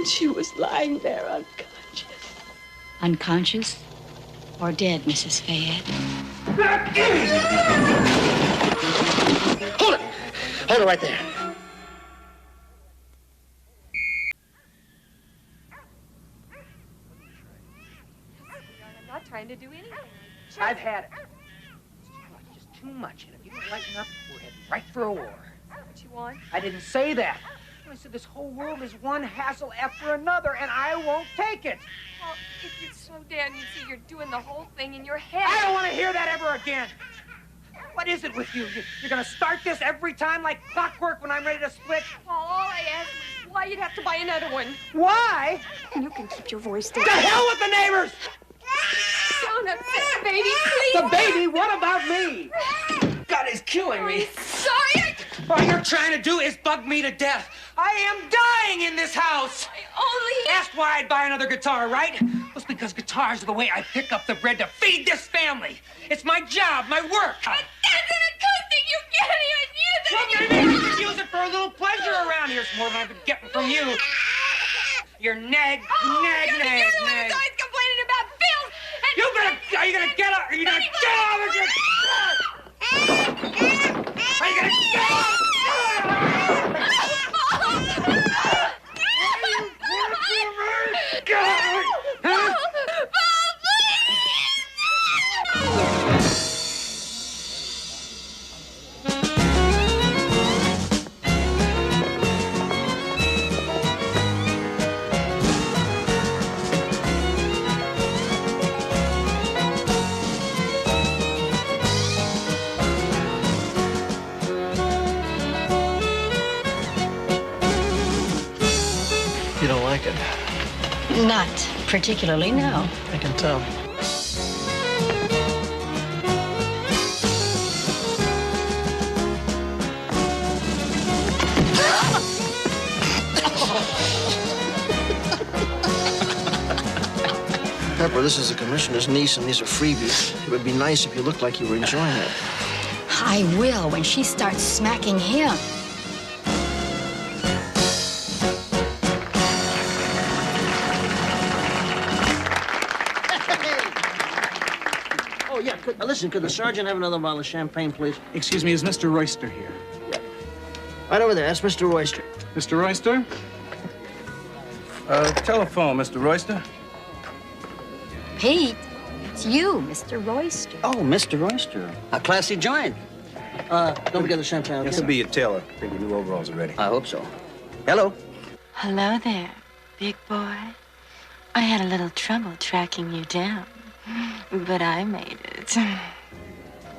she was lying there unconscious. Unconscious or dead, Mrs. Fayette? Hold it! Hold it right there. I'm not trying to do anything. I've had it. It's just too much. And if you don't lighten up, we're heading right for a war. Is that what you want? I didn't say that. I said this whole world is one hassle after another, and I won't take it. Well, if you'd slow down, you'd see you're doing the whole thing in your head. I don't want to hear that ever again. What is it with you? You're going to start this every time like clockwork when I'm ready to split? Paul, all I asked was why you'd have to buy another one. Why? And you can keep your voice down. The hell with the neighbors! Don't upset the baby, please. The baby? What about me? God, it's killing me. I'm sorry. All you're trying to do is bug me to death. I am dying in this house. I only asked why I'd buy another guitar, right? Well, it's because guitars are the way I pick up the bread to feed this family. It's my job, my work. But that's an acoustic. You can't even use it. Well, maybe you can use it for a little pleasure around here. It's more than I've been getting from you. You're nag. You're the one who's always complaining about bills. And Are you gonna get up? Are you gonna get off of your... Are you gonna get off? You don't like it? Not particularly, no. I can tell. Pepper, this is the commissioner's niece, and these are freebies. It would be nice if you looked like you were enjoying it. I will when she starts smacking him. Oh, yeah. Listen, could the sergeant have another bottle of champagne, please? Excuse me, is Mr. Royster here? Right over there. That's Mr. Royster. Mr. Royster? Telephone, Mr. Royster. Pete, it's you, Mr. Royster. Oh, Mr. Royster. A classy joint. Don't forget the champagne. This will be your tailor. I think your new overalls are ready. I hope so. Hello. Hello there, big boy. I had a little trouble tracking you down, but I made it.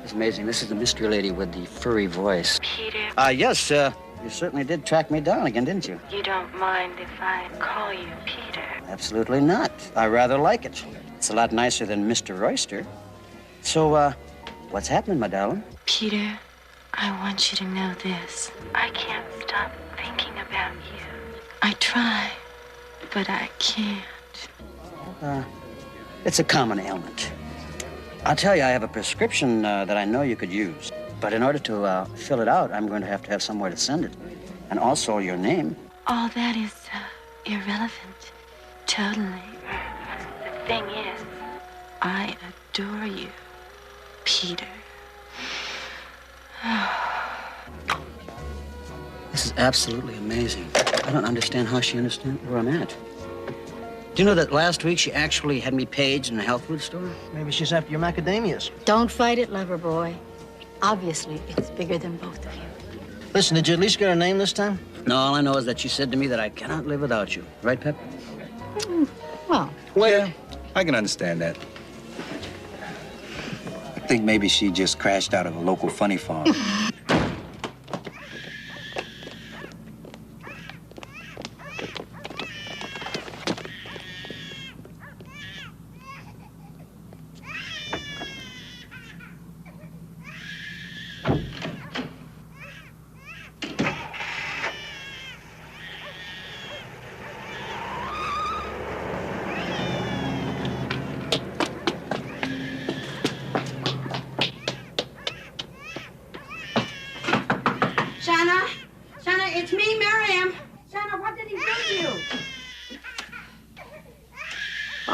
It's amazing. This is the mystery lady with the furry voice. Peter, Yes, you certainly did track me down again, didn't you? you don't mind if I call you Peter? Absolutely not. I rather like it. It's a lot nicer than Mr. Royster. So, what's happening, my darling? Peter, I want you to know this. I can't stop thinking about you. I try, but I can't. It's a common ailment. I'll tell you, I have a prescription that I know you could use. But in order to fill it out, I'm going to have somewhere to send it. And also your name. All that is irrelevant. Totally. The thing is, I adore you, Peter. This is absolutely amazing. I don't understand how she understands where I'm at. Do you know that last week she actually had me paged in a health food store? Maybe she's after your macadamias. Don't fight it, lover boy. Obviously, it's bigger than both of you. Listen, did you at least get her name this time? No, all I know is that she said to me that I cannot live without you. Right, Pep? Well, Yeah, I can understand that. I think maybe she just crashed out of a local funny farm. Shanna, it's me, Miriam. Shanna, what did he do to you?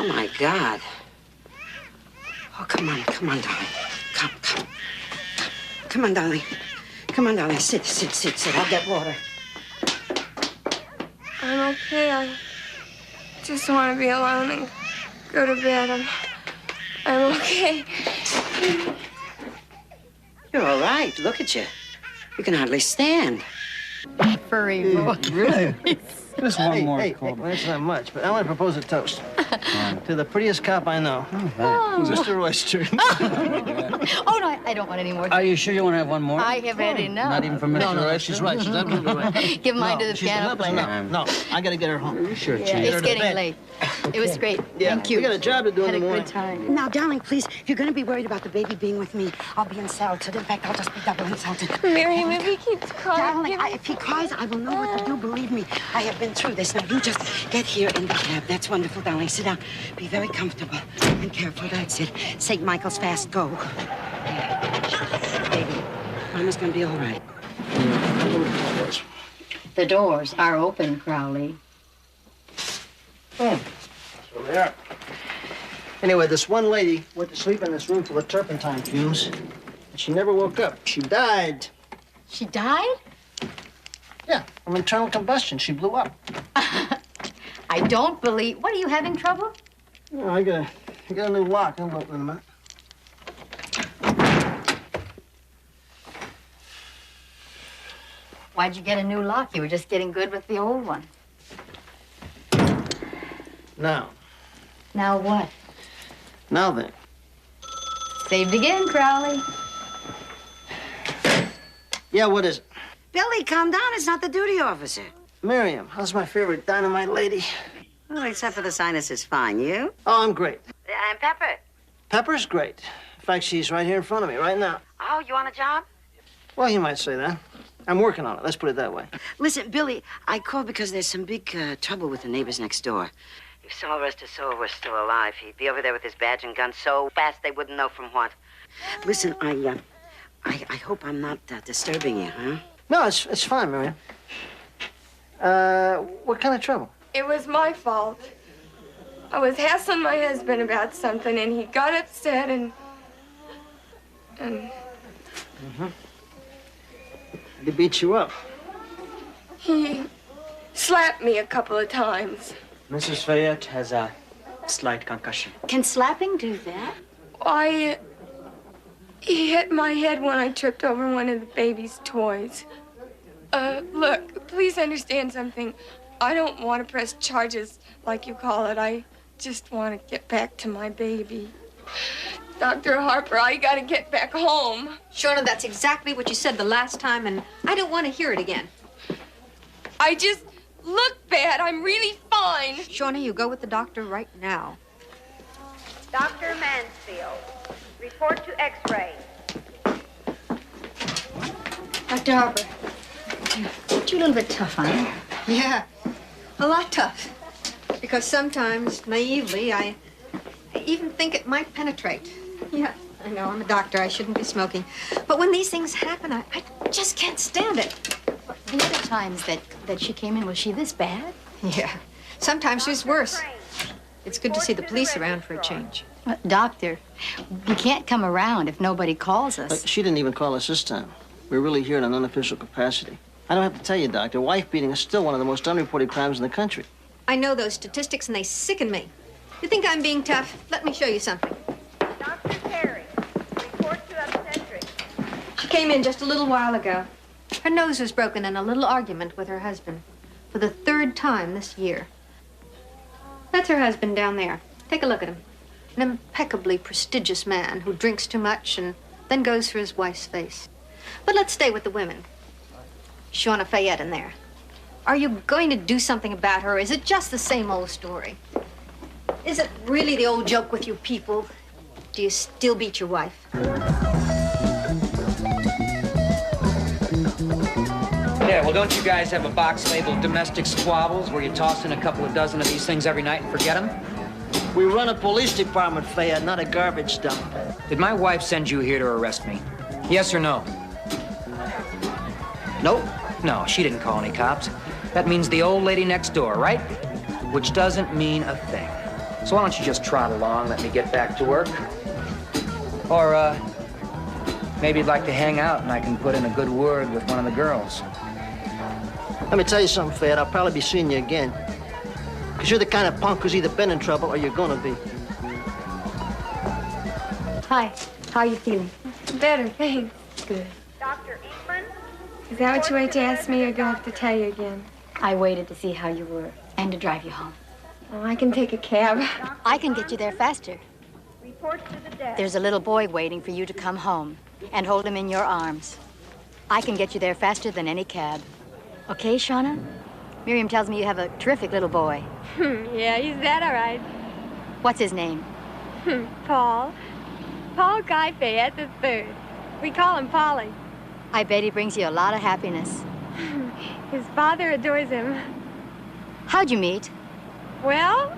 Oh, my God. Oh, come on, darling. Come. Come on, darling. Come on, darling. Sit. I'll get water. I'm okay. I just want to be alone and go to bed. I'm okay. You're all right. Look at you. You can hardly stand. Furry boy. Really? Just one more Hey, call. that's not much, but I want to propose a toast to the prettiest cop I know, Mr. Royster. Oh, no, I don't want any more. Are you sure you want to have one more? I have had enough. Not even for Mr. No, Royster? she's right. She's absolutely right. Give mine to the she's- piano listen, player. No, I got to get her home. You sure, Yeah, Chief? it's to getting bed. late. It was great. Yeah, Thank you. we got a job to do in Had the a morning. good time. Now, darling, please, if you're going to be worried about the baby being with me, I'll be insulted. In fact, I'll just be double insulted. Miriam, if he keeps crying, Darling, if he cries, I will know what to do. Believe me, I have been through this. Now, you just get here in the cab. That's wonderful, darling. Sit down. Be very comfortable and careful. That's it. St. Michael's fast. Go. Baby, Mama's going to be all right. The doors are open, Crowley. So they are. Anyway, this one lady went to sleep in this room full of turpentine fumes, and she never woke up. She died. She died? Yeah, from internal combustion. She blew up. I don't believe... What, are you having trouble? Oh, I got a new lock. I'll open it in a minute. Why'd you get a new lock? You were just getting good with the old one. Now What? Now then. Saved again, Crowley. Yeah, what is it? Billy, calm down. It's not the duty officer. Miriam, how's my favorite dynamite lady? Well, except for the sinus is fine. You? Oh, I'm great. I'm Pepper. Pepper's great. In fact, she's right here in front of me right now. Oh, you on a job? Well, you might say that. I'm working on it. Let's put it that way. Listen, Billy, I called because there's some big trouble with the neighbors next door. If Sylvester Silver was still alive, he'd be over there with his badge and gun so fast they wouldn't know from what. Listen, I hope I'm not disturbing you, huh? No, it's fine, Miriam. What kind of trouble? it was my fault. I was hassling my husband about something, and he got upset and... He beat you up. He slapped me a couple of times. Mrs. Fayette has a slight concussion. Can slapping do that? He hit my head when I tripped over one of the baby's toys. Look, please understand something. I don't want to press charges like you call it. I just want to get back to my baby. Dr. Harper, I gotta get back home. Shona, that's exactly what you said the last time, and I don't want to hear it again. I just look bad. I'm really fine. Shona, you go with the doctor right now. Dr. Mansfield, report to X-ray. Dr. Harper, aren't you a little bit tough on her? Yeah, a lot tough. Because sometimes, naively, I even think it might penetrate. Yeah, I know, I'm a doctor. I shouldn't be smoking. But when these things happen, I just can't stand it. The other times that she came in, was she this bad? Yeah, sometimes she's worse. It's good to see the police around for a change. Doctor, we can't come around if nobody calls us. She didn't even call us this time. We're really here in an unofficial capacity. I don't have to tell you, Doctor, wife beating is still one of the most unreported crimes in the country. I know those statistics, and they sicken me. You think I'm being tough? Let me show you something. Dr. Terry, report to obstetrics. She came in just a little while ago. Her nose was broken in a little argument with her husband for the 3rd time this year. That's her husband down there. Take a look at him. An impeccably prestigious man who drinks too much and then goes for his wife's face. But let's stay with the women. Shona Fayette in there. Are you going to do something about her, or is it just the same old story? Is it really the old joke with you people? Do you still beat your wife? Yeah, well, don't you guys have a box labeled domestic squabbles where you toss in a couple of dozen of these things every night and forget them? We run a police department, Fayette, not a garbage dump. Did my wife send you here to arrest me? Yes or no? Nope. No, she didn't call any cops. That means the old lady next door, right? Which doesn't mean a thing. So why don't you just trot along, let me get back to work? Or, maybe you'd like to hang out and I can put in a good word with one of the girls. Let me tell you something, Fed. I'll probably be seeing you again. Because you're the kind of punk who's either been in trouble or you're gonna be. Hi. How are you feeling? Better, thanks. Good. Dr. Eastman? Is that what you wait to ask me, or do I have to tell you again? I waited to see how you were and to drive you home. Oh, I can take a cab. I can get you there faster. Report to the desk. There's a little boy waiting for you to come home and hold him in your arms. I can get you there faster than any cab. Okay, Shauna? Miriam tells me you have a terrific little boy. Yeah, he's that all right. What's his name? Paul. Paul Guy Fayette III. We call him Polly. I bet he brings you a lot of happiness. His father adores him. How'd you meet? Well,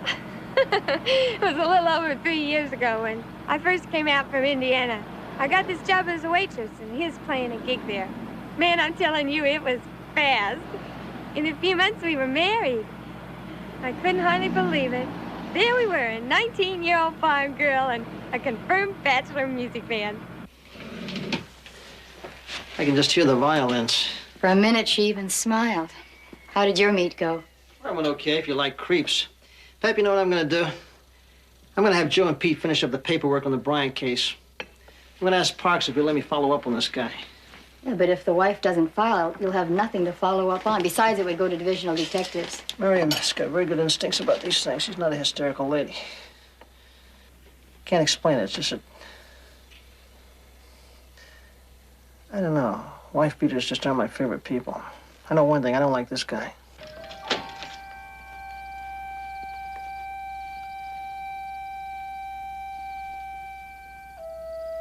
it was a little over 3 years ago when I first came out from Indiana. I got this job as a waitress, and he was playing a gig there. Man, I'm telling you, it was fast. In a few months, we were married. I couldn't hardly believe it. There we were, a 19-year-old farm girl and a confirmed bachelor music band. I can just hear the violins. For a minute, she even smiled. How did your meet go? I went okay if you like creeps. Pep, you know what I'm gonna do? I'm gonna have Joe and Pete finish up the paperwork on the Bryant case. I'm gonna ask Parks if he'll let me follow up on this guy. Yeah, but if the wife doesn't file, you'll have nothing to follow up on. Besides, it would go to divisional detectives. Miriam's got very good instincts about these things. She's not a hysterical lady. Can't explain it. It's just I don't know. Wife beaters just aren't my favorite people. I know one thing. I don't like this guy.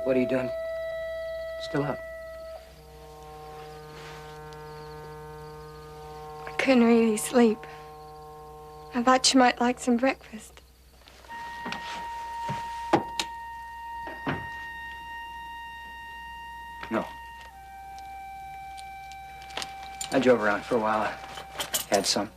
What are you doing? Still up? I couldn't really sleep. I thought you might like some breakfast. No. I drove around for a while. I had some.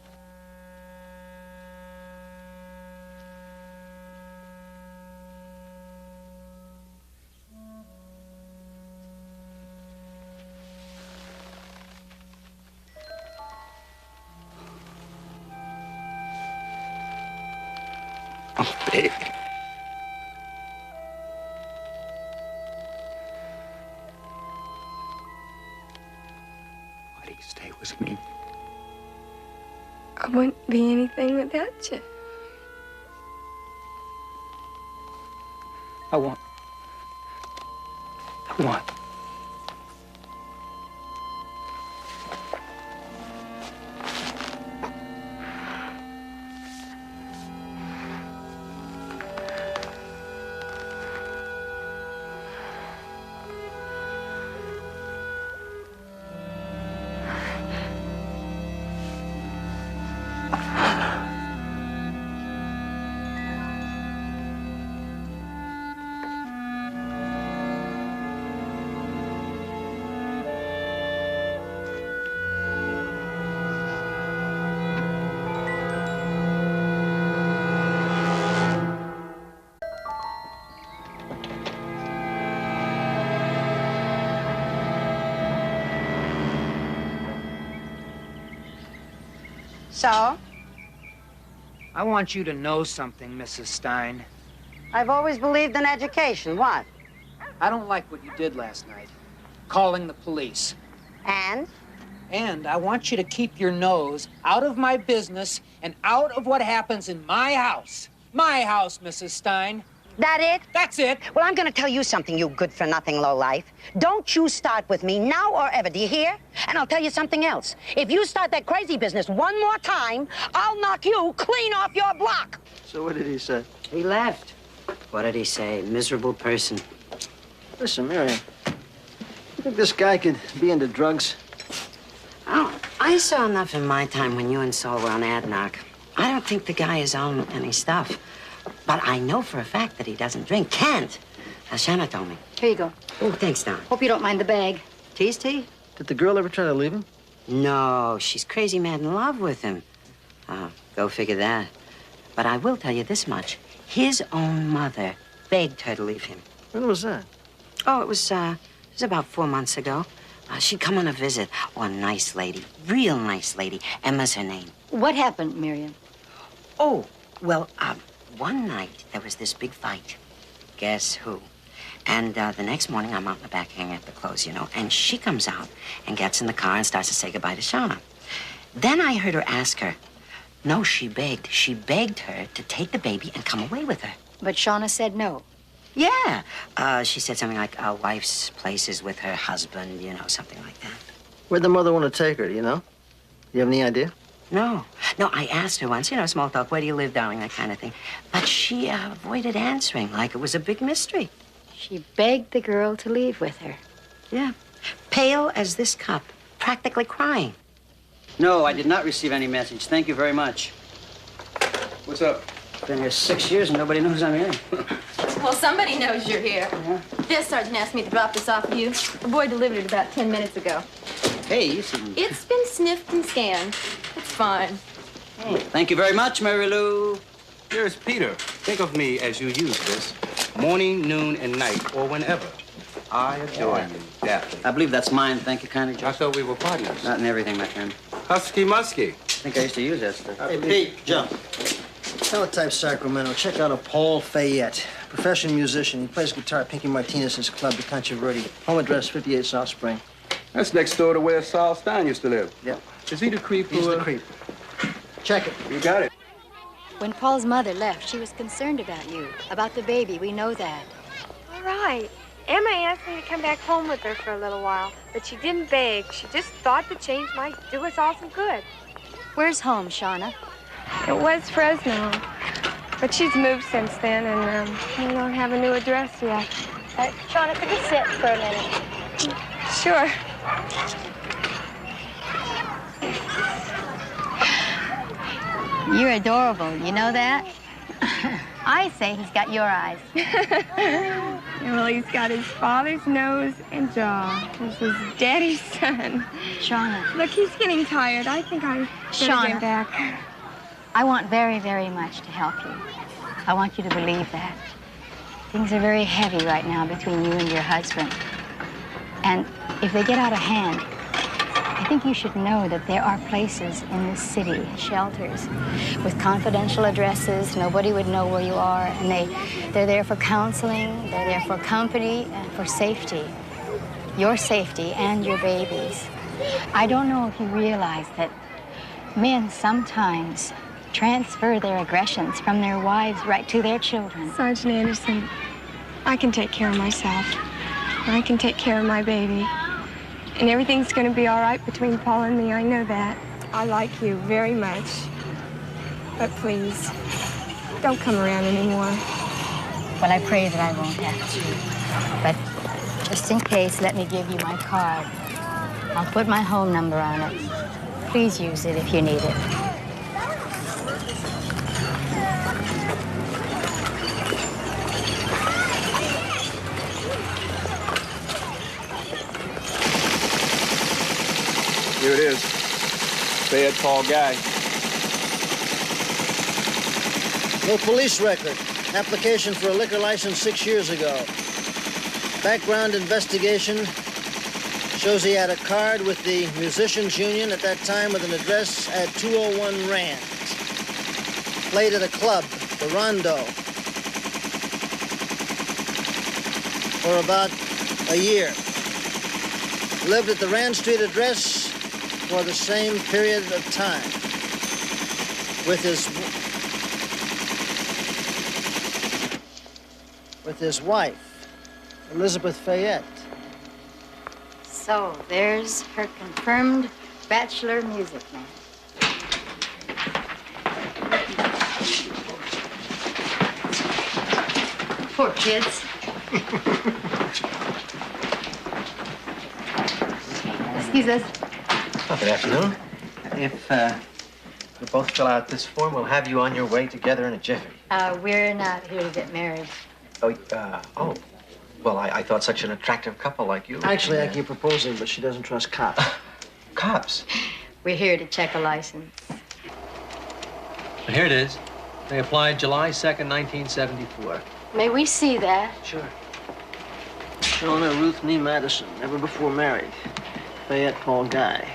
Oh, baby. Why do you stay with me? I wouldn't be anything without you. I want. So? I want you to know something, Mrs. Stein. I've always believed in education. What? I don't like what you did last night. Calling the police. And? And I want you to keep your nose out of my business and out of what happens in my house. My house, Mrs. Stein. That it? That's it. Well, I'm gonna tell you something, you good-for-nothing lowlife. Don't you start with me now or ever, do you hear? And I'll tell you something else. If you start that crazy business one more time, I'll knock you clean off your block. So what did he say? He left. What did he say? Miserable person. Listen, Miriam. You think this guy could be into drugs? Oh, I saw enough in my time when you and Saul were on Adnock. I don't think the guy is on any stuff. But I know for a fact that he doesn't drink. Can't. As Shanna told me. Here you go. Oh, thanks, Don. Hope you don't mind the bag. Tea's tea? Did the girl ever try to leave him? No, she's crazy mad in love with him. Oh, go figure that. But I will tell you this much. His own mother begged her to leave him. When was that? Oh, it was about 4 months ago. She'd come on a visit. Oh, a nice lady. Real nice lady. Emma's her name. What happened, Miriam? Oh, well, one night there was this big fight. Guess who? And the next morning, I'm out in the back hanging up the clothes, you know, and she comes out and gets in the car and starts to say goodbye to Shauna. Then I heard her ask her. No, she begged. She begged her to take the baby and come away with her. But Shauna said no. Yeah. She said something like, a wife's place is with her husband, you know, something like that. Where'd the mother want to take her, do you know? You have any idea? No. No, I asked her once, you know, small talk, where do you live, darling, that kind of thing. But she avoided answering like it was a big mystery. She begged the girl to leave with her. Yeah. Pale as this cup, practically crying. No, I did not receive any message. Thank you very much. What's up? Been here 6 years and nobody knows I'm here. Well, somebody knows you're here. Yeah. This sergeant asked me to drop this off for you. The boy delivered it about 10 minutes ago. Hey, you seem... It's been sniffed and scanned. It's fine. Hey, thank you very much, Mary Lou. Here's Peter. Think of me as you use this. Morning, noon, and night, or whenever. I adore you, Daphne. I believe that's mine. Thank you kindly, Joe. I thought we were partners. Not in everything, my friend. Husky musky. I think I used to use that stuff. Hey, Pete, jump. Teletype Sacramento. Check out a Paul Fayette. Professional musician. He plays guitar at Pinky Martinez's club, the Concha Verde. Home address, 58 South Spring. That's next door to where Saul Stein used to live. Yep. Is he the creep who... He's the creep. Check it. You got it. When Paul's mother left, she was concerned about you, about the baby. We know that. All right. Emma asked me to come back home with her for a little while, but she didn't beg. She just thought the change might do us all some good. Where's home, Shauna? It was Fresno, but she's moved since then, and we don't have a new address yet. Shauna, could you sit for a minute? Sure. You're adorable. You know that? I say he's got your eyes. Well, he's got his father's nose and jaw. This is Daddy's son. Shauna. Look, he's getting tired. I think I better get back. I want very, very much to help you. I want you to believe that. Things are very heavy right now between you and your husband. And if they get out of hand, I think you should know that there are places in this city, shelters, with confidential addresses. Nobody would know where you are, and they're there for counseling, they're there for company, and for safety. Your safety and your baby's. I don't know if you realize that men sometimes transfer their aggressions from their wives right to their children. Sergeant Anderson, I can take care of myself. I can take care of my baby. And everything's going to be all right between Paul and me. I know that. I like you very much. But please, don't come around anymore. Well, I pray that I won't have to. But just in case, let me give you my card. I'll put my home number on it. Please use it if you need it. Here it is. Fayette Paul Guy. No police record. Application for a liquor license 6 years ago. Background investigation shows he had a card with the Musicians Union at that time with an address at 201 Rand. Played at a club, the Rondo, for about a year. Lived at the Rand Street address for the same period of time with his wife, Elizabeth Fayette. So there's her confirmed bachelor music man. Poor kids. Excuse us. Good afternoon. If you both fill out this form, we'll have you on your way together in a jiffy. We're not here to get married. Oh. Well, I thought such an attractive couple like you. Actually, I keep proposing, but she doesn't trust cops. Cops? We're here to check a license. But here it is. They applied July 2nd, 1974. May we see that? Sure. Shona Ruth Nee Madison, never before married. Fayette Paul Guy.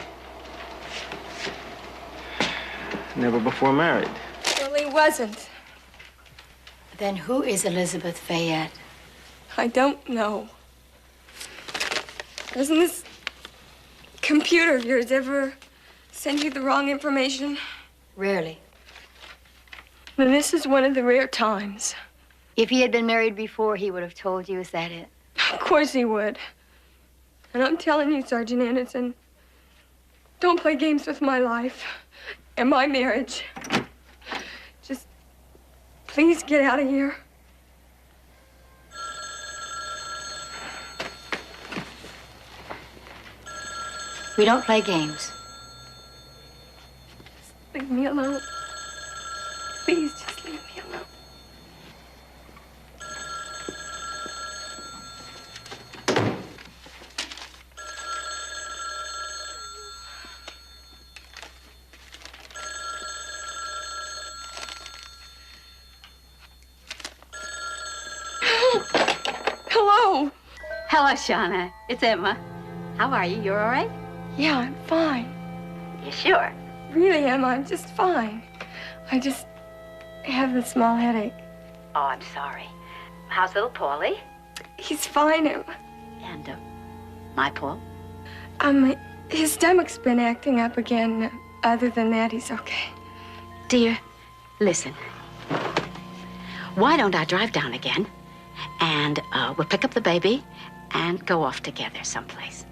Never before married. Well, he wasn't. Then who is Elizabeth Fayette? I don't know. Doesn't this computer of yours ever send you the wrong information? Rarely. Then this is one of the rare times. If he had been married before, he would have told you. Is that it? Of course he would. And I'm telling you, Sergeant Anderson, don't play games with my life and my marriage. Just please get out of here. We don't play games. Leave me alone. Please, just leave me alone. Hello. Hello, Shauna. It's Emma. How are you? You're all right? Yeah, I'm fine. You sure? Really, Emma, I'm just fine. I just have a small headache. Oh, I'm sorry. How's little Paulie? He's fine, Emma. And, my Paul? His stomach's been acting up again. Other than that, he's okay. Dear, listen. Why don't I drive down again, and we'll pick up the baby and go off together someplace.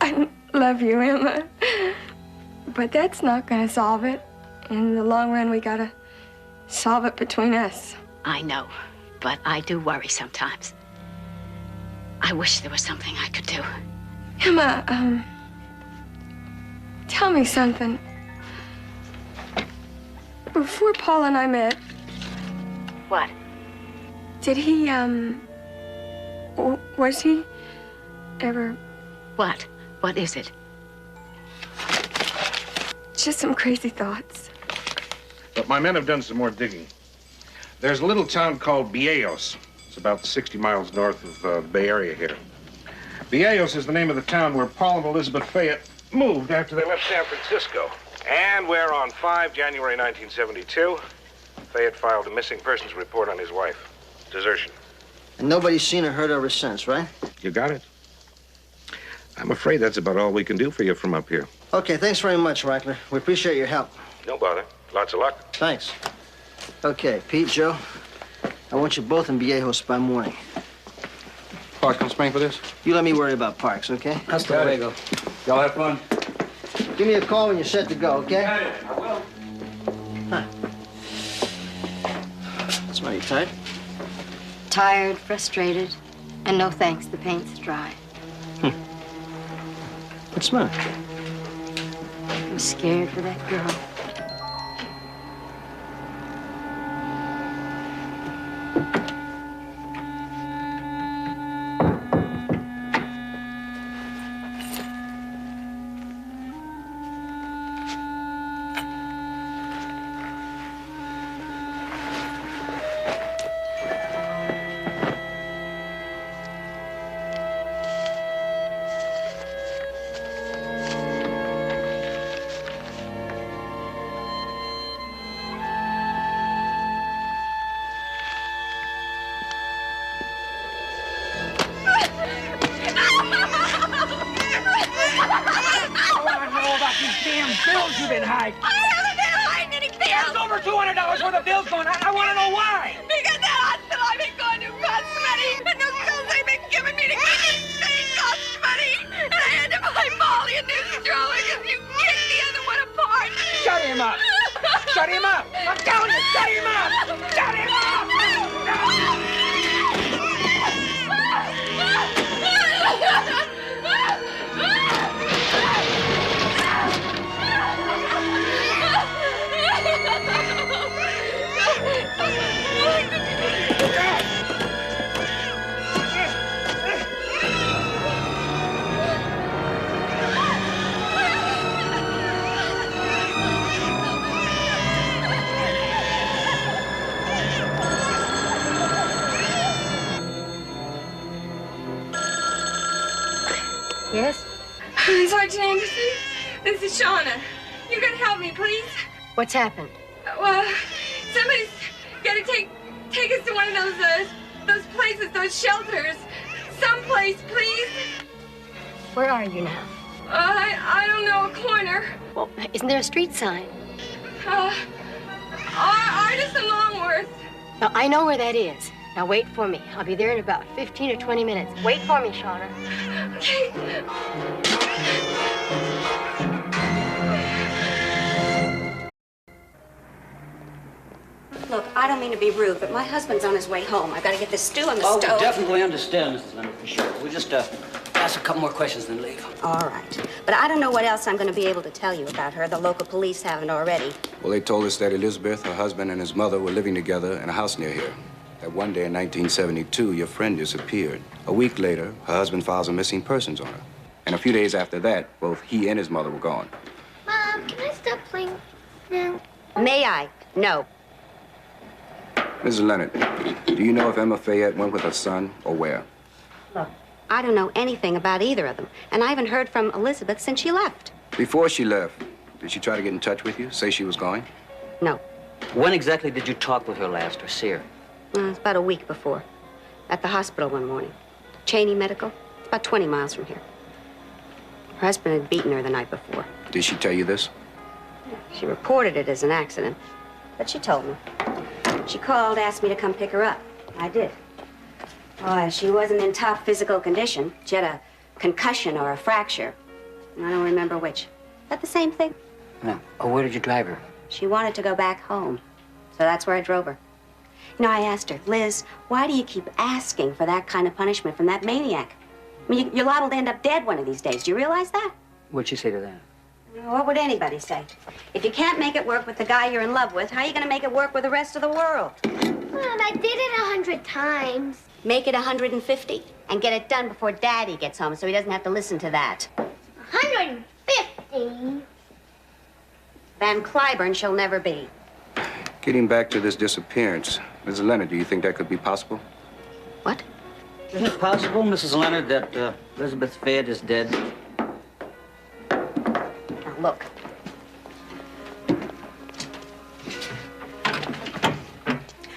I love you, Emma. But that's not gonna solve it. In the long run, we gotta solve it between us. I know, but I do worry sometimes. I wish there was something I could do. Emma, tell me something. Before Paul and I met... What? Did he, was he ever... What? What is it? Just some crazy thoughts. But my men have done some more digging. There's a little town called Viejas. It's about 60 miles north of the Bay Area here. Viejas is the name of the town where Paul and Elizabeth Fayette moved after they left San Francisco. And where on 5 January 1972, Fayette filed a missing persons report on his wife. Desertion. And nobody's seen or heard of her since, right? You got it. I'm afraid that's about all we can do for you from up here. Okay, thanks very much, Reichler. We appreciate your help. No bother. Lots of luck. Thanks. Okay, Pete, Joe, I want you both in Viejas by morning. Parks gonna spring for this? You let me worry about Parks, okay? Hasta luego. Y'all have fun. Give me a call when you're set to go, okay? Got it. I will. Huh. That's mighty tight. Tired, frustrated, and no thanks, the paint's dry. What's the matter? I'm scared for that girl. Bills you've been hiding. I haven't been hiding any bills. There's over $200 worth of bills going on. I want to know why. Because that hospital I've been going to costs money. And those pills they've been giving me to keep me sane cost money. And I had to buy Molly a new stroller because you kicked the other one apart. Shut him up. Shut him up. I'm telling you, shut him up. Shut him up. Yes? Sergeant Anderson, this is Shauna. You gotta help me, please. What's happened? Well, somebody's gotta take us to one of those places, those shelters. Someplace, please. Where are you now? I don't know, a corner. Well, isn't there a street sign? Artist and Longworth. Now, I know where that is. Now, wait for me. I'll be there in about 15 or 20 minutes. Wait for me, Shauna. Okay. Look, I don't mean to be rude, but my husband's on his way home. I've got to get this stew on the Oh, stove. we definitely understand, Mrs. Leonard, for sure. We'll just ask a couple more questions, then leave. All right. But I don't know what else I'm going to be able to tell you about her. The local police haven't already. Well, they told us that Elizabeth, her husband, and his mother were living together in a house near here. That one day in 1972, your friend disappeared. A week later, her husband files a missing persons on her. And a few days after that, both he and his mother were gone. Mom, can I stop playing now? May I? No. Mrs. Leonard, do you know if Emma Fayette went with her son or where? Look, I don't know anything about either of them. And I haven't heard from Elizabeth since she left. Before she left, did she try to get in touch with you, say she was going? No. When exactly did you talk with her last or see her? It's about a week before. At the hospital one morning. Cheney Medical. It's about 20 miles from here. Her husband had beaten her the night before. Did she tell you this? She reported it as an accident, but she told me. She called, asked me to come pick her up. I did. Oh, she wasn't in top physical condition. She had a concussion or a fracture. I don't remember which. Is that the same thing? No. Oh, where did you drive her? She wanted to go back home, so that's where I drove her. You know, I asked her, Liz, why do you keep asking for that kind of punishment from that maniac? I mean, you're liable to end up dead one of these days. Do you realize that? What'd she say to that? What would anybody say? If you can't make it work with the guy you're in love with, how are you going to make it work with the rest of the world? Mom, I did it 100 times. Make it 150 and get it done before Daddy gets home so he doesn't have to listen to that. 150? Van Cliburn she'll never be. Getting back to this disappearance, Mrs. Leonard, do you think that could be possible? What? Isn't it possible, Mrs. Leonard, that Elizabeth Fayette is dead? Now, look.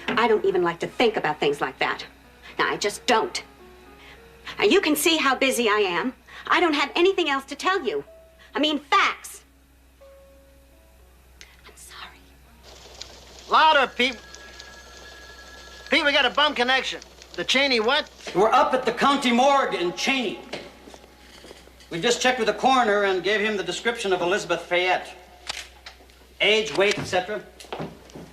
I don't even like to think about things like that. Now, I just don't. Now, you can see how busy I am. I don't have anything else to tell you. I mean, facts. I'm sorry. Louder, Pete. Pete, we got a bum connection. The Cheney what? We're up at the county morgue in Cheney. We just checked with the coroner and gave him the description of Elizabeth Fayette. Age, weight, etc.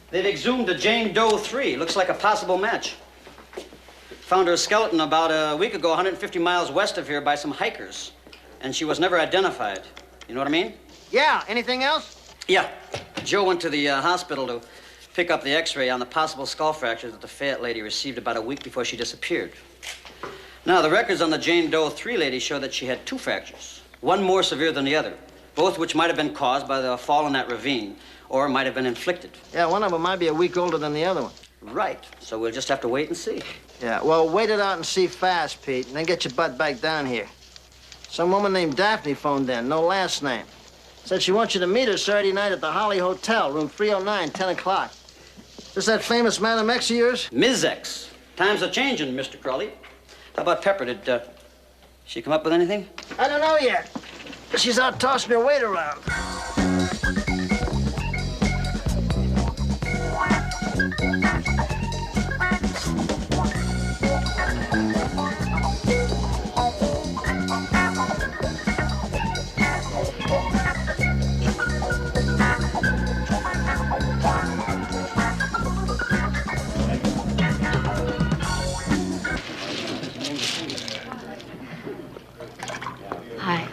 They've exhumed a Jane Doe 3. Looks like a possible match. Found her skeleton about a week ago, 150 miles west of here by some hikers. And she was never identified. You know what I mean? Yeah, anything else? Yeah. Joe went to the hospital to pick up the x-ray on the possible skull fractures that the Fayette lady received about a week before she disappeared. Now, the records on the Jane Doe 3 lady show that she had 2 fractures, one more severe than the other, both which might have been caused by the fall in that ravine or might have been inflicted. Yeah, one of them might be a week older than the other one. Right. So we'll just have to wait and see. Yeah, well, wait it out and see fast, Pete, and then get your butt back down here. Some woman named Daphne phoned in, no last name. Said she wants you to meet her Saturday night at the Holly Hotel, room 309, 10 o'clock. Is that famous Madam X of yours? Ms. X. Times are changing, Mr. Crowley. How about Pepper? Did she come up with anything? I don't know yet. She's out tossing her weight around. Hi.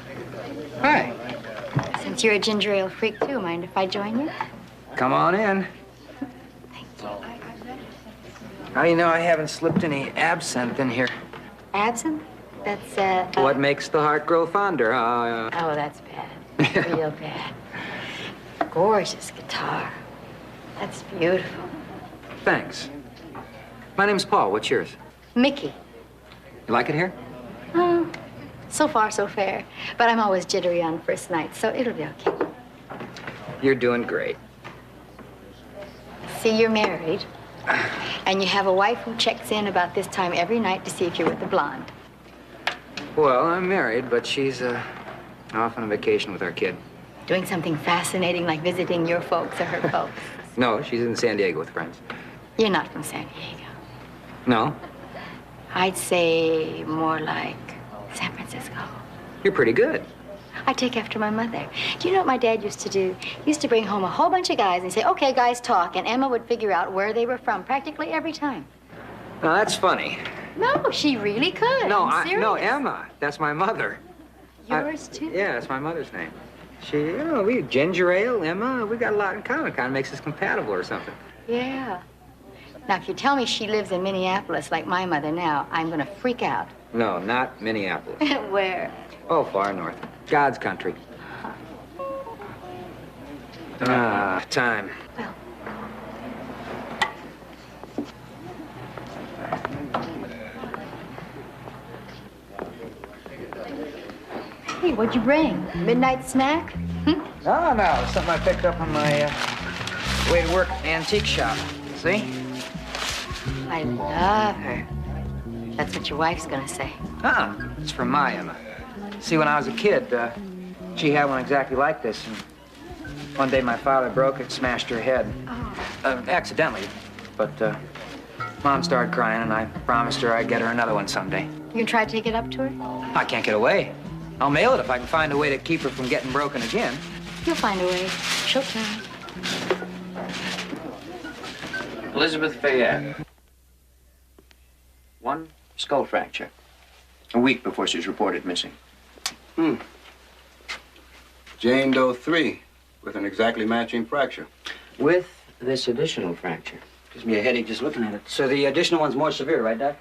Hi. Since you're a ginger ale freak, too, mind if I join you? Come on in. How do you know I haven't slipped any absinthe in here? Absinthe? That's, What makes the heart grow fonder? Oh, that's bad. Real bad. Gorgeous guitar. That's beautiful. Thanks. My name's Paul. What's yours? Mickey. You like it here? Oh, So far, so fair. But I'm always jittery on first night, so it'll be okay. You're doing great. See, you're married, and you have a wife who checks in about this time every night to see if you're with the blonde. Well, I'm married, but she's off on a vacation with our kid. Doing something fascinating like visiting your folks or her folks. No, she's in San Diego with friends. You're not from San Diego. No? I'd say more like San Francisco. You're pretty good. I take after my mother. Do you know what my dad used to do? He used to bring home a whole bunch of guys and say, okay, guys, talk. And Emma would figure out where they were from practically every time. No, that's funny. No, she really could. No, I'm serious. no, Emma. That's my mother. Yours, too? Yeah, that's my mother's name. We ginger ale, Emma, we got a lot in common. Kind of makes us compatible or something. Yeah. Now, if you tell me she lives in Minneapolis like my mother now, I'm going to freak out. No, not Minneapolis. Where? Oh, far north. God's country. Time. Well. Hey, what'd you bring? Midnight snack? No, something I picked up on my way to work antique shop. See? I love her. That's what your wife's gonna say. It's from my Emma. See, when I was a kid, she had one exactly like this. And one day my father broke it, smashed her head. Accidentally. But Mom started crying, and I promised her I'd get her another one someday. You can try to take it up to her? I can't get away. I'll mail it if I can find a way to keep her from getting broken again. You'll find a way. She'll try. Elizabeth Fayette. 1 skull fracture. A week before she was reported missing. Jane Doe 3, with an exactly matching fracture. With this additional fracture. Gives me a headache just looking at it. So the additional one's more severe, right, Doc?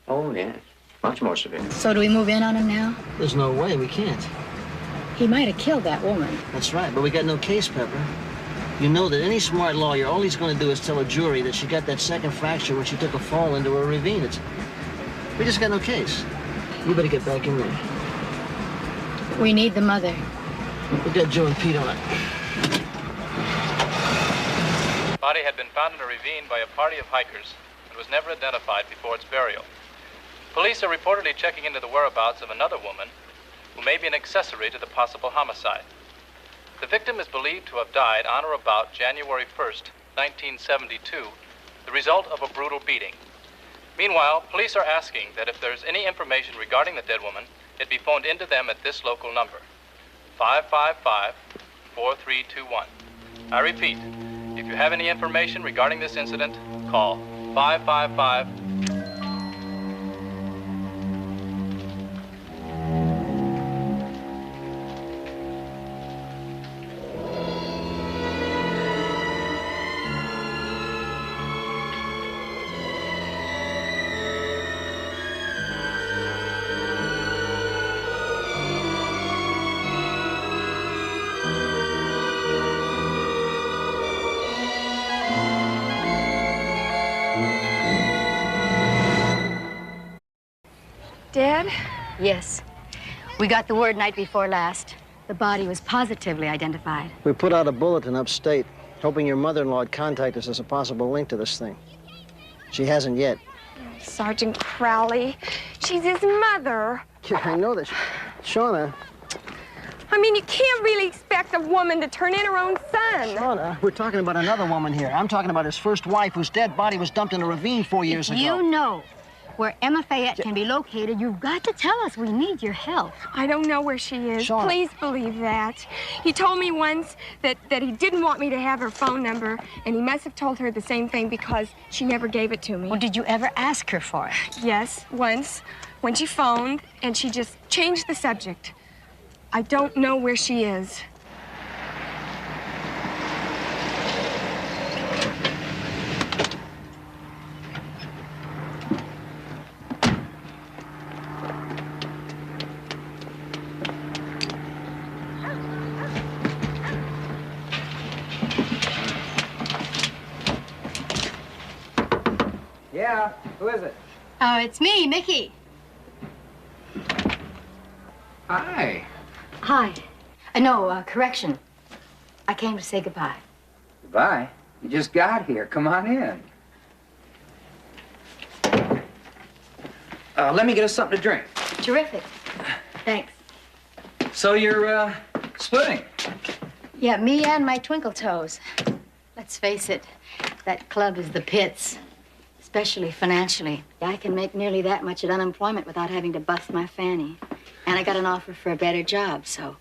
Oh, yes. Much more severe. So do we move in on him now? There's no way. We can't. He might have killed that woman. That's right, but we got no case, Pepper. You know that any smart lawyer, all he's going to do is tell a jury that she got that second fracture when she took a fall into a ravine. We just got no case. You better get back in there. We need the mother. We got Joe and Pete on it. The body had been found in a ravine by a party of hikers and was never identified before its burial. Police are reportedly checking into the whereabouts of another woman who may be an accessory to the possible homicide. The victim is believed to have died on or about January 1st, 1972, the result of a brutal beating. Meanwhile, police are asking that if there's any information regarding the dead woman, it be phoned into them at this local number, 555-4321. I repeat, if you have any information regarding this incident, call 555. Dad? Yes. We got the word night before last. The body was positively identified. We put out a bulletin upstate, hoping your mother-in-law would contact us as a possible link to this thing. She hasn't yet. Sergeant Crowley. She's his mother. Yeah, I know that. Shauna. I mean, you can't really expect a woman to turn in her own son. Shauna, we're talking about another woman here. I'm talking about his first wife, whose dead body was dumped in a ravine 4 years ago. You know where Emma Fayette can be located. You've got to tell us. We need your help. I don't know where she is. Shauna. Please believe that. He told me once that he didn't want me to have her phone number, and he must have told her the same thing because she never gave it to me. Well, did you ever ask her for it? Yes, once, when she phoned, and she just changed the subject. I don't know where she is. Yeah, who is it? Oh, it's me, Mickey. Hi. Hi. Correction. I came to say goodbye. Goodbye. You just got here. Come on in. Let me get us something to drink. Terrific. Thanks. So you're, splitting? Yeah, me and my twinkle toes. Let's face it, that club is the pits, especially financially. I can make nearly that much at unemployment without having to bust my fanny. And I got an offer for a better job, so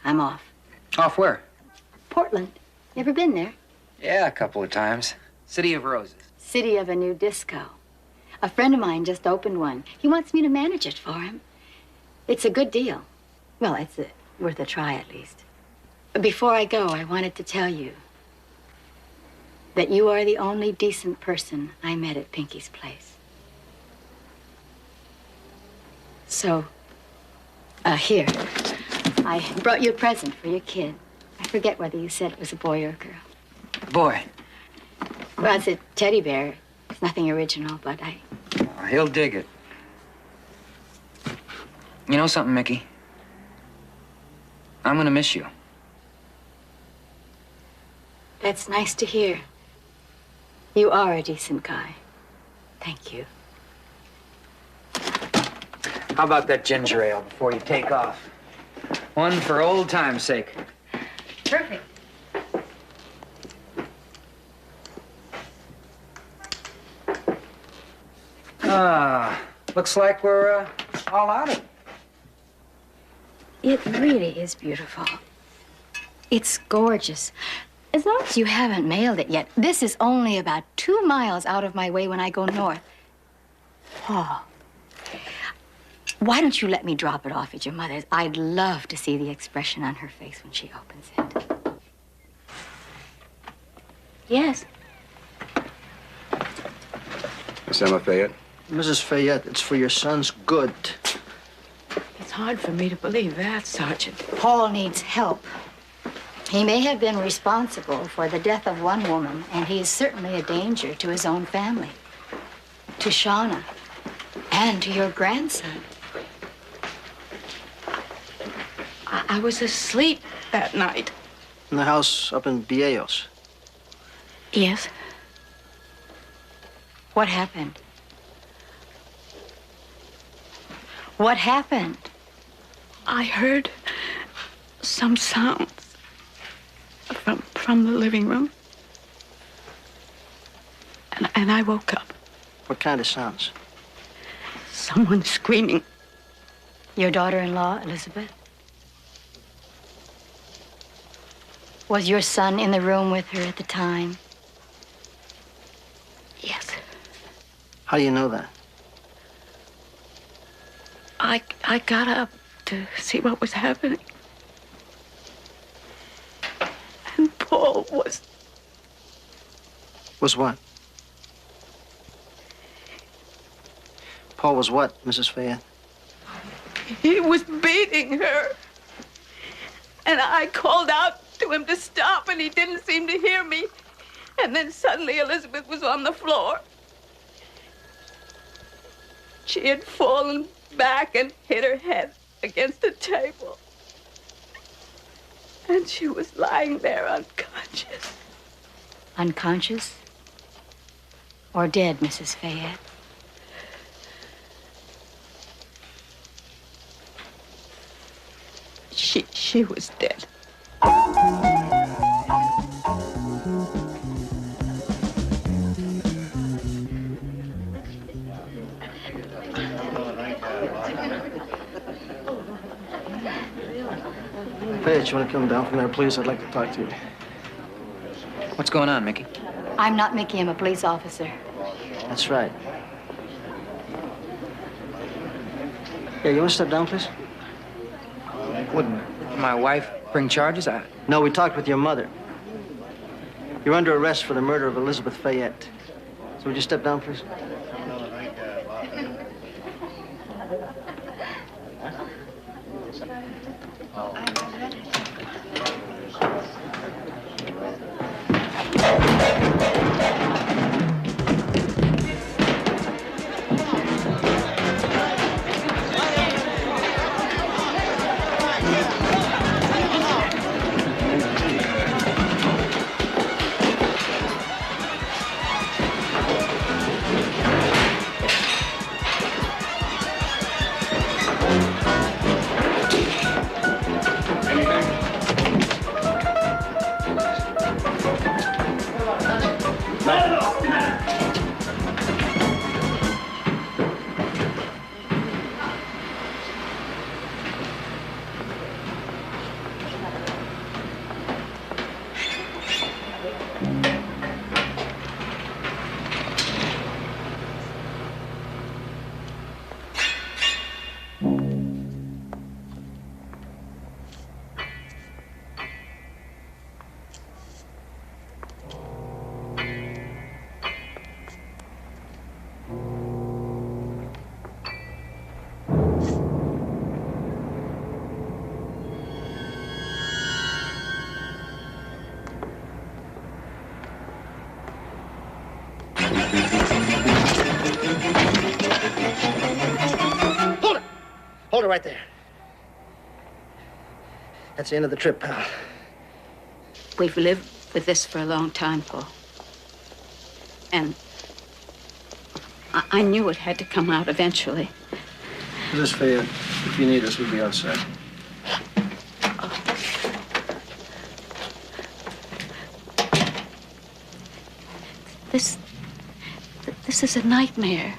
I'm off. Off where? Portland. You ever been there? Yeah, a couple of times. City of Roses. City of a new disco. A friend of mine just opened one. He wants me to manage it for him. It's a good deal. Well, it's worth a try at least. Before I go, I wanted to tell you that you are the only decent person I met at Pinky's place. So, here. I brought you a present for your kid. I forget whether you said it was a boy or a girl. Boy. Well, it's a teddy bear. It's nothing original, but He'll dig it. You know something, Mickey? I'm gonna miss you. That's nice to hear. You are a decent guy. Thank you. How about that ginger ale before you take off? One for old time's sake. Perfect. Looks like we're all out of it. It really is beautiful. It's gorgeous. As long as you haven't mailed it yet, this is only about 2 miles out of my way when I go north. Paul, why don't you let me drop it off at your mother's? I'd love to see the expression on her face when she opens it. Yes. Miss Emma Fayette? Mrs. Fayette, it's for your son's good. It's hard for me to believe that, Sergeant. Paul needs help. He may have been responsible for the death of one woman, and he is certainly a danger to his own family, to Shauna, and to your grandson. I was asleep that night. In the house up in Vieillos. Yes. What happened? What happened? I heard some sounds from the living room. And I woke up. What kind of sounds? Someone screaming. Your daughter-in-law, Elizabeth? Was your son in the room with her at the time? Yes. How do you know that? I got up to see what was happening. And Paul was... Was what? Paul was what, Mrs. Fayette? He was beating her. And I called out to him to stop, and he didn't seem to hear me. And then suddenly Elizabeth was on the floor. She had fallen back and hit her head against the table. And she was lying there unconscious. Unconscious? Or dead, Mrs. Fayette? She was dead. Fayette, you want to come down from there, please? I'd like to talk to you. What's going on, Mickey? I'm not Mickey. I'm a police officer. That's right. Yeah, you want to step down, please? Wouldn't my wife bring charges? No, we talked with your mother. You're under arrest for the murder of Elizabeth Fayette. So would you step down, please? Hold it right there. That's the end of the trip, pal. We've lived with this for a long time, Paul. And I knew it had to come out eventually. This is Fayette. If you need us, we'll be outside. This is a nightmare.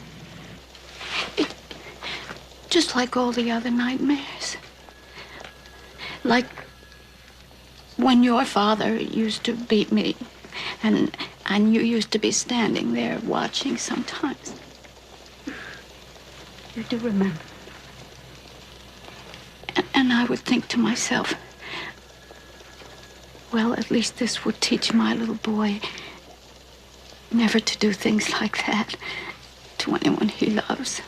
Just like all the other nightmares. Like when your father used to beat me, and you used to be standing there watching sometimes. You do remember. And I would think to myself, well, at least this would teach my little boy never to do things like that to anyone he loves.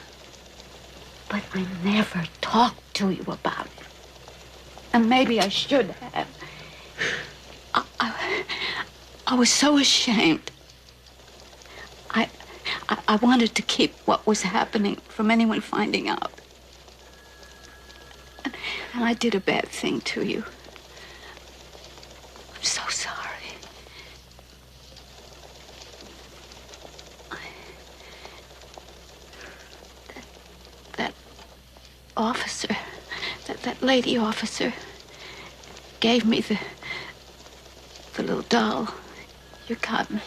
But I never talked to you about it. And maybe I should have. I was so ashamed. I wanted to keep what was happening from anyone finding out. And I did a bad thing to you. I'm so sorry. That officer, that lady officer, gave me the little doll. You got me.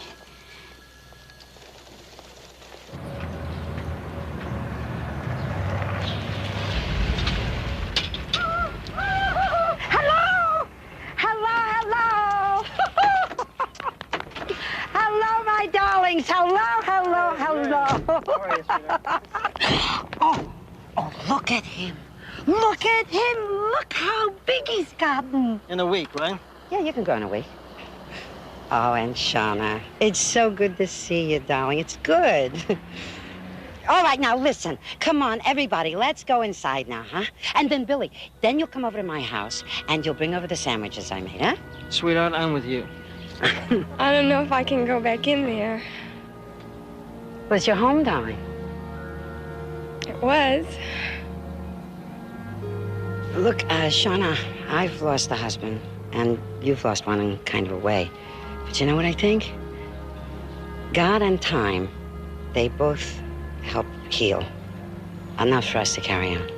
Hello! Hello, hello! Hello, my darlings. Hello, hello, hello. Oh, look at him. Look at him. Look how big he's gotten. In a week, right? Yeah, you can go in a week. Oh, and Shauna, it's so good to see you, darling. It's good. All right, now listen. Come on, everybody, let's go inside now, huh? And then, Billy, then you'll come over to my house and you'll bring over the sandwiches I made, huh? Sweetheart, I'm with you. I don't know if I can go back in there. Well, it's your home, darling. It was. Look, Shauna, I've lost a husband, and you've lost one in kind of a way. But you know what I think? God and time, they both help heal. Enough for us to carry on.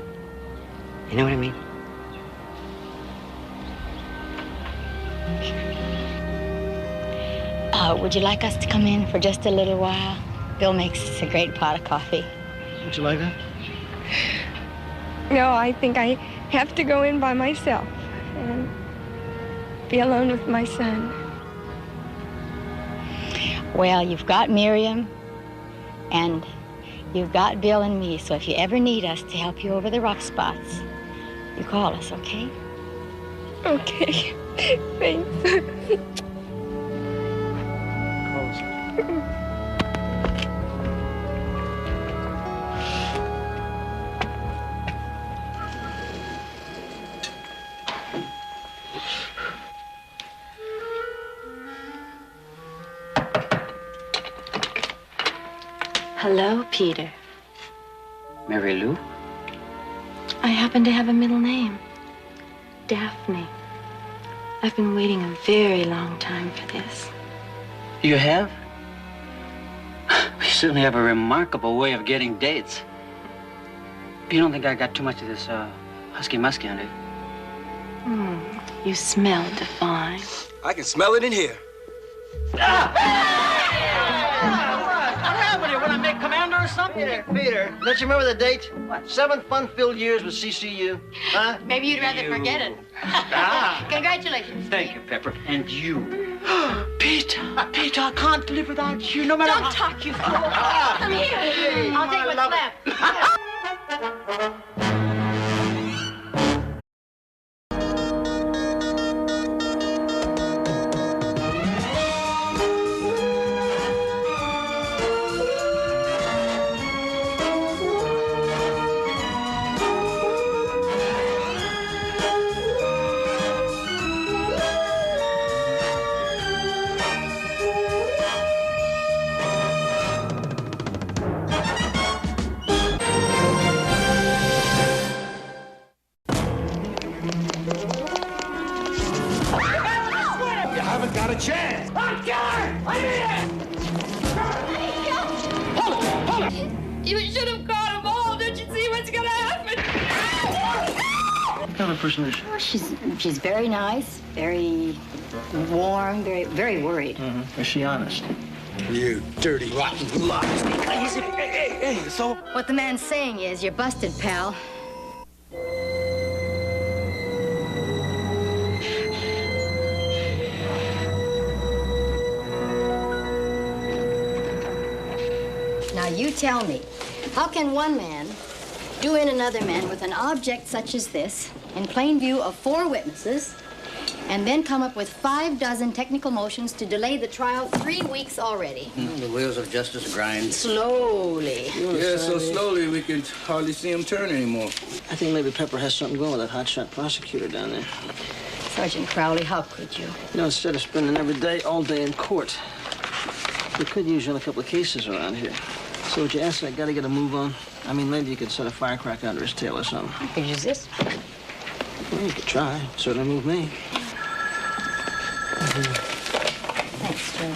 You know what I mean? Would you like us to come in for just a little while? Bill makes us a great pot of coffee. Would you like that? No, I think I have to go in by myself and be alone with my son. Well, you've got Miriam, and you've got Bill and me, so if you ever need us to help you over the rough spots, you call us, okay? Okay. Thanks. Hello, Peter. Mary Lou? I happen to have a middle name. Daphne. I've been waiting a very long time for this. You have? We certainly have a remarkable way of getting dates. You don't think I got too much of this, husky-musky on it? You smell divine. I can smell it in here. What happened here? When I make commander or something? Peter, don't you remember the date? What? 7 fun-filled years with CCU. Huh? Maybe you'd rather forget it. Congratulations. Thank you, Pepper. And you. Peter, I can't live without you, no matter Don't talk, you fool. Come here. I'll take what's left. You should have caught them all. Didn't you see what's gonna happen? What kind of person is she? Oh, she's very nice, very warm, very worried. Is she honest? You dirty, rotten lies. Hey, so? What the man's saying is, you're busted, pal. Now you tell me, how can one man do in another man with an object such as this, in plain view of 4 witnesses, and then come up with 5 dozen technical motions to delay the trial 3 weeks already? The wheels of justice grind. Slowly. Yeah, so slowly we can hardly see him turn anymore. I think maybe Pepper has something going with that hotshot prosecutor down there. Sergeant Crowley, how could you? You know, instead of spending every day, all day in court, we could use you on a couple of cases around here. So would you ask that guy to get a move on? I mean, maybe you could set a firecracker under his tail or something. I could use this. Well, you could try. Certainly move me. Thanks, Joe.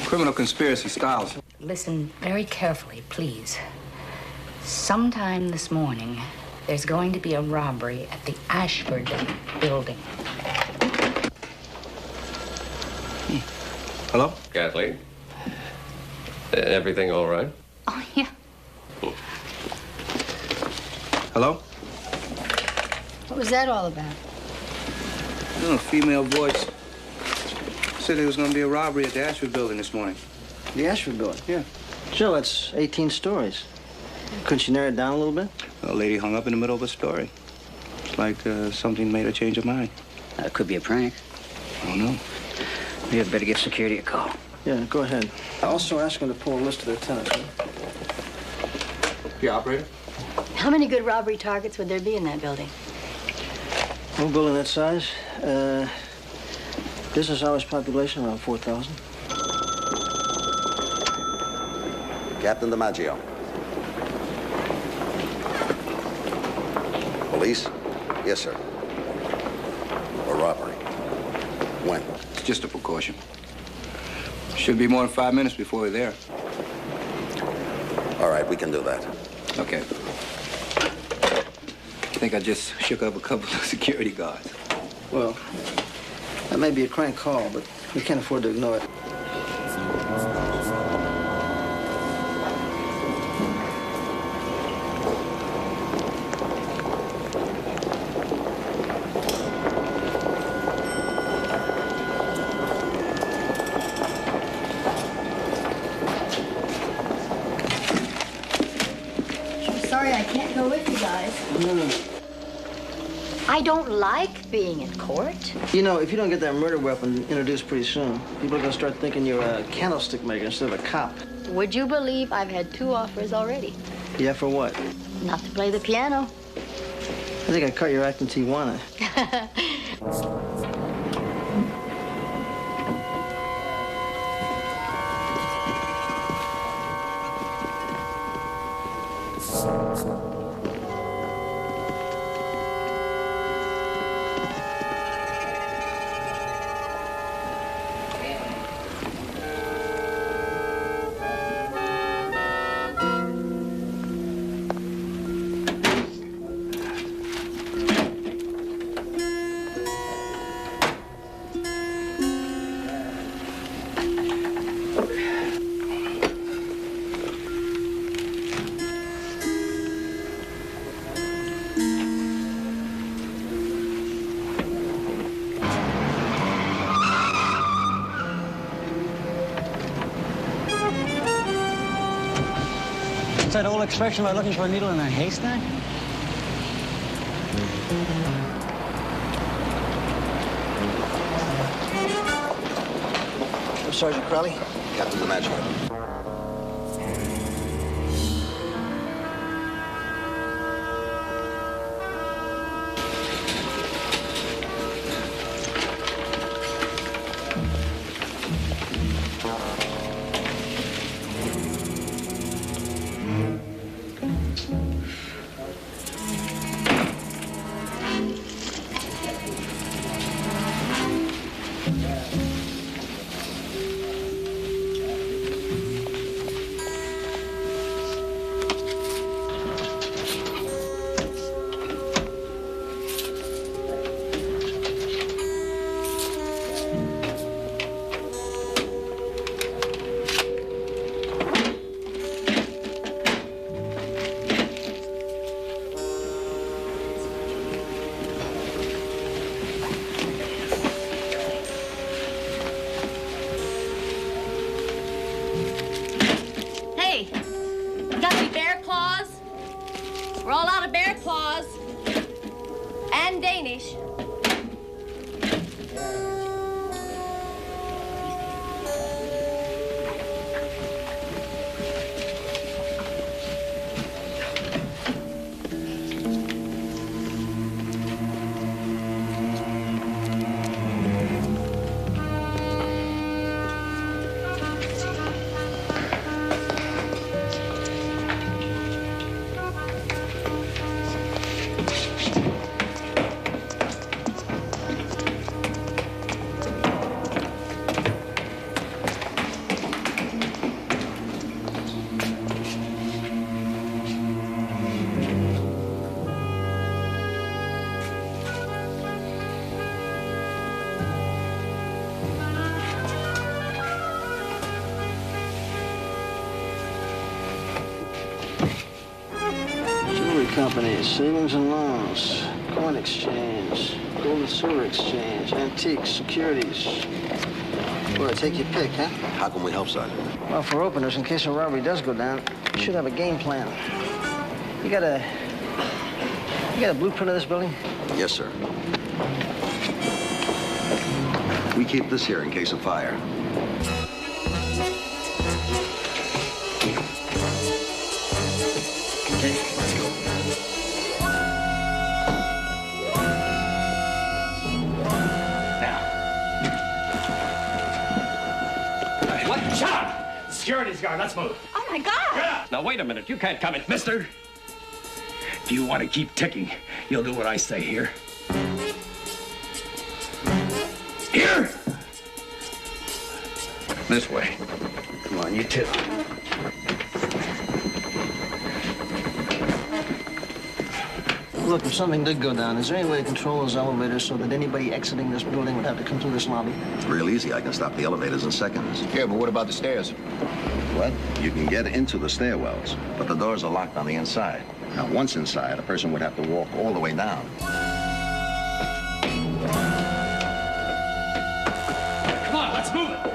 Criminal conspiracy styles. Listen very carefully, please. Sometime this morning, there's going to be a robbery at the Ashford building. Hello? Kathleen? Everything all right? Oh, yeah. Hello? What was that all about? A female voice said there was going to be a robbery at the Ashford building this morning. The Ashford building? Yeah. Joe, that's 18 stories. Couldn't you narrow it down a little bit? A lady hung up in the middle of a story. It's like something made her change her mind. It could be a prank. I don't know. Maybe I'd better give security a call. Yeah, go ahead. Also ask them to pull a list of their tenants. Huh? The operator? How many good robbery targets would there be in that building? One building that size, business hours population around 4,000. Captain DiMaggio. Police? Yes, sir. A robbery. When? It's just a precaution. Should be more than 5 minutes before we're there. All right, we can do that. Okay. I think I just shook up a couple of security guards. Well, that may be a crank call, but we can't afford to ignore it. Sorry, I can't go with you guys. No. I don't like being in court. You know, if you don't get that murder weapon introduced pretty soon, people are going to start thinking you're a candlestick maker instead of a cop. Would you believe I've had 2 offers already? Yeah, for what? Not to play the piano. I think I cut your act in Tijuana. That old expression about looking for a needle in a haystack? I'm Sergeant Crowley. Captain DiMaggio. We're all out of bear claws. And Danish. Companies, savings and loans, coin exchange, gold and silver exchange, antiques, securities. Boy, take your pick, huh? How can we help, Sergeant? Well, for openers, in case a robbery does go down, you should have a game plan. You got a blueprint of this building? Yes, sir. We keep this here in case of fire. Security's guard, let's move. Oh, my God! Now, wait a minute. You can't come in. Mister, if you want to keep ticking, you'll do what I say here. Here! This way. Come on, you two. Look, if something did go down, is there any way to control those elevators so that anybody exiting this building would have to come through this lobby? It's real easy. I can stop the elevators in seconds. Yeah, but what about the stairs? What? You can get into the stairwells, but the doors are locked on the inside. Now, once inside, a person would have to walk all the way down. Come on, let's move it.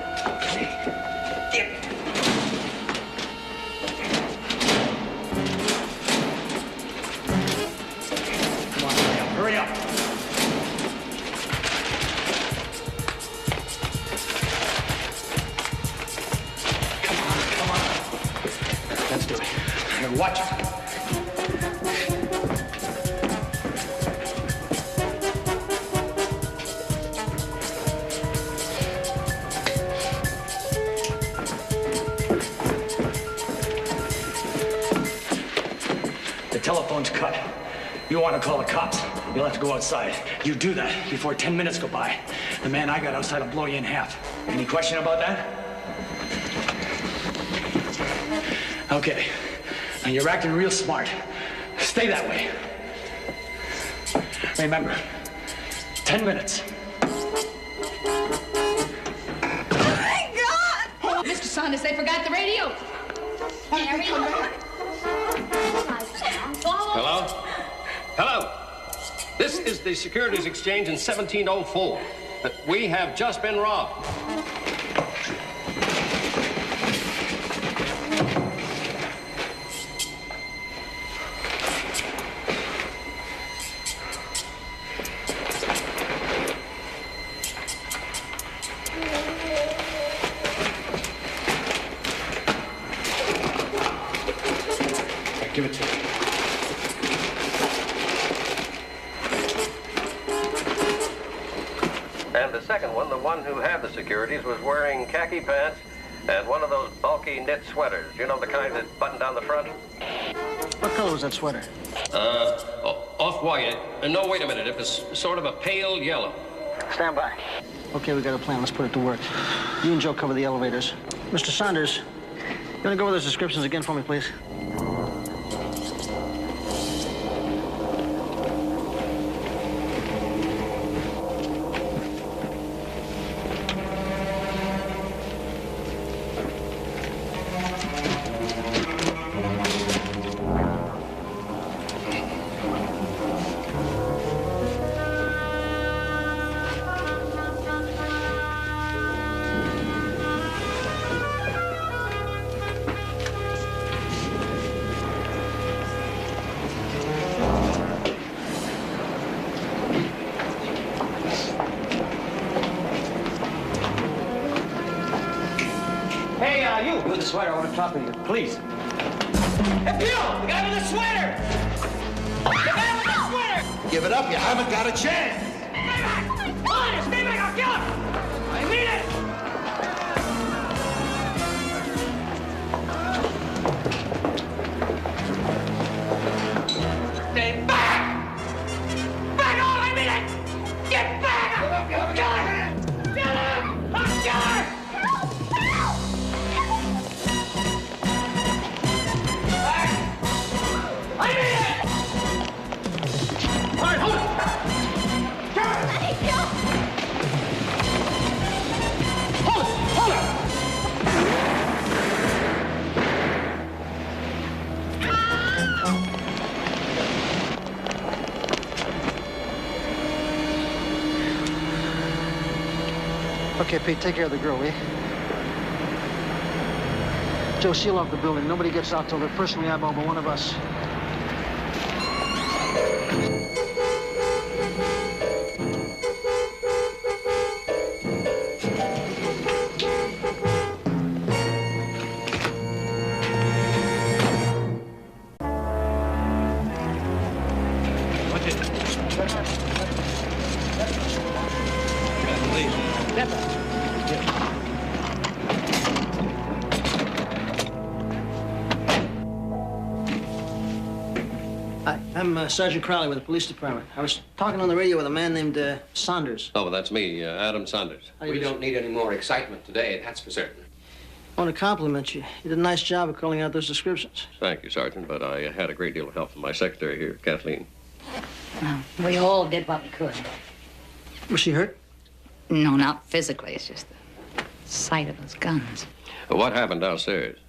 Hurry up. Come on. Let's do it. Here, watch it. The telephone's cut. You want to call the cops. You'll have to go outside. You do that before 10 minutes go by. The man I got outside will blow you in half. Any question about that? Okay. Now you're acting real smart. Stay that way. Remember, 10 minutes. Thank God! Mr. Saunders, they forgot the radio. Harry, Hello? Hello? This is the Securities Exchange in 1704. We have just been robbed. Give it to me. And the second one, the one who had the securities, was wearing khaki pants and one of those bulky knit sweaters. You know, the kind that button down the front? What color was that sweater? Off-white. No, wait a minute. It was sort of a pale yellow. Stand by. Okay, we got a plan. Let's put it to work. You and Joe cover the elevators. Mr. Saunders, you want to go over those descriptions again for me, please? the sweater. I want to talk with you. Please. Hey, Peel! The guy with the sweater! The guy with the sweater! Give it up. You haven't got a chance. Stay back! Honest, stay back! I'll kill him! I mean it! Stay back! Back on! I mean it! Get back! I'll kill him! Kill him! I'll kill her! I mean it! All right, hold it! Hold it! Hold it! Okay, Pete, take care of the girl, will you? Joe, seal off the building. Nobody gets out till they're personally eyeballed by one of us. Hi, I'm Sergeant Crowley with the police department. I was talking on the radio with a man named Saunders. Oh, well, that's me, Adam Saunders. How you We doing? don't need any more excitement today, that's for certain. I want to compliment you. You did a nice job of calling out those descriptions. Thank you, Sergeant, but I had a great deal of help from my secretary here, Kathleen. We all did what we could. Was she hurt? No, not physically. It's just the sight of those guns. What happened downstairs?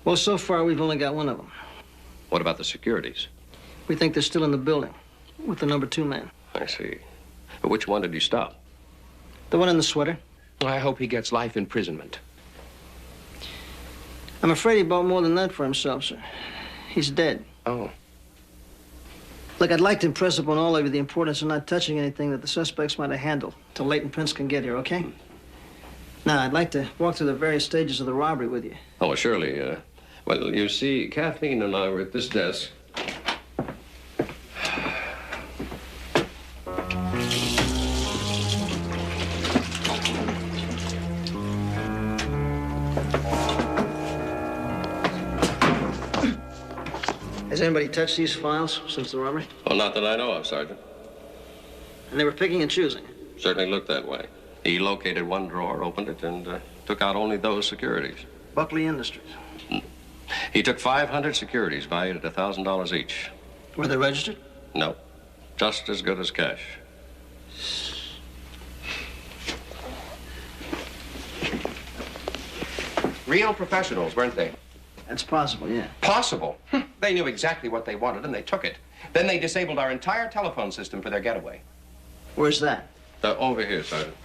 Well, so far, we've only got one of them. What about the securities? We think they're still in the building with the number 2 man. I see. Which one did you stop? The one in the sweater. I hope he gets life imprisonment. I'm afraid he bought more than that for himself, sir. He's dead. Oh. Look, I'd like to impress upon all of you the importance of not touching anything that the suspects might have handled till Leighton Prince can get here, okay? Now, I'd like to walk through the various stages of the robbery with you. Oh, surely. Well, you see, Kathleen and I were at this desk. Has anybody touched these files since the robbery? Well, not that I know of, Sergeant. And they were picking and choosing. Certainly looked that way. He located one drawer, opened it, and took out only those securities. Buckley Industries. He took 500 securities valued at $1,000 each. Were they registered? No. Just as good as cash. Real professionals, weren't they? That's possible, yeah. Possible? They knew exactly what they wanted, and they took it. Then they disabled our entire telephone system for their getaway. Where's that? Over here, Sergeant.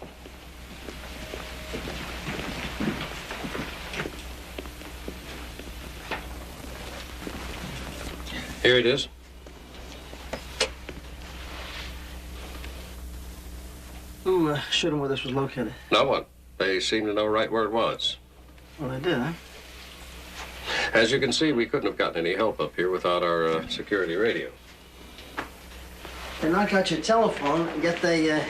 Here it is. Who showed them where this was located? No one. They seem to know right where it was. Well, they did, huh? As you can see, we couldn't have gotten any help up here without our security radio. They knock out your telephone, yet they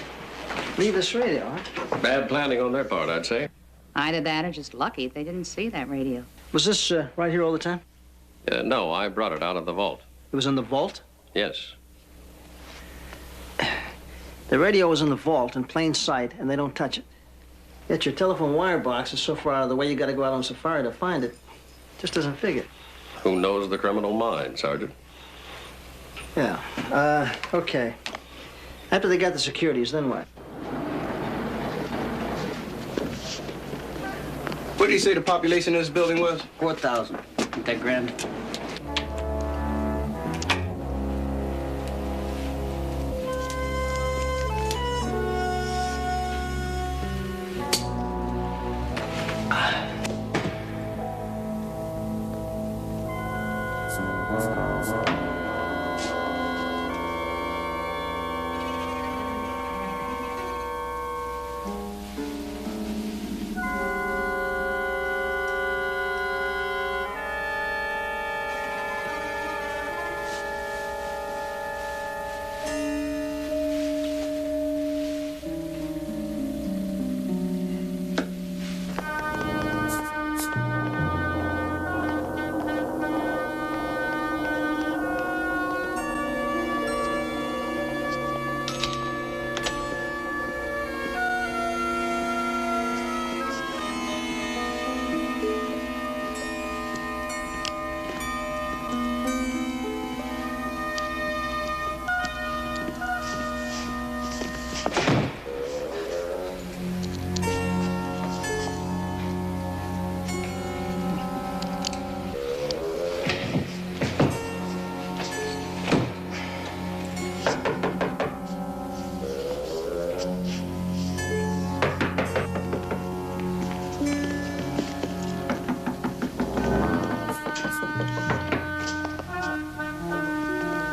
leave this radio, huh? Bad planning on their part, I'd say. Either that or just lucky if they didn't see that radio. Was this right here all the time? No, I brought it out of the vault. It was in the vault? Yes. The radio was in the vault in plain sight, and they don't touch it. Yet your telephone wire box is so far out of the way, you got to go out on safari to find it. Just doesn't figure. Who knows the criminal mind, Sergeant? Yeah. Okay. After they got the securities, then what? What did you say the population of this building was? 4,000. Ain't that grand?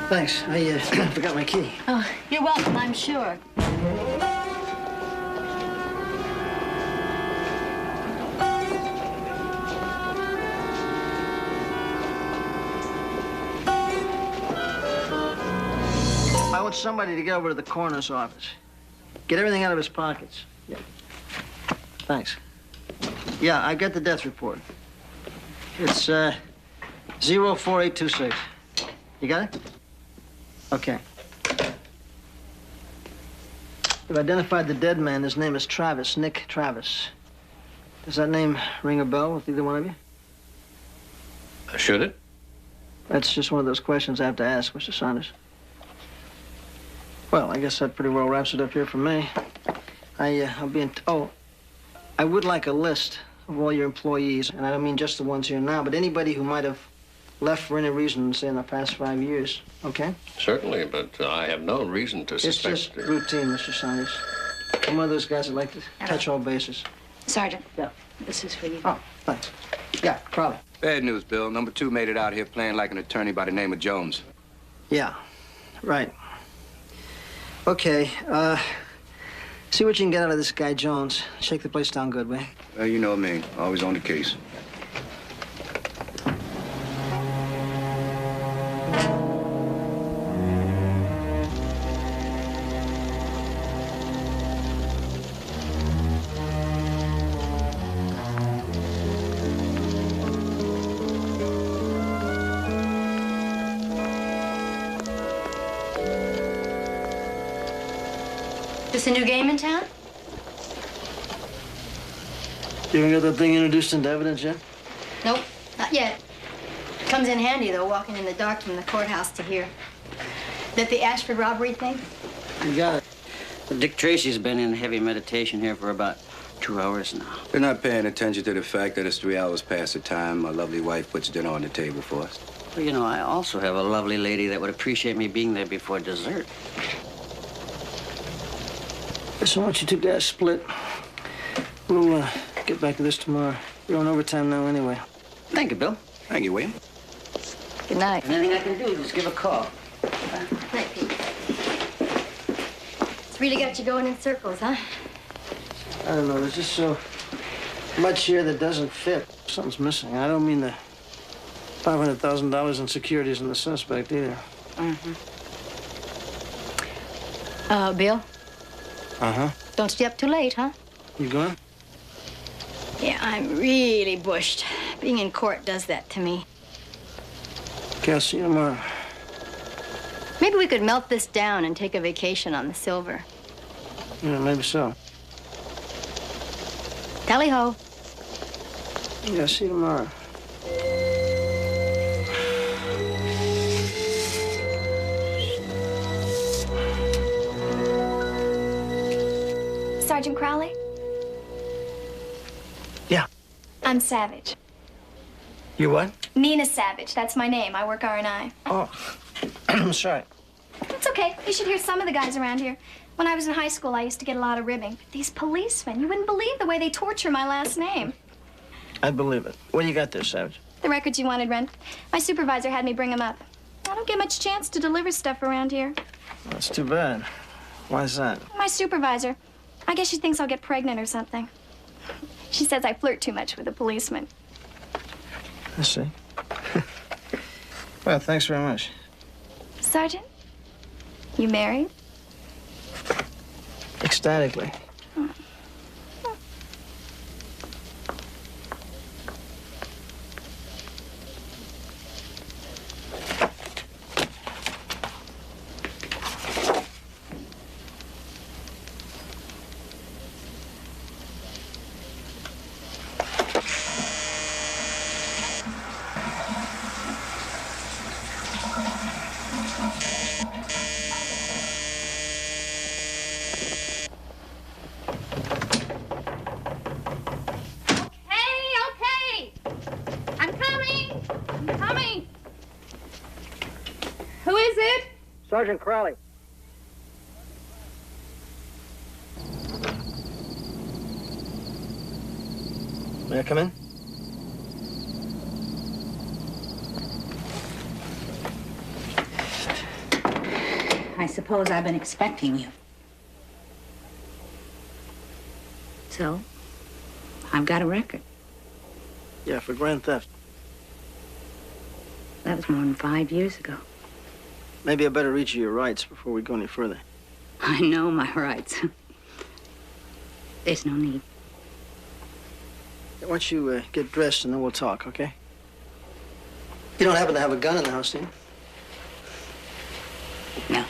Thanks. I forgot my key. Oh, you're welcome, I'm sure. I want somebody to get over to the coroner's office. Get everything out of his pockets. Yeah. Thanks. Yeah, I got the death report. It's 04826. You got it? Okay. We've identified the dead man. His name is Travis, Nick Travis. Does that name ring a bell with either one of you? Should it? That's just one of those questions I have to ask, Mr. Saunders. Well, I guess that pretty well wraps it up here for me. I'll be in... Oh, I would like a list of all your employees, and I don't mean just the ones here now, but anybody who might have left for any reason, say, in the past 5 years, okay? Certainly, but I have no reason to suspect... It's just routine, Mr. Saunders. I'm one of those guys that like to touch all bases. Sergeant. Yeah. This is for you. Oh, thanks. Yeah, probably. Bad news, Bill. Number 2 made it out here playing like an attorney by the name of Jones. Yeah, right. Okay, see what you can get out of this guy, Jones. Shake the place down good, will you? You know me. Always on the case. This a new game in town? You haven't got that thing introduced into evidence yet? Nope, not yet. Comes in handy, though, walking in the dark from the courthouse to here. That the Ashford robbery thing? You got it. Dick Tracy's been in heavy meditation here for about 2 hours now. They're not paying attention to the fact that it's 3 hours past the time my lovely wife puts dinner on the table for us. Well, you know, I also have a lovely lady that would appreciate me being there before dessert. So why don't you two guys split? We'll get back to this tomorrow. We're on overtime now anyway. Thank you, Bill. Thank you, William. Good night. And anything I can do, just give a call. Night, Pete. It's really got you going in circles, huh? I don't know. There's just so much here that doesn't fit. Something's missing. I don't mean the $500,000 in securities in the suspect either. Mm-hmm. Bill? Uh-huh. Don't stay up too late, huh? You going? Yeah, I'm really bushed. Being in court does that to me. Okay, I'll see you tomorrow. Maybe we could melt this down and take a vacation on the silver. Yeah, maybe so. Tally-ho. Yeah, I'll see you tomorrow. Sergeant Crowley? Yeah. I'm Savage. You what? Nina Savage. That's my name. I work R&I. Oh, I'm sorry. It's okay. You should hear some of the guys around here. When I was in high school, I used to get a lot of ribbing. But these policemen, you wouldn't believe the way they torture my last name. I believe it. What do you got there, Savage? The records you wanted, Ren. My supervisor had me bring them up. I don't get much chance to deliver stuff around here. That's too bad. Why's that? My supervisor. I guess she thinks I'll get pregnant or something. She says I flirt too much with the policeman. I see. Well, thanks very much. Sergeant, you married? Ecstatically. Sergeant Crowley. May I come in? I suppose I've been expecting you. So, I've got a record. Yeah, for grand theft. That was more than 5 years ago. Maybe I better read you your rights before we go any further. I know my rights. There's no need. Why don't you get dressed and then we'll talk, okay? You don't happen to have a gun in the house, do you? No.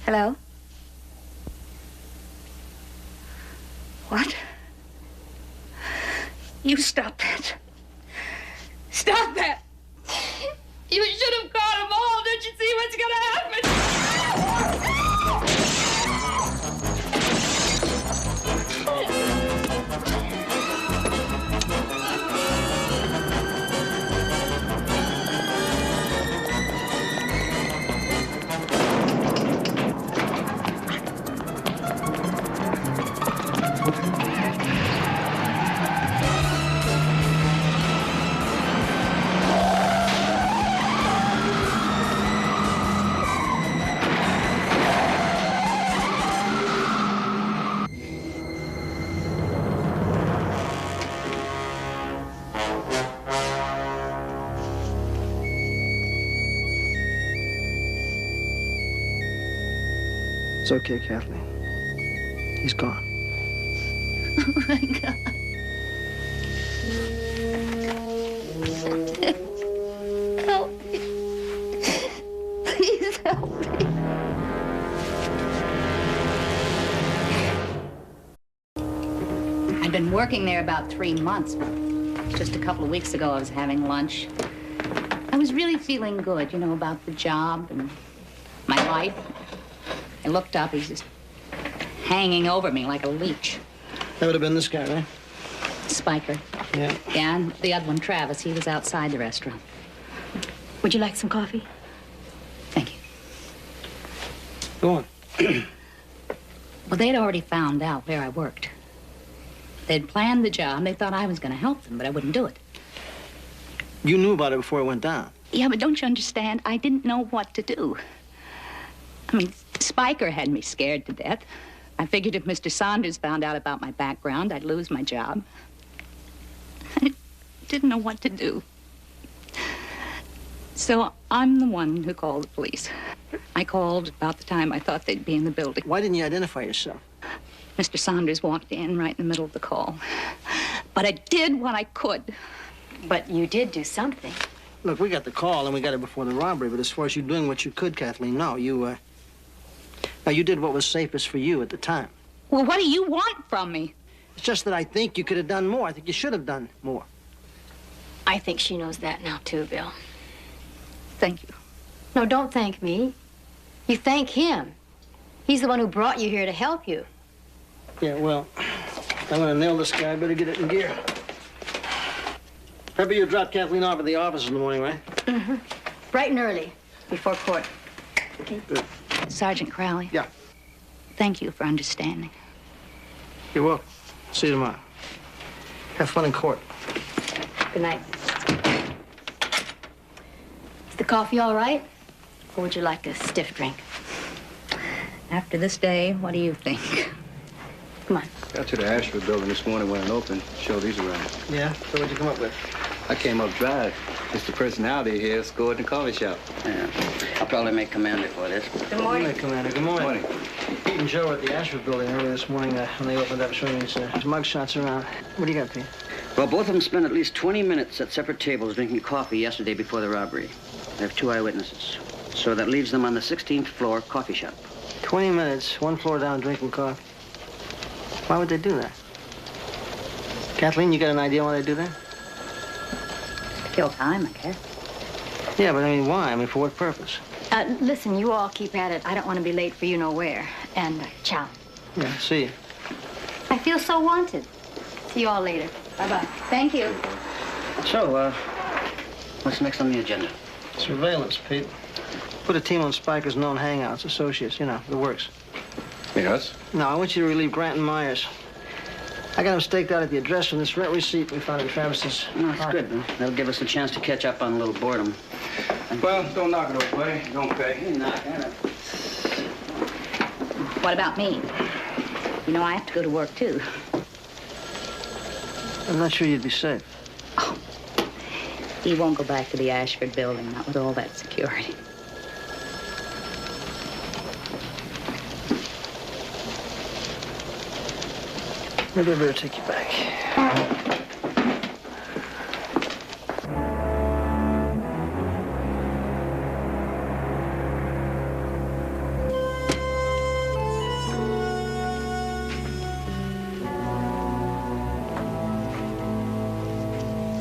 Hello? What? You stop that. Stop that! You should have caught them all. Don't you see what's gonna happen? It's okay, Kathleen. He's gone. Oh, my God. Help me. Please help me. I'd been working there about 3 months. Just a couple of weeks ago, I was having lunch. I was really feeling good, you know, about the job and my life. I looked up, he's just hanging over me like a leech. That would have been this guy, right? Spiker. Yeah. Yeah, and the other one, Travis, he was outside the restaurant. Would you like some coffee? Thank you. Go on. Well, they'd already found out where I worked. They'd planned the job. They thought I was going to help them, but I wouldn't do it. You knew about it before it went down. Yeah, but don't you understand? I didn't know what to do. I mean, Spiker had me scared to death. I figured if Mr. Saunders found out about my background, I'd lose my job. I didn't know what to do. So I'm the one who called the police. I called about the time I thought they'd be in the building. Why didn't you identify yourself? Mr. Saunders walked in right in the middle of the call. But I did what I could. But you did do something. Look, we got the call and we got it before the robbery, but as far as you doing what you could, Kathleen, no, you did what was safest for you at the time. Well, what do you want from me? It's just that I think you could have done more. I think you should have done more. I think she knows that now, too, Bill. Thank you. No, don't thank me. You thank him. He's the one who brought you here to help you. Yeah, well, I'm gonna nail this guy. I better get it in gear. Remember you dropped Kathleen off at the office in the morning, right? Mm-hmm. Bright and early, before court. Okay. Good. Sergeant Crowley. Yeah. Thank you for understanding. You're welcome. See you tomorrow. Have fun in court. Good night. Is the coffee all right? Or would you like a stiff drink? After this day, what do you think? Come on. Got to the Ashford building this morning when it opened. Show these around. Yeah? So what'd you come up with? I came up dry. Just the personality here scored in the coffee shop. Yeah. I'll probably make Commander for this. Good morning. Hey, Commander. Good morning. Pete and Joe were at the Ashford building earlier this morning when they opened up, showing these mug shots around. What do you got, Pete? Well, both of them spent at least 20 minutes at separate tables drinking coffee yesterday before the robbery. I have 2 eyewitnesses. So that leaves them on the 16th floor coffee shop. 20 minutes, 1 floor down, drinking coffee. Why would they do that? Kathleen, you got an idea why they do that? Kill time, I guess. Yeah, but I mean, why? I mean, for what purpose? Listen, you all keep at it. I don't want to be late for you nowhere. And ciao. Yeah, see you. I feel so wanted. See you all later. Bye-bye. Thank you. So, what's next on the agenda? Surveillance, Pete. Put a team on Spiker's known hangouts, associates, you know, the works. Yes? No, I want you to relieve Grant and Myers. I got him staked out at the address from this rent receipt we found in Travis's. No, that's good. That'll give us a chance to catch up on a little boredom. Well, don't knock it over, buddy. Don't pay. What about me? You know, I have to go to work, too. I'm not sure you'd be safe. He won't go back to the Ashford building, not with all that security. Maybe I better take you back.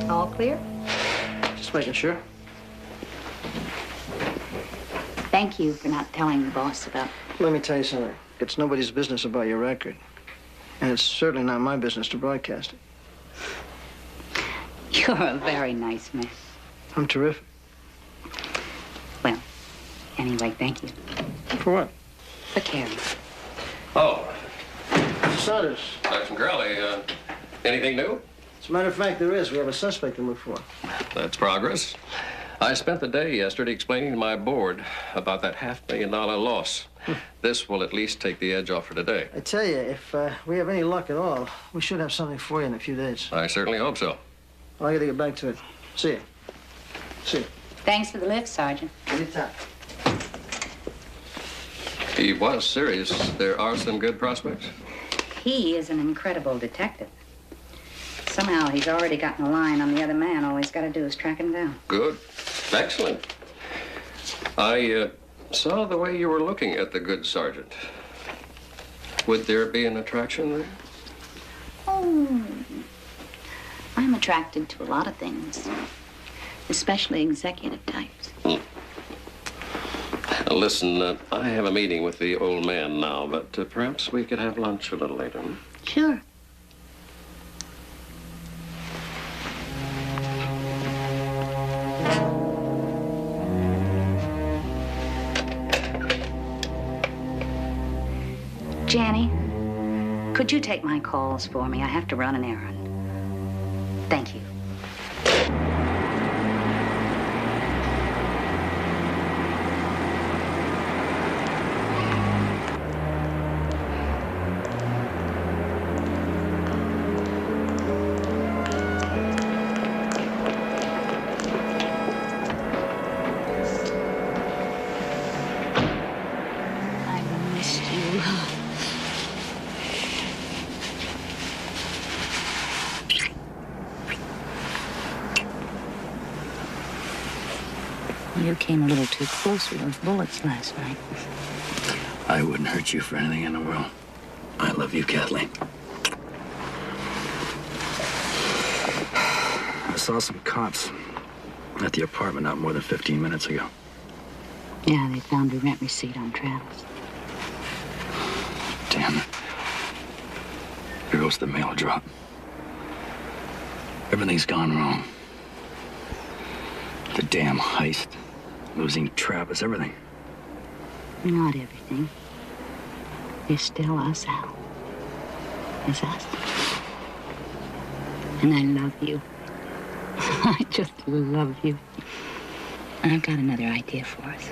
All clear? Just making sure. Thank you for not telling the boss about... Let me tell you something. It's nobody's business about your record. And it's certainly not my business to broadcast it. You're a very nice man. I'm terrific. Well, anyway, thank you. For what? For caring. Oh, Mr. Saunders. Sergeant Crowley, anything new? As a matter of fact, there is. We have a suspect to look for. That's progress. I spent the day yesterday explaining to my board about that $500,000 loss. This will at least take the edge off for today. I tell you, if we have any luck at all, we should have something for you in a few days. I certainly hope so. Well, I gotta get back to it. See you. See you. Thanks for the lift, Sergeant. Anytime. He was serious. There are some good prospects. He is an incredible detective. Somehow he's already gotten a line on the other man. All he's got to do is track him down. Good. Excellent. I saw the way you were looking at the good sergeant. Would there be an attraction there? Oh, I'm attracted to a lot of things, especially executive types. Listen, I have a meeting with the old man now, but perhaps we could have lunch a little later. Sure. Janny, could you take my calls for me? I have to run an errand. Thank you. I missed you. You came a little too close with those bullets last night. I wouldn't hurt you for anything in the world. I love you, Kathleen. I saw some cops at the apartment not more than 15 minutes ago. Yeah, they found a rent receipt on Travis. Damn it. Here goes the mail drop. Everything's gone wrong. The damn heist, losing Travis, everything. Not everything. There's still us, Al. There's us. And I love you. I just love you. And I've got another idea for us.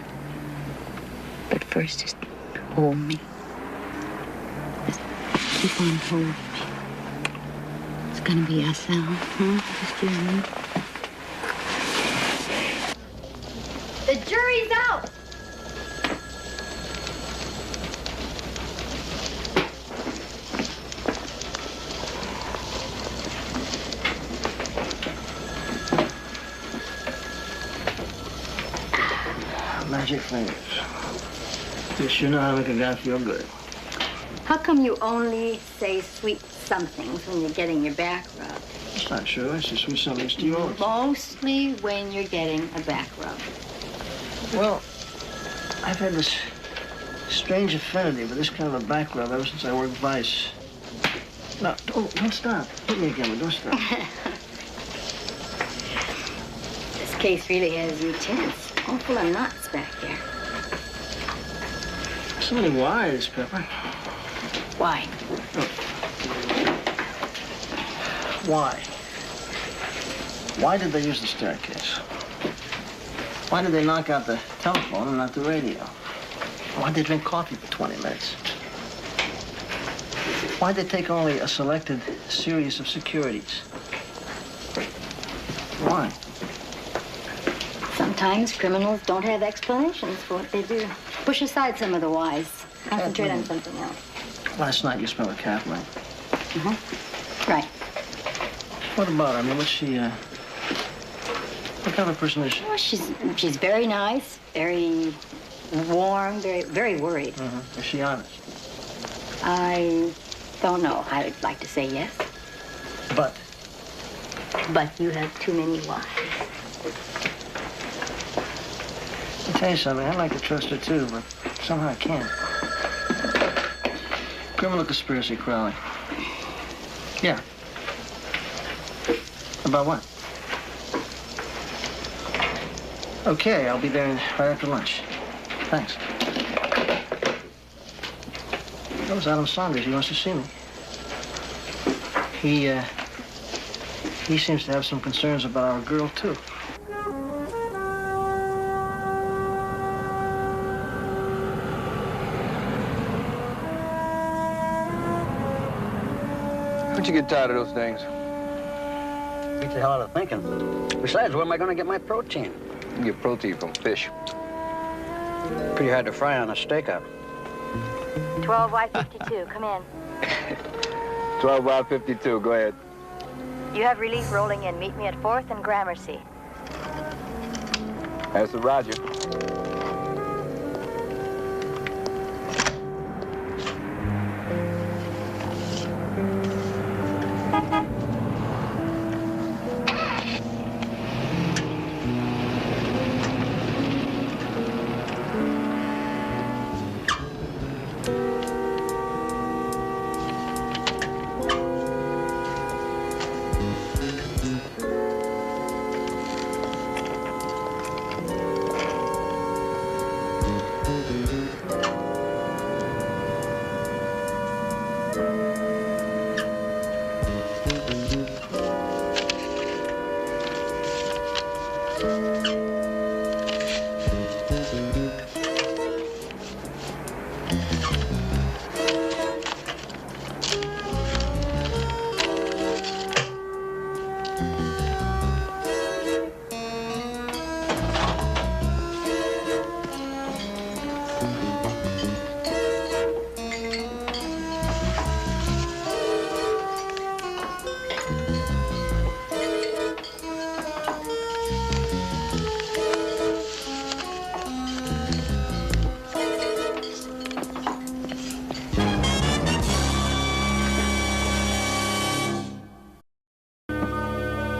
But first, just hold me. Just keep on holding me. It's gonna be us, Al. Huh? Just you and me. The jury's out. Magic fingers. You sure know how to make a guy feel good. How come you only say sweet somethings when you're getting your back rubbed? That's not true. I say sweet somethings to you always. Mostly when you're getting a back rub. Well, I've had this strange affinity for this kind of a back rub ever since I worked Vice. No, don't stop. Hit me again, but don't stop. This case really is intense. All full of knots back here. So many wires, Pepper. Why? Why? Why did they use the staircase? Why did they knock out the telephone and not the radio? Why did they drink coffee for 20 minutes? Why did they take only a selected series of securities? Why? Sometimes criminals don't have explanations for what they do. Push aside some of the whys. Concentrate on something else. Last night you spent with Kathleen. Right. What about her? I mean, what's she, what kind of a person is she? Well, she's very nice, very warm, very worried. Is she honest? I don't know. I'd like to say yes. But you have too many whys. I'll tell you something. I'd like to trust her, too, but somehow I can't. Criminal conspiracy, Crowley. Yeah. About what? Okay, I'll be there right after lunch. Thanks. That was Adam Saunders. He wants to see me. He seems to have some concerns about our girl, too. Don't you get tired of those things? Beats the hell out of thinking. Besides, where am I going to get my protein? You get protein from fish. Pretty hard to fry on a steak-up. 12Y52, come in. 12Y52, go ahead. You have relief rolling in. Meet me at 4th and Gramercy. That's the Roger.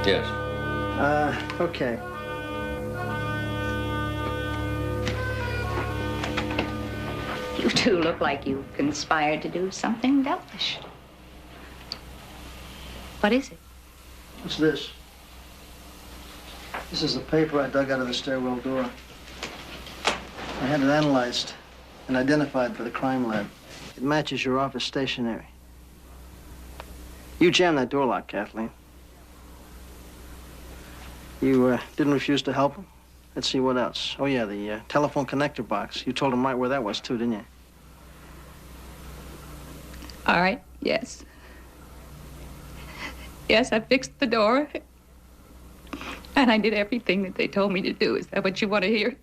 Yes. Okay. You two look like you conspired to do something devilish. What is it? What's this? This is the paper I dug out of the stairwell door. I had it analyzed and identified for the crime lab. It matches your office stationery. You jammed that door lock, Kathleen. You didn't refuse to help him? Let's see, what else? Oh, yeah, the telephone connector box. You told him right where that was, too, didn't you? All right, yes. Yes, I fixed the door. And I did everything that they told me to do. Is that what you want to hear?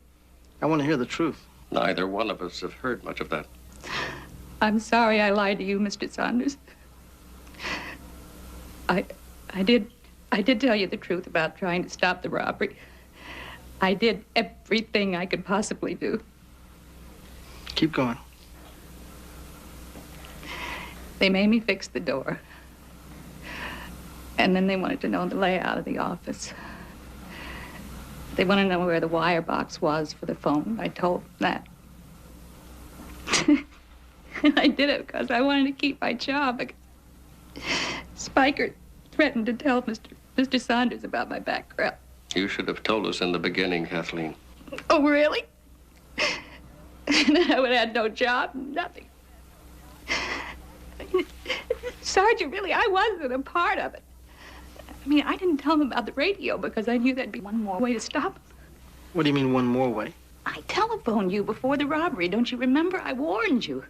I want to hear the truth. Neither one of us have heard much of that. I'm sorry I lied to you, Mr. Saunders. I did tell you the truth about trying to stop the robbery. I did everything I could possibly do. Keep going. They made me fix the door. And then they wanted to know the layout of the office. They wanted to know where the wire box was for the phone. I told them that. And I did it because I wanted to keep my job. Spiker threatened to tell Mr. Saunders about my background. You should have told us in the beginning, Kathleen. Oh, really? And then I would have had no job, nothing. Sergeant, really, I wasn't a part of it. I mean, I didn't tell him about the radio because I knew there'd be one more way to stop him. What do you mean, one more way? I telephoned you before the robbery. Don't you remember? I warned you.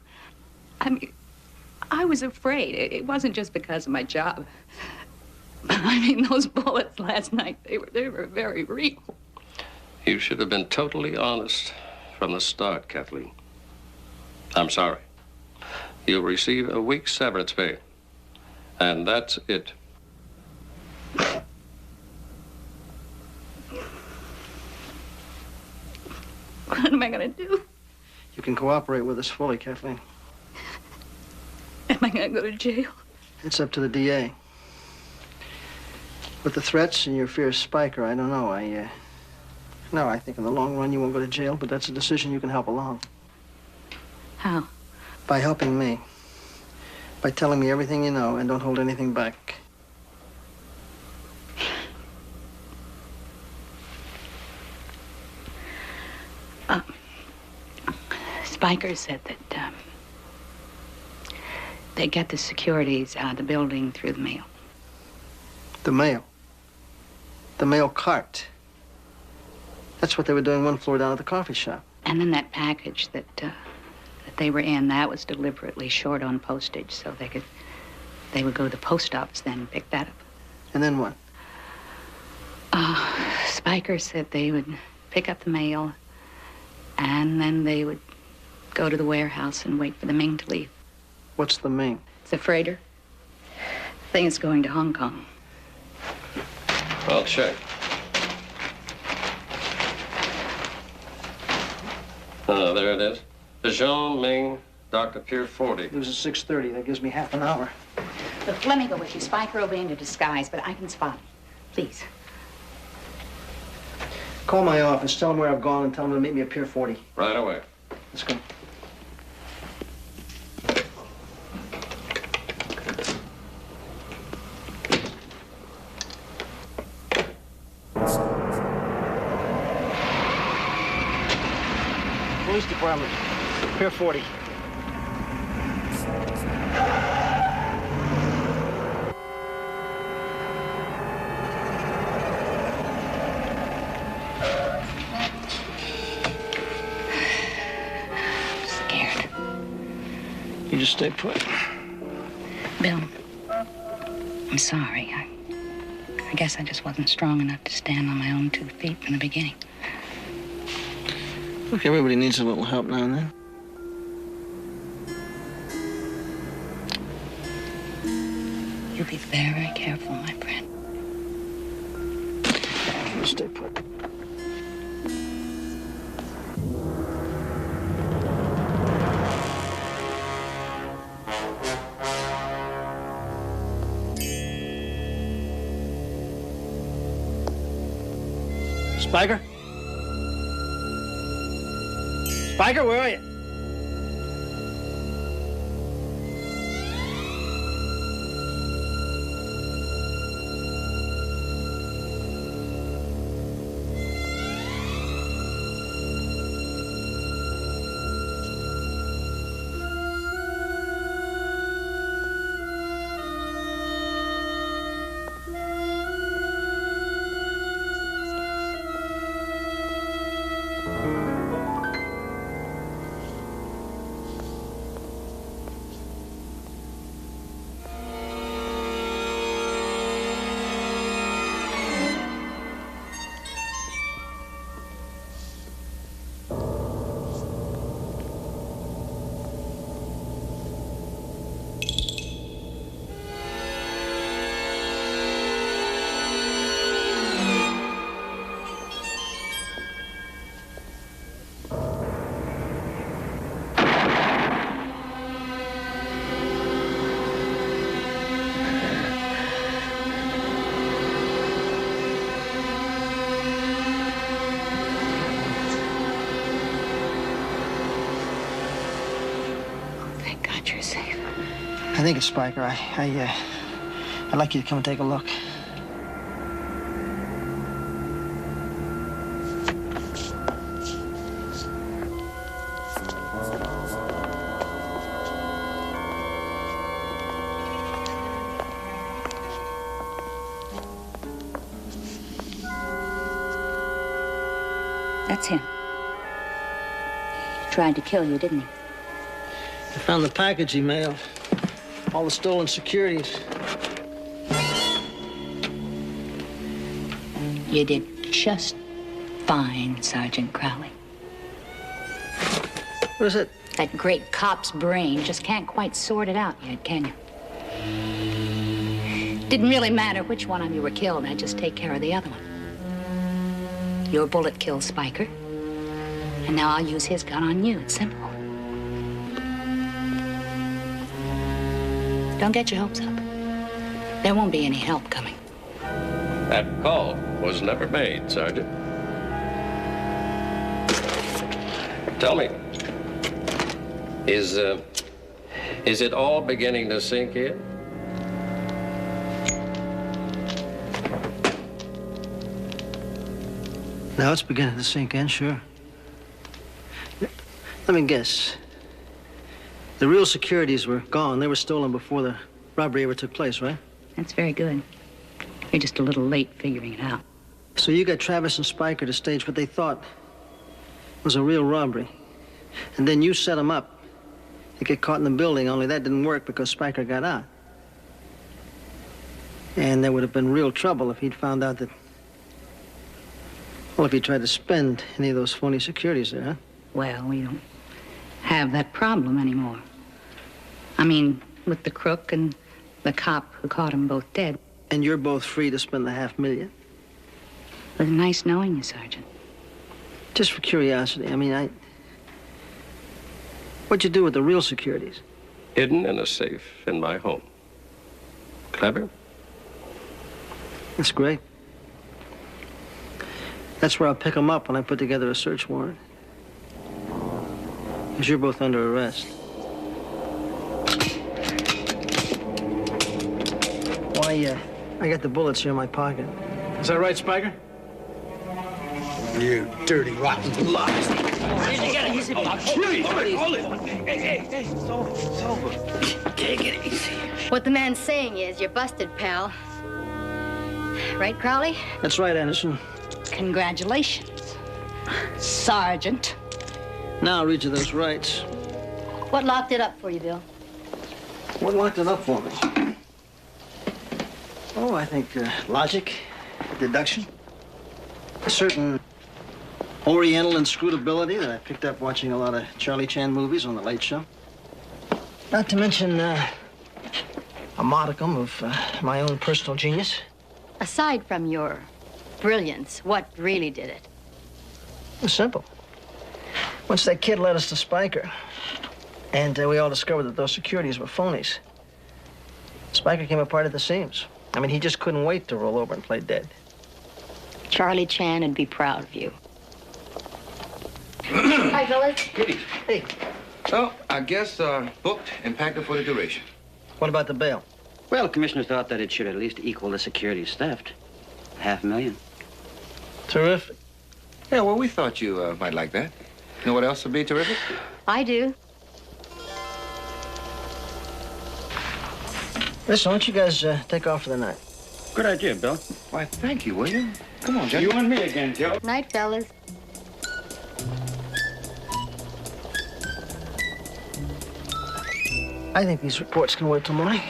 I mean, I was afraid. It wasn't just because of my job. I mean, those bullets last night, they were very real. You should have been totally honest from the start, Kathleen. I'm sorry. You'll receive a week's severance pay. And that's it. What am I going to do? You can cooperate with us fully, Kathleen. Am I going to go to jail? It's up to the DA. With the threats and your fear of Spiker, I don't know. No, I think in the long run you won't go to jail, but that's a decision you can help along. How? By helping me. By telling me everything you know and don't hold anything back. Spiker said that they get the securities out of the building through the mail. The mail? The mail cart? That's what they were doing one floor down at the coffee shop. And then that package that they were in, that was deliberately short on postage, so they would go to the post office then and pick that up. And then what? Spiker said they would pick up the mail, and then they would go to the warehouse and wait for the Ming to leave. What's the Ming? It's a freighter. Thing is going to Hong Kong. I'll check. There it is. Dijon, Ming, Dr. Pier 40. It was at 6:30. That gives me half an hour. Look, let me go with you. Spiker will be into disguise, but I can spot him. Please. Call my office. Tell them where I've gone and tell them to meet me at Pier 40. Right away. Let's go. Police Department, Pier 40. Scared. You just stay put. Bill, I'm sorry. I guess I just wasn't strong enough to stand on my own 2 feet from the beginning. Look, everybody needs a little help now and then. You be very careful, my friend. You stay put. Spiker? Spiker, where are you? I think it's Spiker. I'd like you to come and take a look. That's him. He tried to kill you, didn't he? I found the package he mailed. All the stolen securities. You did just fine, Sergeant Crowley. What is it? That great cop's brain just can't quite sort it out yet, can you? Didn't really matter which one of you were killed. I'd just take care of the other one. Your bullet killed Spiker, and now I'll use his gun on you. It's simple. Don't get your hopes up. There won't be any help coming. That call was never made, Sergeant. Tell me, is it all beginning to sink in? Now it's beginning to sink in, sure. Let me guess. The real securities were gone. They were stolen before the robbery ever took place, right? That's very good. You're just a little late figuring it out. So you got Travis and Spiker to stage what they thought was a real robbery. And then you set them up to get caught in the building, only that didn't work because Spiker got out. And there would have been real trouble if he'd found out that... Well, if he tried to spend any of those phony securities there, huh? Well, we don't have that problem anymore. I mean, with the crook and the cop who caught them both dead. And you're both free to spend the $500,000? It was nice knowing you, Sergeant. Just for curiosity, I mean, what'd you do with the real securities? Hidden in a safe in my home. Clever? That's great. That's where I'll pick them up when I put together a search warrant. Because you're both under arrest. Why, I got the bullets here in my pocket. Is that right, Spiker? You dirty, rotten lies. Easy, hold it. Hey, it's over. Take it easy. What the man's saying is you're busted, pal. Right, Crowley? That's right, Anderson. Congratulations, Sergeant. Now I'll read you those rights. What locked it up for you, Bill? What locked it up for me? Oh, I think logic, deduction, a certain Oriental inscrutability that I picked up watching a lot of Charlie Chan movies on the Late Show. Not to mention a modicum of my own personal genius. Aside from your brilliance, what really did it? It was simple. Once that kid led us to Spiker, and we all discovered that those securities were phonies, Spiker came apart at the seams. I mean, he just couldn't wait to roll over and play dead. Charlie Chan would be proud of you. Hi, fellas. Kitty. Hey. Well, I guess booked and packed up for the duration. What about the bail? Well, the commissioner thought that it should at least equal the securities theft. $500,000. Terrific. Yeah, well, we thought you might like that. Know what else would be terrific? I do. Listen, why don't you guys take off for the night? Good idea, Bill. Why, thank you, William. Come on, Johnny. You and me again, Joe. Night, fellas. I think these reports can wait till morning.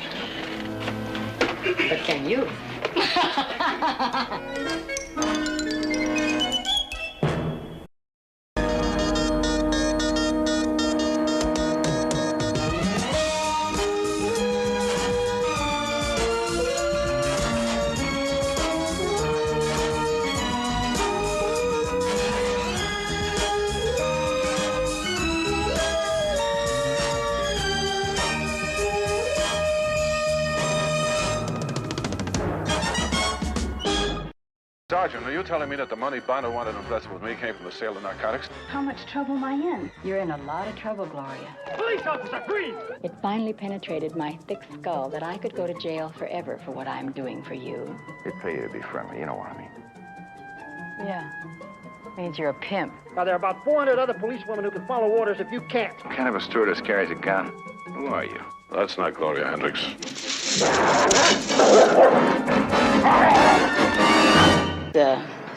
But can you? Sergeant, are you telling me that the money Bono wanted to invest with me came from the sale of narcotics? How much trouble am I in? You're in a lot of trouble, Gloria. Police officer, freeze! It finally penetrated my thick skull that I could go to jail forever for what I'm doing for you. It'd pay you to be friendly, you know what I mean. Yeah. Means you're a pimp. Now, there are about 400 other policewomen who can follow orders if you can't. What kind of a stewardess carries a gun? Who are you? That's not Gloria Hendricks.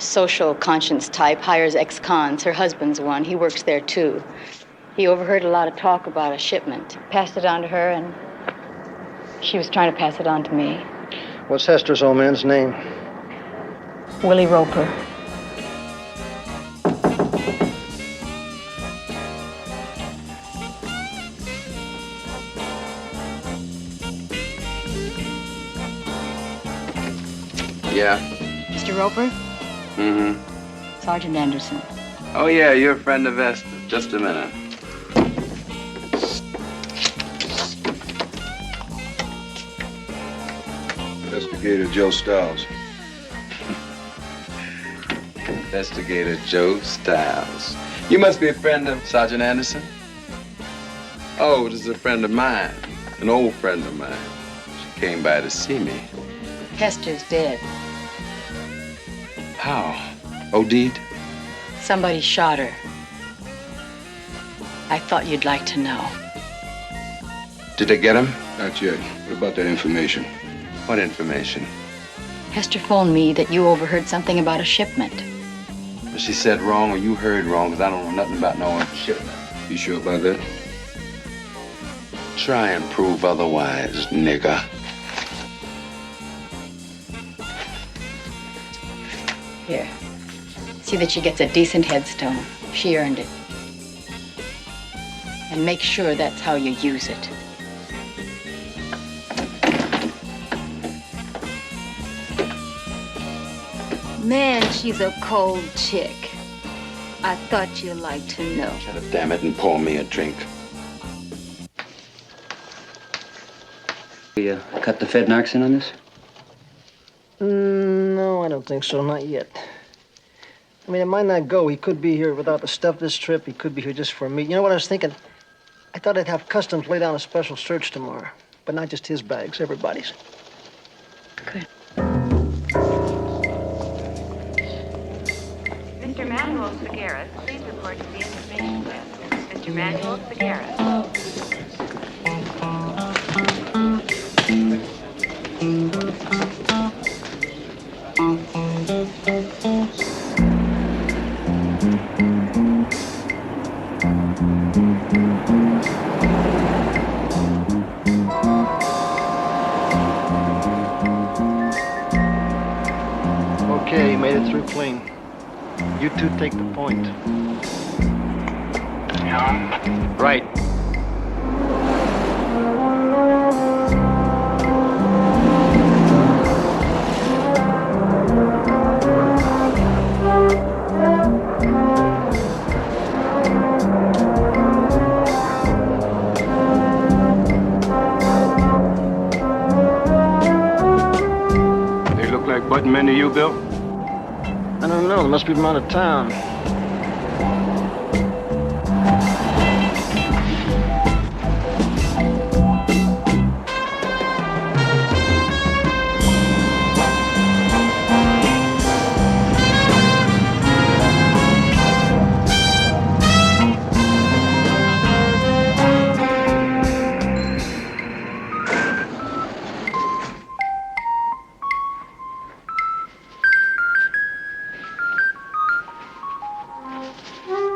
social conscience type, hires ex-cons. Her husband's one. He works there, too. He overheard a lot of talk about a shipment. Passed it on to her, and she was trying to pass it on to me. What's Hester's old man's name? Willie Roper. Yeah. Mr. Roper? Mm-hmm. Sergeant Anderson. Oh, yeah, you're a friend of Esther. Just a minute. Investigator Joe Stiles. Investigator Joe Stiles. You must be a friend of Sergeant Anderson? Oh, this is a friend of mine. An old friend of mine. She came by to see me. Hester's dead. How? OD'd? Somebody shot her. I thought you'd like to know. Did they get him? Not yet. What about that information? What information? Hester phoned me that you overheard something about a shipment. She said wrong or you heard wrong, because I don't know nothing about no shipment. You sure about that? Try and prove otherwise, nigger. Here. See that she gets a decent headstone. She earned it. And make sure that's how you use it. Man, she's a cold chick. I thought you'd like to know. Shut up, damn it, and pour me a drink. We cut the Fed narcs in on this? No, I don't think so. Not yet. I mean, it might not go. He could be here without the stuff this trip. He could be here just for me. You know what I was thinking? I thought I'd have Customs lay down a special search tomorrow. But not just his bags, everybody's. Good. Mr. Manuel Figueres, please report to the information desk. Mr. Manuel Figueres. Okay, you made it through clean. You two take the point. Right. They look like button men to you, Bill? I don't know. They must be from out of town.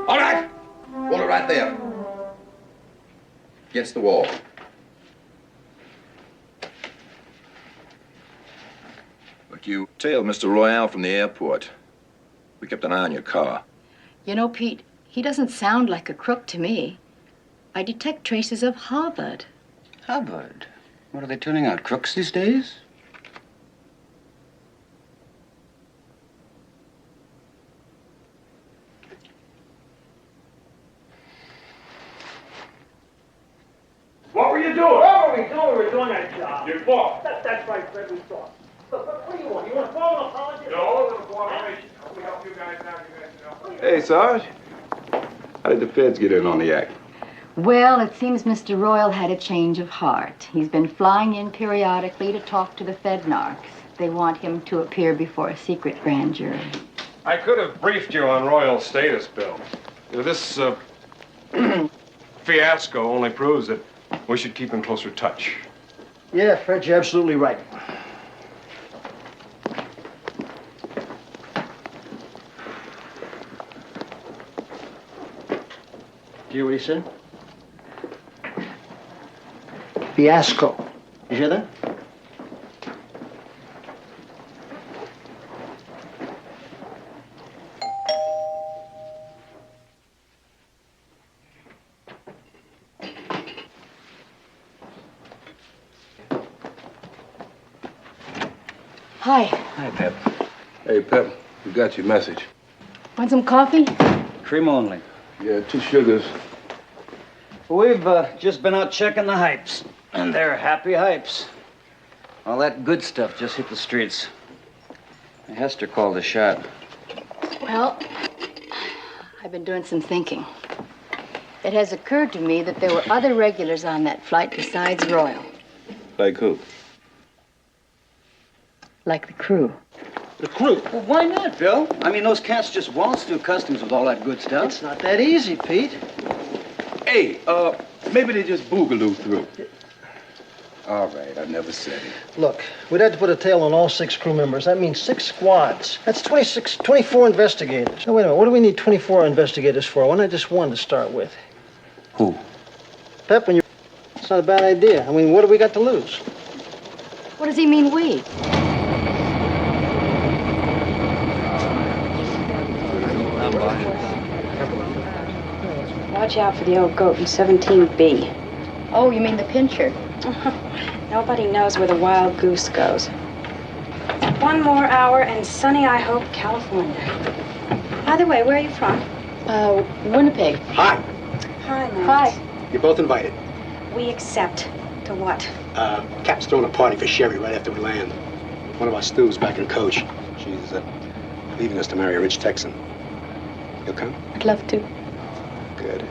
All right. Hold it right there. Against the wall. Look, you tailed Mr. Royale from the airport. We kept an eye on your car. You know, Pete, he doesn't sound like a crook to me. I detect traces of Harvard. Harvard? What are they turning out, crooks these days? What were you doing? What were we doing? We were doing our job. Your fault. That's right, Fred, we saw. What do you want? You want a formal apology? No, a little cooperation. We help you guys out, you guys know. Hey, Sarge. How did the feds get in on the act? Well, it seems Mr. Royal had a change of heart. He's been flying in periodically to talk to the Fed narcs. They want him to appear before a secret grand jury. I could have briefed you on Royal status, Bill. You know, this fiasco only proves that we should keep in closer touch. Yeah, Fred, you're absolutely right. hear what he said? Fiasco. You hear that? Hi. Hi, Pep. Hey, Pep, we got your message. Want some coffee? Cream only. Yeah, 2 sugars. We've just been out checking the hypes, and they're happy hypes. All that good stuff just hit the streets. Hester called the shot. Well, I've been doing some thinking. It has occurred to me that there were other regulars on that flight besides Royal, Like who? like the crew. The crew? Well, why not, Bill? I mean, those cats just waltzed through customs with all that good stuff. It's not that easy, Pete. Hey, maybe they just boogaloo through. All right, I never said it. Look, we'd have to put a tail on all 6 crew members. That means 6 squads. That's 24 investigators. Now, wait a minute. What do we need 24 investigators for? Why not just 1 to start with? Who? Pep, when you... It's not a bad idea. I mean, what do we got to lose? What does he mean, we? Watch out for the old goat in 17B. Oh, you mean the pincher? Nobody knows where the wild goose goes. 1 more hour and sunny, I hope, California. By the way, where are you from? Winnipeg. Hi. Hi, Matt. Hi. You're both invited. We accept. To what? Cap's throwing a party for Sherry right after we land. One of our stews back in Coach. She's leaving us to marry a rich Texan. You'll come? I'd love to. Good.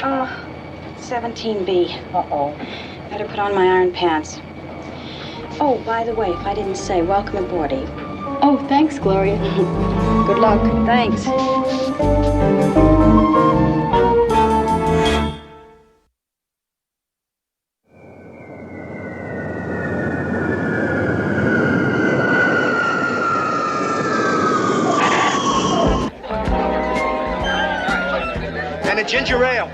Oh, 17B. Uh-oh. Better put on my iron pants. Oh, by the way, if I didn't say, welcome aboard, Eve. Oh, thanks, Gloria. Good luck. Thanks. And a ginger ale.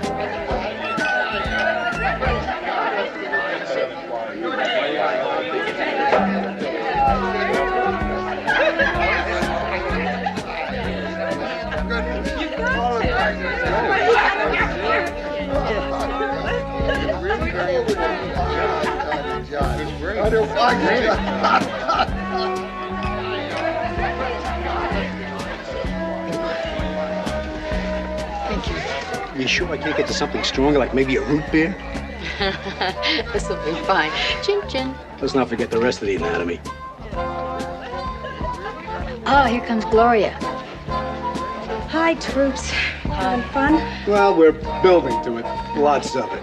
You sure I can't get to something stronger, like maybe a root beer? This'll be fine. Chin chin. Let's not forget the rest of the anatomy. Ah, here comes Gloria. Hi, troops. Having fun? Well, we're building to it. Lots of it.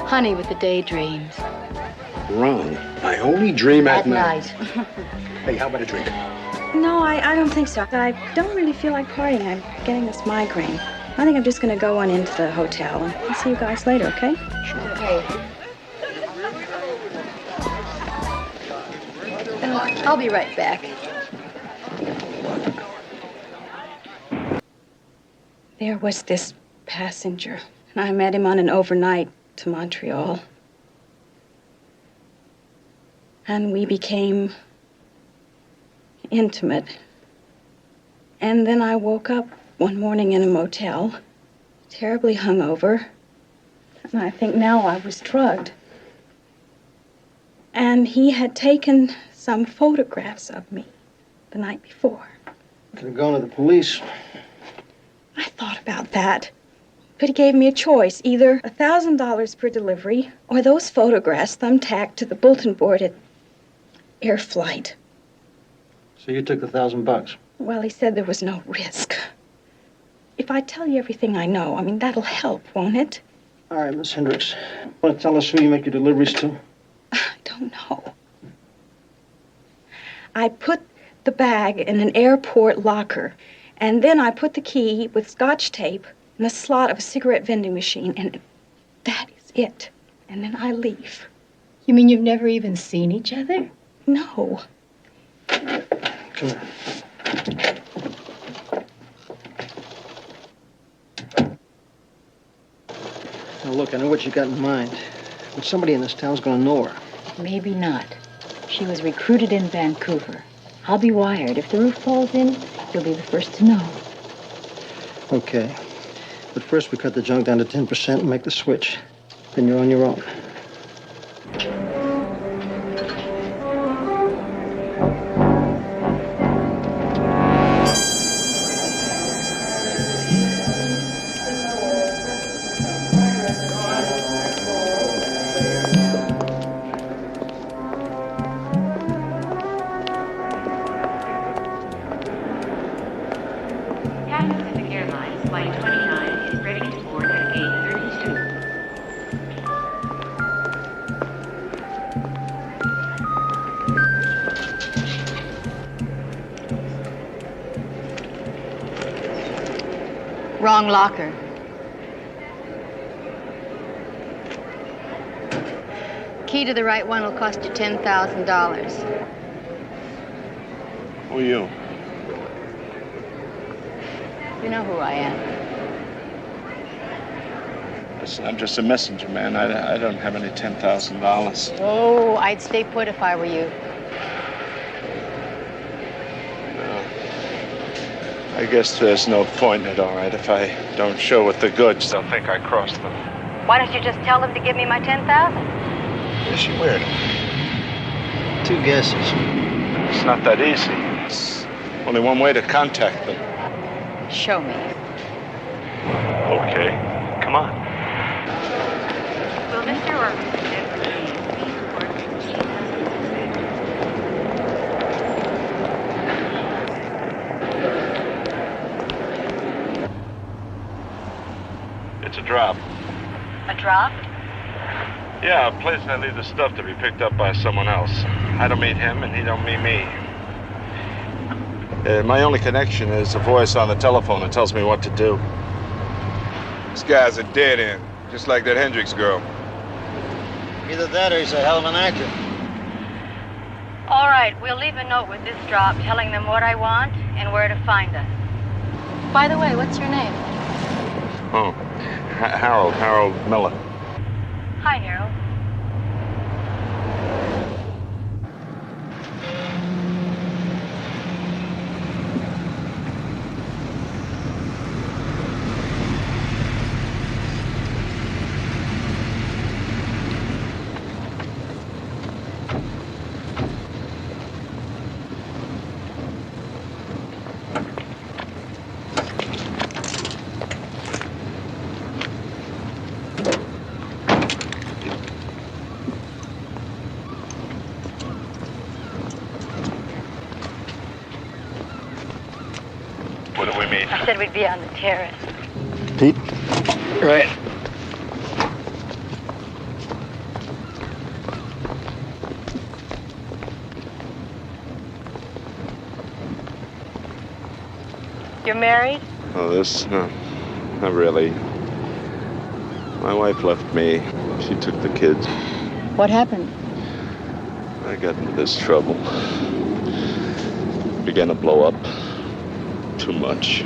Honey with the daydreams. Wrong. I only dream at night. Hey, how about a drink? No, I don't think so. I don't really feel like partying. I'm getting this migraine. I think I'm just going to go on into the hotel and I'll see you guys later, okay? Sure. Okay. I'll be right back. There was this passenger, and I met him on an overnight to Montreal. And we became intimate. And then I woke up one morning in a motel, terribly hungover, and I think now I was drugged. And he had taken some photographs of me the night before. Could have gone to the police. I thought about that. But he gave me a choice, either $1,000 per delivery or those photographs thumbtacked to the bulletin board at Air Flight. So you took the $1,000? Well, he said there was no risk. If I tell you everything I know, I mean, that'll help, won't it? All right, Miss Hendricks. Want to tell us who you make your deliveries to? I don't know. I put the bag in an airport locker, and then I put the key with Scotch tape in the slot of a cigarette vending machine, and that is it. And then I leave. You mean you've never even seen each other? No. Come here. Now, look, I know what you got in mind, but somebody in this town's gonna know her. Maybe not. She was recruited in Vancouver. I'll be wired. If the roof falls in, you'll be the first to know. Okay. But first, we cut the junk down to 10% and make the switch. Then you're on your own. Cathay Pacific Airlines Flight 29 is ready to board at gate 32. Wrong locker. Key to the right one will cost you $10,000. Who are you? You know who I am. Listen, I'm just a messenger, man. I don't have any $10,000. Oh, I'd stay put if I were you. I guess there's no point in it, all right. If I don't show with the goods, they'll think I crossed them. Why don't you just tell them to give me my $10,000? Is she weird? 2 guesses. It's not that easy. It's only one way to contact them. Show me. Okay, come on. Will Mr. or Mrs. Edward James please report to Chief It's a drop. A drop? Yeah, a place I leave the stuff to be picked up by someone else. I don't meet him, and he don't meet me. My only connection is a voice on the telephone that tells me what to do. This guy's a dead end, just like that Hendricks girl. Either that or he's a hell of an actor. All right, we'll leave a note with this drop telling them what I want and where to find us. By the way, what's your name? Oh, Harold Miller. Hi, Harold. What do we mean? I said we'd be on the terrace. Pete? Right. You're married? Oh, no, not really. My wife left me. She took the kids. What happened? I got into this trouble. Began to blow up. Too much.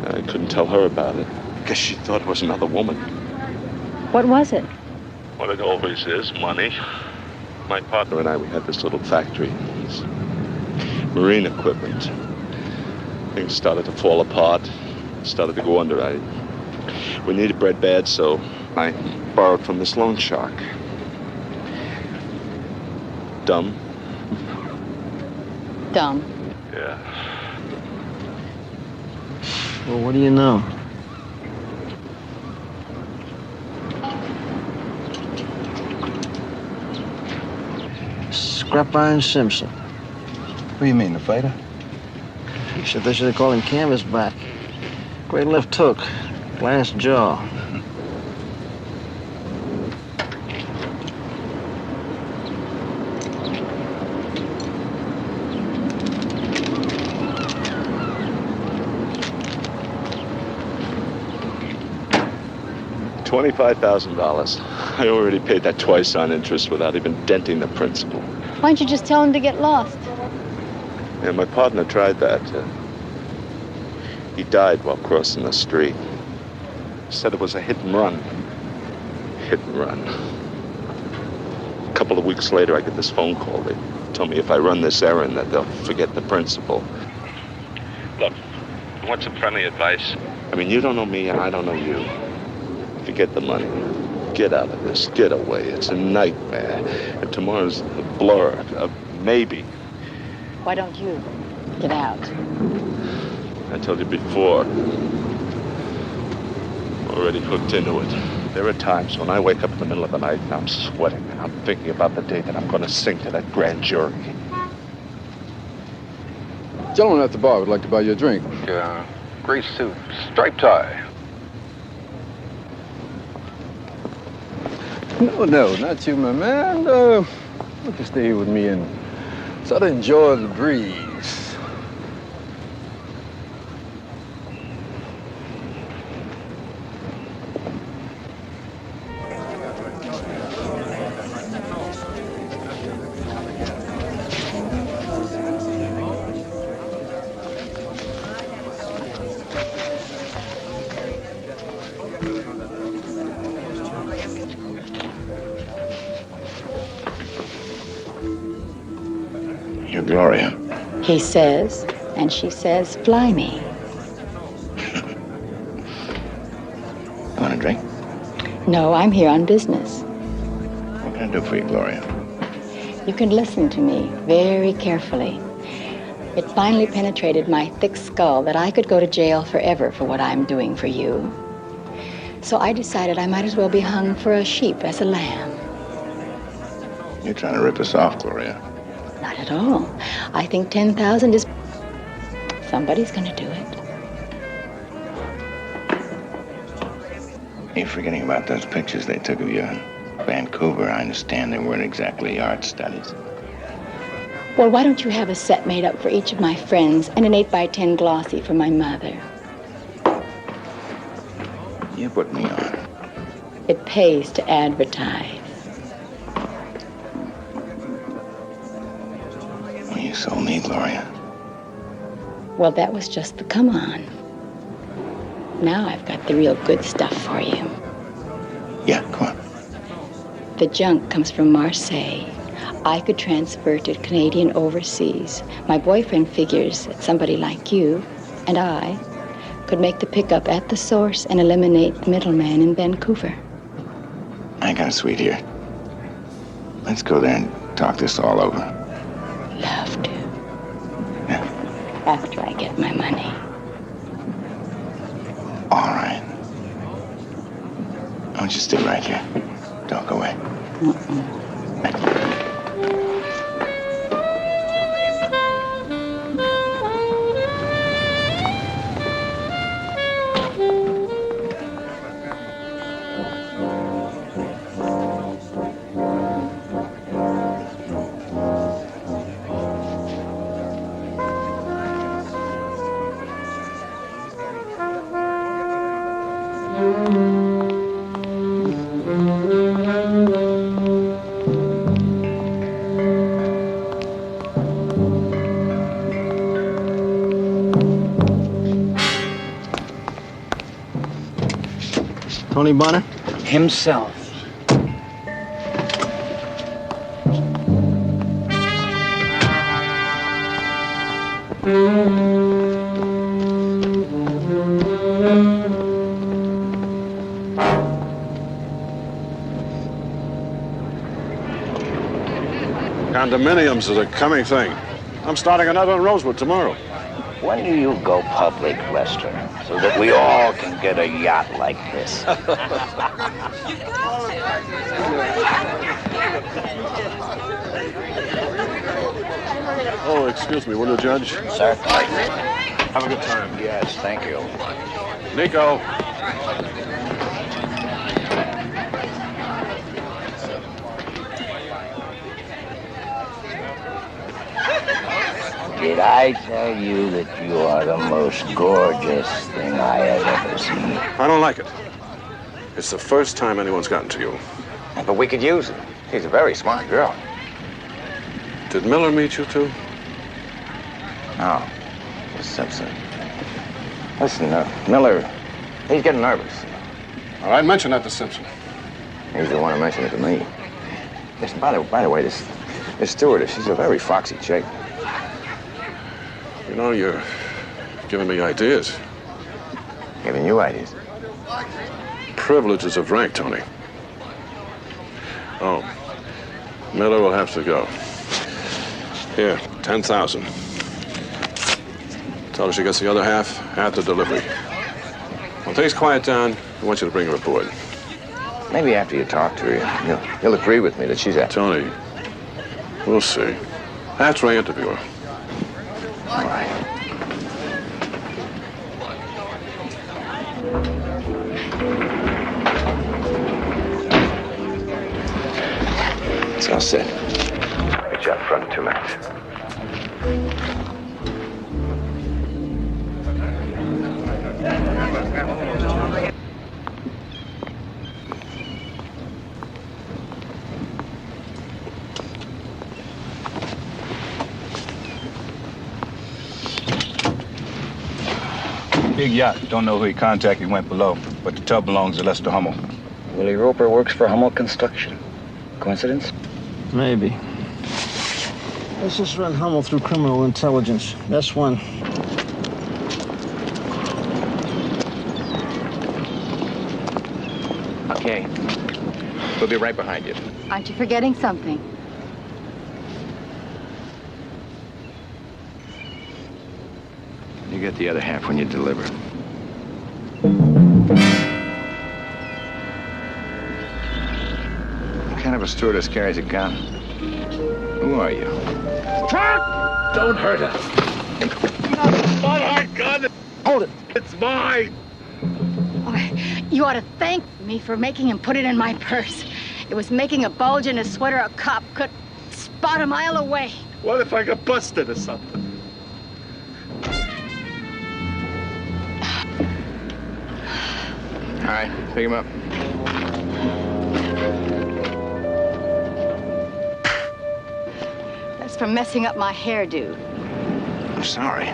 I couldn't tell her about it. Guess she thought it was another woman. What was it? What it always is, money. My partner and I, we had this little factory. It's marine equipment. Things started to fall apart. Started to go under. We needed bread bad, so I borrowed from this loan shark. Dumb. Dumb. Yeah. Well, what do you know? Scrap Iron Simpson. What do you mean, the fighter? He said they should have called him Canvasback. Great left hook, glass jaw. $25,000. I already paid that twice on interest without even denting the principal. Why don't you just tell him to get lost? Yeah, my partner tried that. He died while crossing the street. Said it was a hit and run. Hit and run. A couple of weeks later, I get this phone call. They told me if I run this errand that they'll forget the principal. Look, I want some friendly advice. I mean, you don't know me and I don't know you. Forget the money. Get out of this. Get away. It's a nightmare. And tomorrow's a blur. Maybe. Why don't you get out? I told you before. Already hooked into it. There are times when I wake up in the middle of the night and I'm sweating and I'm thinking about the day that I'm going to sing to that grand jury. Gentleman at the bar would like to buy you a drink. Gray suit, striped tie. No, not you, my man. Look to stay here with me and sort of enjoy the breeze. You're Gloria. He says, and she says, fly me. Want a drink? No, I'm here on business. What can I do for you, Gloria? You can listen to me very carefully. It finally penetrated my thick skull that I could go to jail forever for what I'm doing for you. So I decided I might as well be hung for a sheep as a lamb. You're trying to rip us off, Gloria. Not at all. I think 10,000 is... Somebody's gonna do it. You're forgetting about those pictures they took of you in Vancouver. I understand they weren't exactly art studies. Well, why don't you have a set made up for each of my friends and an 8x10 glossy for my mother? You put me on. It pays to advertise. You sold me, Gloria. Well, that was just the come on. Now I've got the real good stuff for you. Yeah, come on. The junk comes from Marseille. I could transfer to Canadian overseas. My boyfriend figures that somebody like you and I could make the pickup at the source and eliminate the middleman in Vancouver. I got a suite here. Let's go there and talk this all over. Love to. Yeah. After I get my money. All right. I want you to stay right here. Don't go away. Tony Bonner? Himself. Condominiums is a coming thing. I'm starting another in Rosewood tomorrow. When do you go public, Lester, so that we all can get a yacht like this? Oh, excuse me, will you, Judge? Certainly. Have a good time. Yes, thank you. Nico. Did I tell you that you are the most gorgeous thing I have ever seen? I don't like it. It's the first time anyone's gotten to you. But we could use it. She's a very smart girl. Did Miller meet you too? Oh, Simpson. Listen, Miller, he's getting nervous. All right, mention that to Simpson. He's the one who mentioned it to me. Listen, by the way, this stewardess, she's a very foxy chick. You know, you're giving me ideas. Giving you ideas? Privileges of rank, Tony. Oh, Miller will have to go. Here, 10,000. Tell her she gets the other half after delivery. When things quiet down, I want you to bring her aboard. Maybe after you talk to her, you'll agree with me that she's a... Tony, we'll see. After I interview her. All right. It's all set. Meet you up front in 2 minutes. Big yacht. Don't know who he contacted went below, but the tub belongs to Lester Hummel. Willie Roper works for Hummel Construction. Coincidence? Maybe. Let's just run Hummel through criminal intelligence. That's one. Okay. We'll be right behind you. Aren't you forgetting something? You get the other half when you deliver. What kind of a stewardess carries a gun? Who are you? Don't hurt her. Not my gun. Hold it. It's mine. Oh, you ought to thank me for making him put it in my purse. It was making a bulge in his sweater a cop could spot a mile away. What if I got busted or something? All right, pick him up. That's for messing up my hairdo. I'm sorry.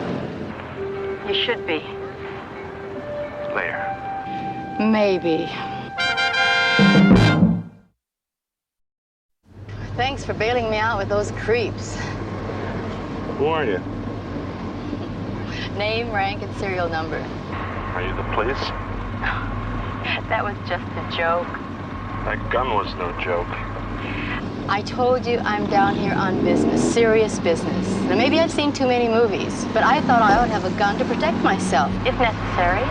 You should be. Later. Maybe. Thanks for bailing me out with those creeps. Who are you? Name, rank, and serial number. Are you the police? That was just a joke. That gun was no joke. I told you I'm down here on business, serious business. Now, maybe I've seen too many movies, but I thought I ought to have a gun to protect myself, if necessary.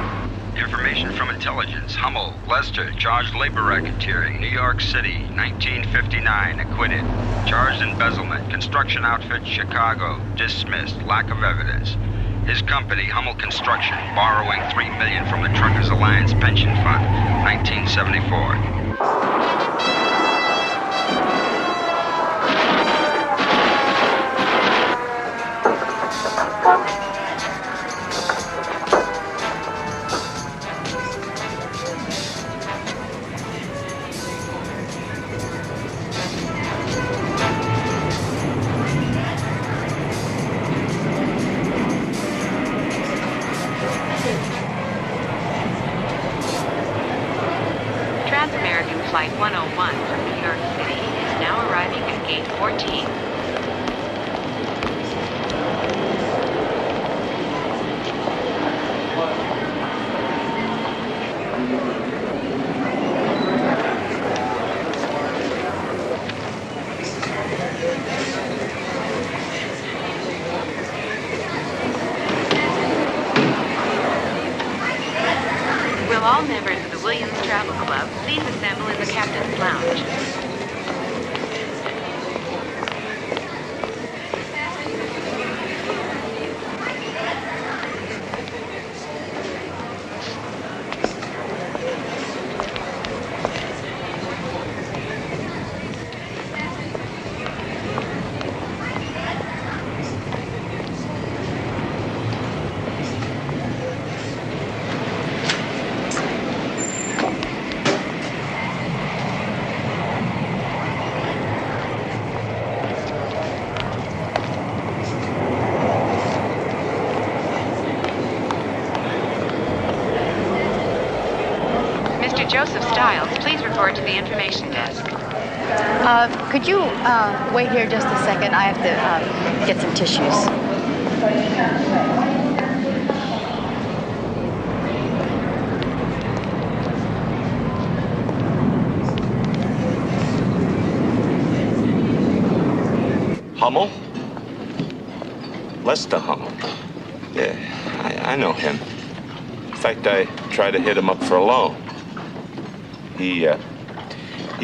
Information from intelligence. Hummel, Lester, charged labor racketeering, New York City, 1959, acquitted. Charged embezzlement, construction outfit, Chicago, dismissed, lack of evidence. His company, Hummel Construction, borrowing $3 million from the Truckers Alliance Pension Fund, 1974. Trans-American Flight 101 from New York City is now arriving at Gate 14. Will all members of the Williams Travel Club please assemble in the Captain's Lounge? Mr. Joseph Stiles, please report to the information desk. Could you wait here just a second? I have to get some tissues. Hummel? Lester Hummel. Yeah, I know him. In fact, I tried to hit him up for a loan. He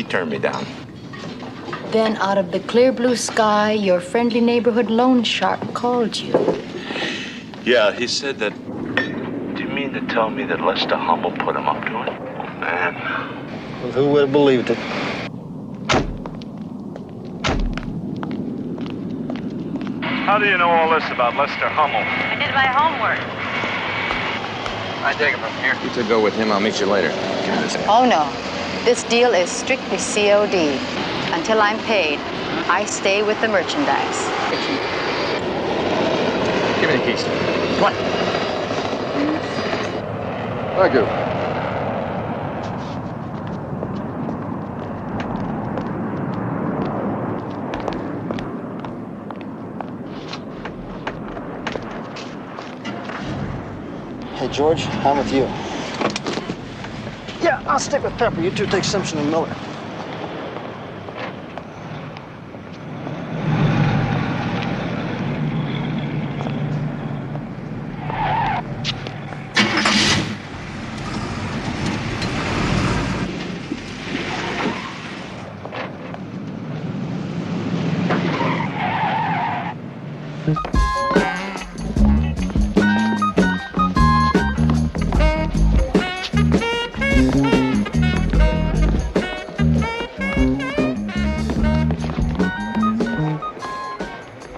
turned me down. Then out of the clear blue sky, your friendly neighborhood loan shark called you. Yeah, he said that... Do you mean to tell me that Lester Hummel put him up to it? Oh, man. Well, who would have believed it? How do you know all this about Lester Hummel? I did my homework. I take it from here. You two go with him. I'll meet you later. Give me this. Oh, no. This deal is strictly COD. Until I'm paid, I stay with the merchandise. Give me the keys. Come on. Thank you. Hey, George, I'm with you. Yeah, I'll stick with Pepper. You two take Simpson and Miller.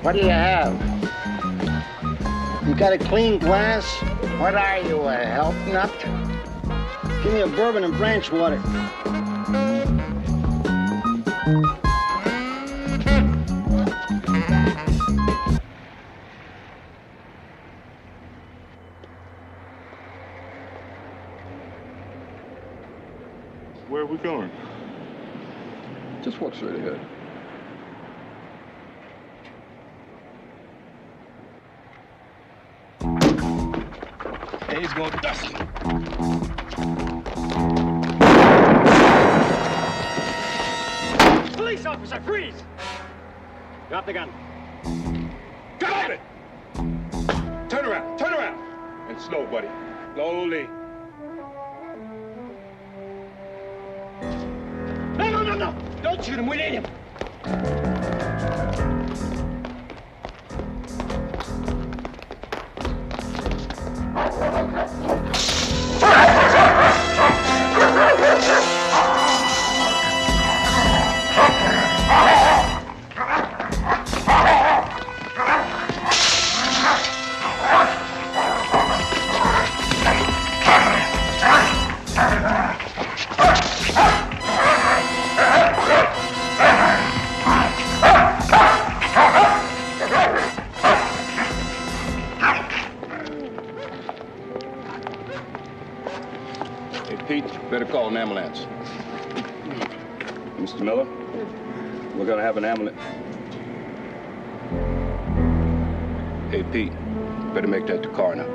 What do you have? You got a clean glass? What are you, a health nut? Give me a bourbon and branch water. Where are we going? Just walk straight ahead. He's going to dust. Police officer, freeze! Drop the gun. Drop it! Turn around, turn around. And slow, buddy. Slowly. No! Don't shoot him, we need him! Better call an ambulance. Mr. Miller, we're gonna have an ambulance. Hey, Pete, better make that the coroner.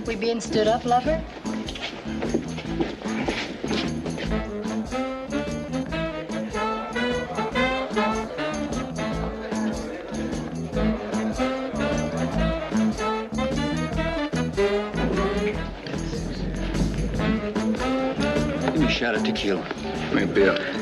We being stood up, lover? Shot of tequila. Make a beer.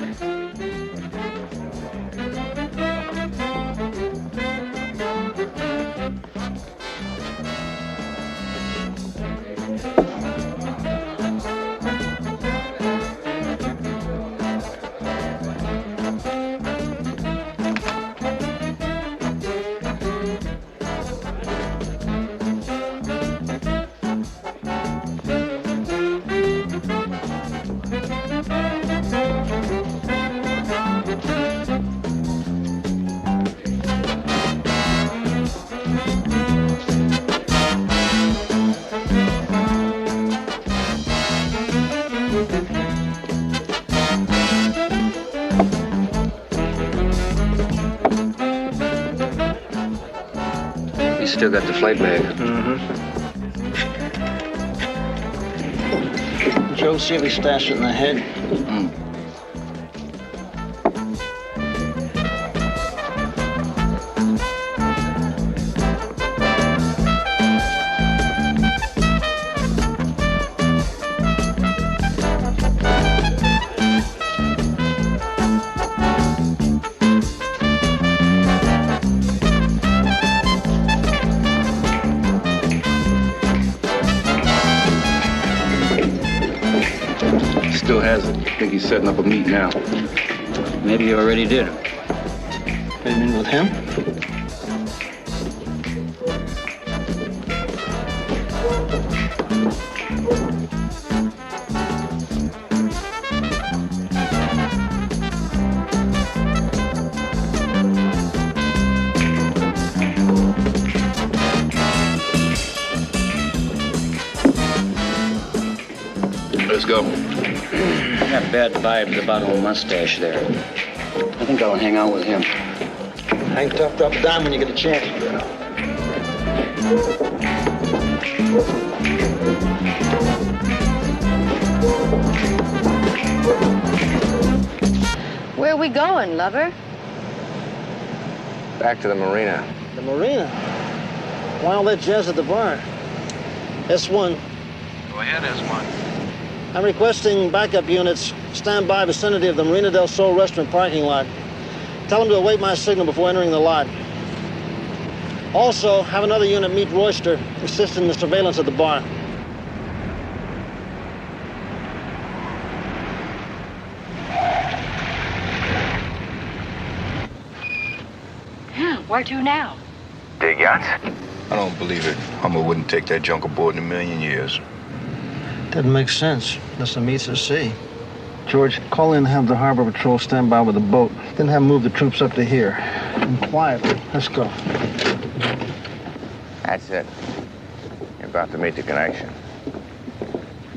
You still got the flight bag. Joe, see if he stashed it in the head. Still has it. I think he's setting up a meet now. Maybe he already did. You mean with him? Let's go. I got bad vibes about old Mustache there. I think I'll hang out with him. Hang tough, drop a dime when you get a chance. Where are we going, lover? Back to the marina. The marina? Why all that jazz at the bar? S1. Go ahead, S1. I'm requesting backup units. Stand by vicinity of the Marina del Sol restaurant parking lot. Tell them to await my signal before entering the lot. Also, have another unit meet Royster, assist in the surveillance at the bar. Where to now? Dig yachts? I don't believe it. Hummer wouldn't take that junk aboard in a million years. Doesn't make sense, unless the meets at sea. George, call in and have the harbor patrol stand by with a boat. Then have them move the troops up to here. And quietly. Let's go. That's it. You're about to meet the connection.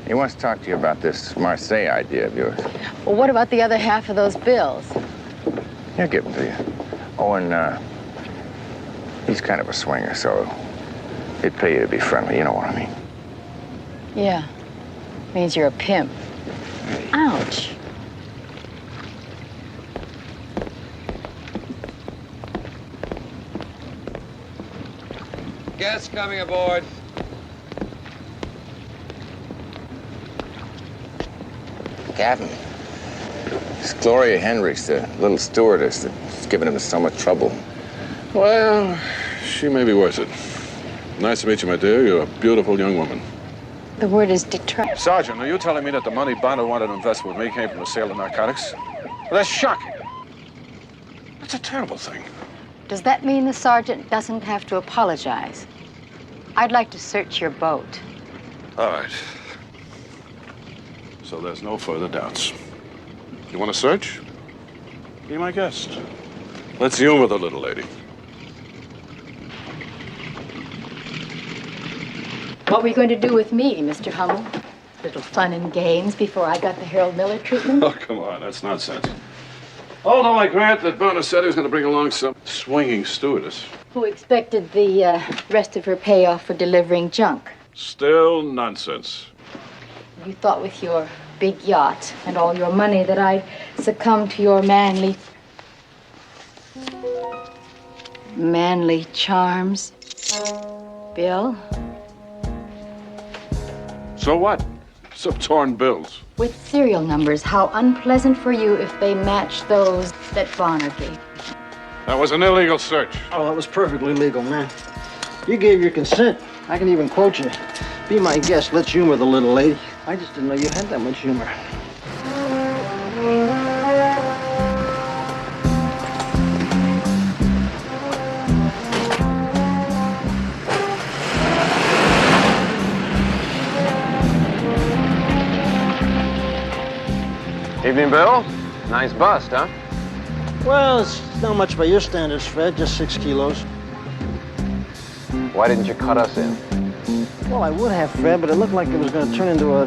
He wants to talk to you about this Marseille idea of yours. Well, what about the other half of those bills? He'll give them to you. Oh, and, he's kind of a swinger, so he'd pay you to be friendly. You know what I mean? Yeah. Means you're a pimp. Ouch. Guests coming aboard. Captain, it's Gloria Hendricks, the little stewardess that's giving him so much trouble. Well, she may be worth it. Nice to meet you, my dear. You're a beautiful young woman. The word is detract. Sergeant, are you telling me that the money Bono wanted to invest with me came from the sale of narcotics? Well, that's shocking. That's a terrible thing. Does that mean the sergeant doesn't have to apologize? I'd like to search your boat. All right. So there's no further doubts. You want to search? Be my guest. Let's humor the little lady. What were you going to do with me, Mr. Hummel? Little fun and games before I got the Harold Miller treatment? Oh, come on, that's nonsense. Although I grant that Bono said he was going to bring along some swinging stewardess. Who expected the rest of her payoff for delivering junk? Still nonsense. You thought with your big yacht and all your money that I'd succumb to your manly charms. Bill? So what? Some torn bills. With serial numbers, how unpleasant for you if they match those that Bonner gave. That was an illegal search. Oh, that was perfectly legal, man. You gave your consent. I can even quote you. Be my guest. Let's humor the little lady. I just didn't know you had that much humor. Evening, Bill. Nice bust, huh? Well, it's not much by your standards, Fred. Just 6 kilos. Why didn't you cut us in? Well, I would have, Fred, but it looked like it was going to turn into a,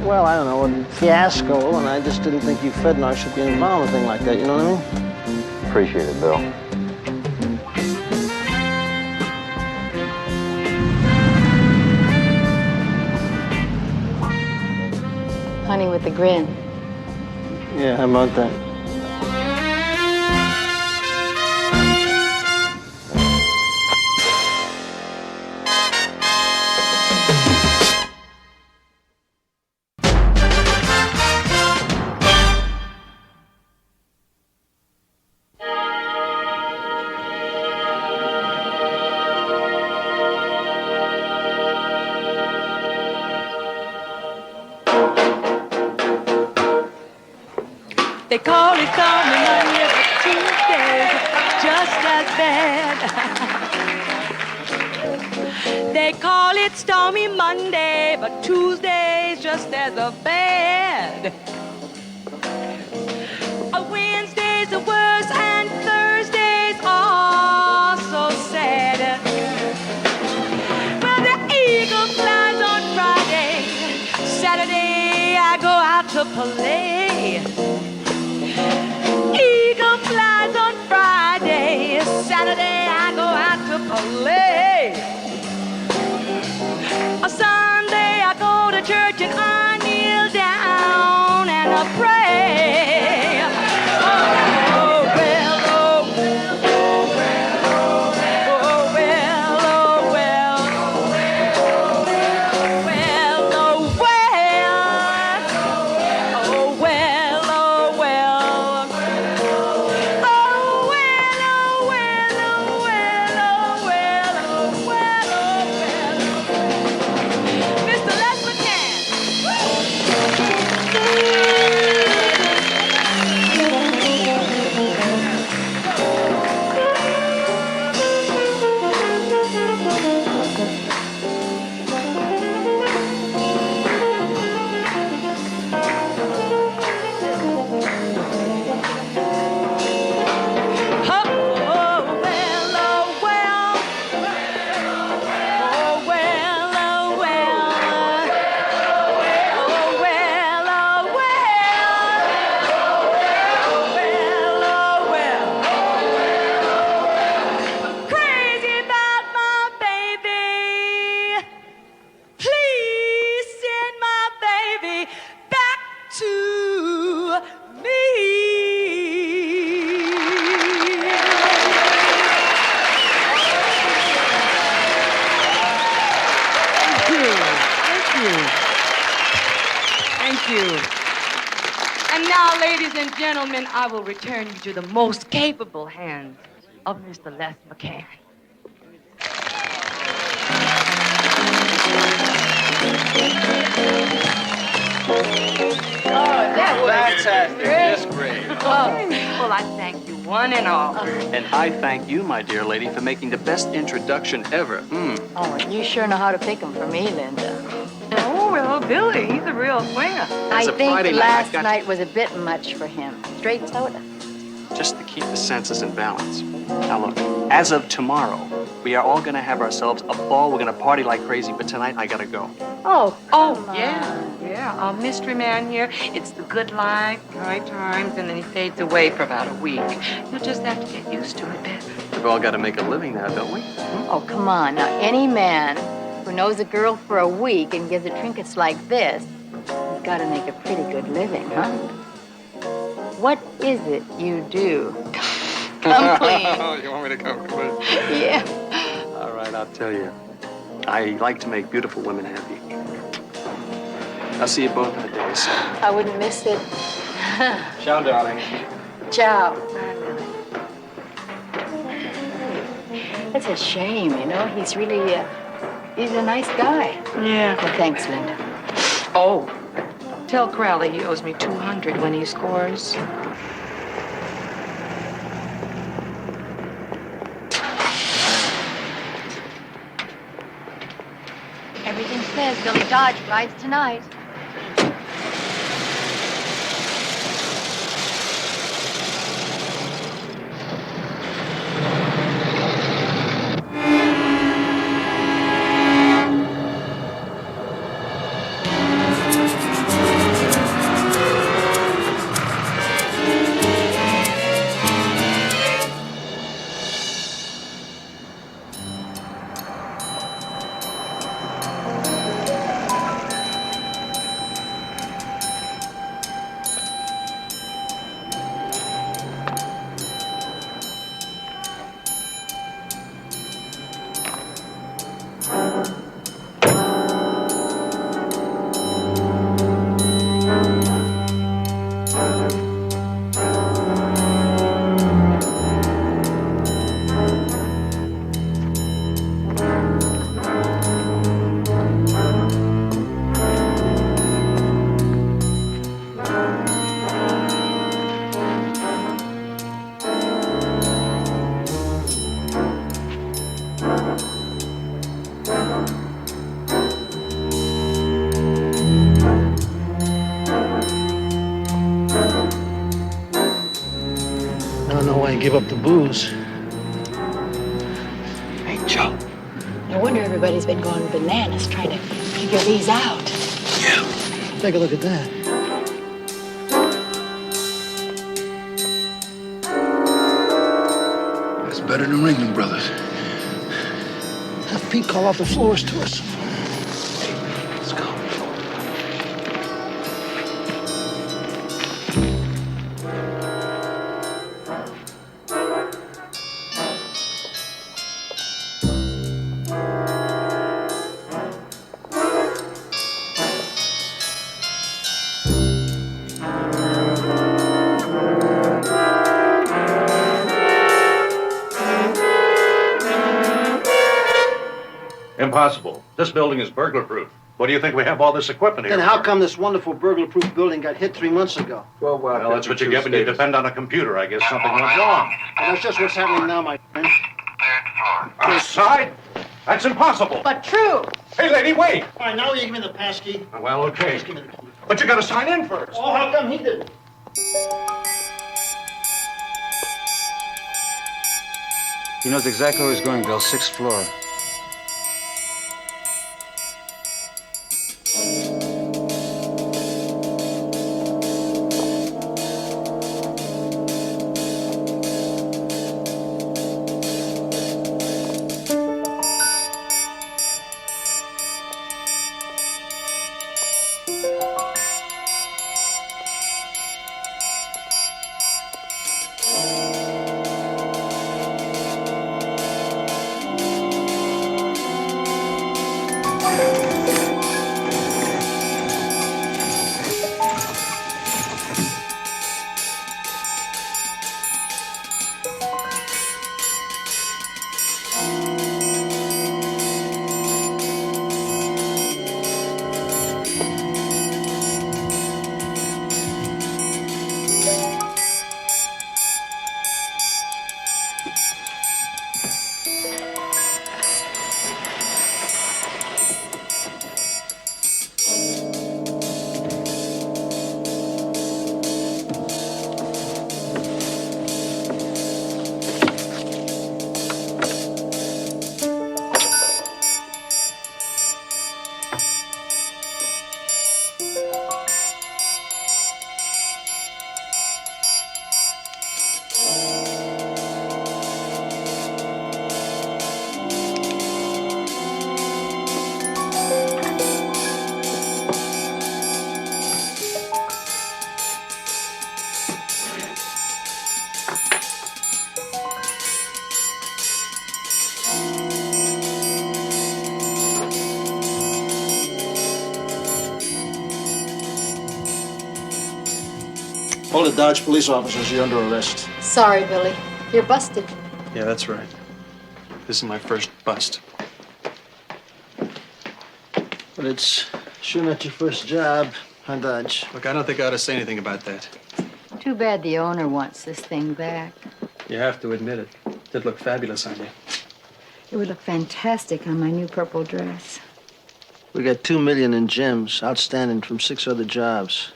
well, I don't know, a fiasco, and I just didn't think you Fednar should be involved in a thing like that, you know what I mean? Appreciate it, Bill. funny with the grin. Yeah, how about that? They call it Stormy Monday, but Tuesday's just as bad. They call it Stormy Monday, but Tuesday's just as bad. Wednesday's the worst, and Thursday's are so sad. Well, the eagle flies on Friday. Saturday I go out to play. Eagle flies on Friday. Saturday I go out to play. A Sunday I go to church and I kneel down and I pray. Oh, well, oh, well, oh, well, oh, well, oh, well, oh, well, oh, well, oh, well, oh, well. Ladies and gentlemen, I will return you to the most capable hands of Mr. Les McCann. Oh, that was Fantastic. great. Just great. Oh, well, I thank you, one and all. And I thank you, my dear lady, for making the best introduction ever. Oh, and you sure know how to pick 'em for me, Linda. Oh, well, Billy, he's a real swinger. I a think Friday night, last I've got- night was a bit much for him. Straight soda. Just to keep the senses in balance. Now look, as of tomorrow, we are all gonna have ourselves a ball. We're gonna party like crazy, but tonight I gotta go. Oh, yeah. Our mystery man here, it's the good life, high times, and then he fades away for about a week. You'll just have to get used to it, Ben. We've all gotta make a living now, don't we? Oh, come on. Now, any man who knows a girl for a week and gives her trinkets like this has got to make a pretty good living, huh? What is it you do? Come clean. You want me to come clean? Yeah. All right, I'll tell you. I like to make beautiful women happy. I'll see you both in a day, so. I wouldn't miss it. Ciao, darling. Ciao. It's a shame, you know. He's really, he's a nice guy. Yeah. Well, thanks, Linda. Oh, tell Crowley he owes me $200 when he scores. Everything says Billy Dodge rides tonight. give up the booze. Hey, Joe. No wonder everybody's been going bananas trying to figure these out. Take a look at that. That's better than Ringling Brothers. Have Pete call off the floors to us. Let's go. Impossible. This building is burglar-proof. What do you think we have all this equipment here Then how for? come this wonderful burglar-proof building got hit 3 months ago? Well, that's what you get when you depend on a computer. I guess something went wrong. And that's just what's happening now, my friend. Outside? That's impossible. But true. Hey, lady, wait. All right, now you give me the pass key. Well, okay. But you got to sign in first. Oh, how come he didn't? He knows exactly where he's going, Bill. 6th floor. All the Dodge police officers, you're under arrest. Sorry, Billy. You're busted. Yeah, that's right. This is my first bust. But it's sure not your first job, huh, Dodge? Look, I don't think I ought to say anything about that. Too bad the owner wants this thing back. You have to admit it. Did look fabulous on you. It would look fantastic on my new purple dress. We got $2 million in gems, outstanding from 6 other jobs.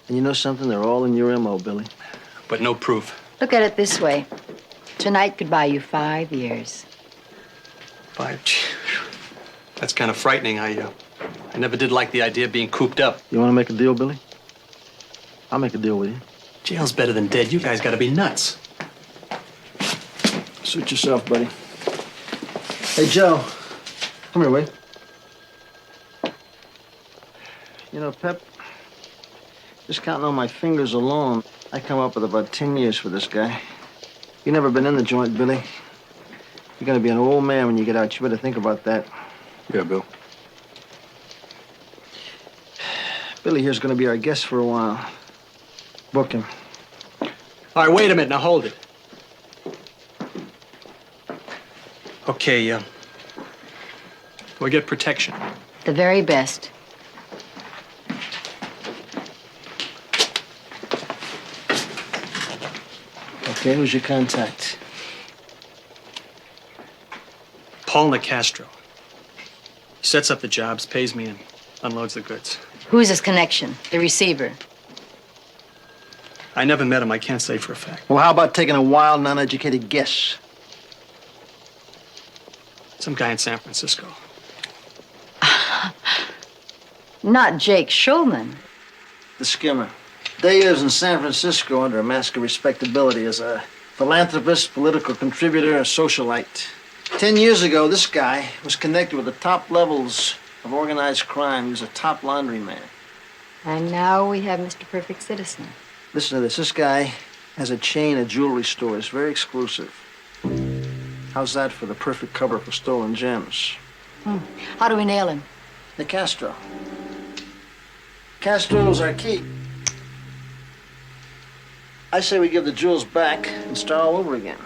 And you know something? They're all in your MO, Billy. But no proof. Look at it this way. Tonight could buy you 5 years. 5. That's kind of frightening. I never did like the idea of being cooped up. You want to make a deal, Billy? I'll make a deal with you. Jail's better than dead. You guys got to be nuts. Suit yourself, buddy. Hey, Joe. Come here, wait. You know, Pep, just counting on my fingers alone, I come up with about 10 years for this guy. You never been in the joint, Billy. You're gonna be an old man when you get out. You better think about that. Yeah, Bill. Billy here's gonna be our guest for a while. Book him. All right, wait a minute. Now hold it. Okay, do I get protection? The very best. Okay, who's your contact? Paul Nicastro. He sets up the jobs, pays me, and unloads the goods. Who's his connection? The receiver. I never met him. I can't say for a fact. Well, how about taking a wild, non-educated guess? Some guy in San Francisco. Not Jake Schulman. The skimmer. Day lives in San Francisco under a mask of respectability as a philanthropist, political contributor, a socialite. 10 years ago, this guy was connected with the top levels of organized crime. He was a top laundryman. And now we have Mr. Perfect Citizen. Listen to this. This guy has a chain of jewelry stores, very exclusive. How's that for the perfect cover for stolen gems? How do we nail him? The Castro. Castro's our key. I say we give the jewels back and start all over again.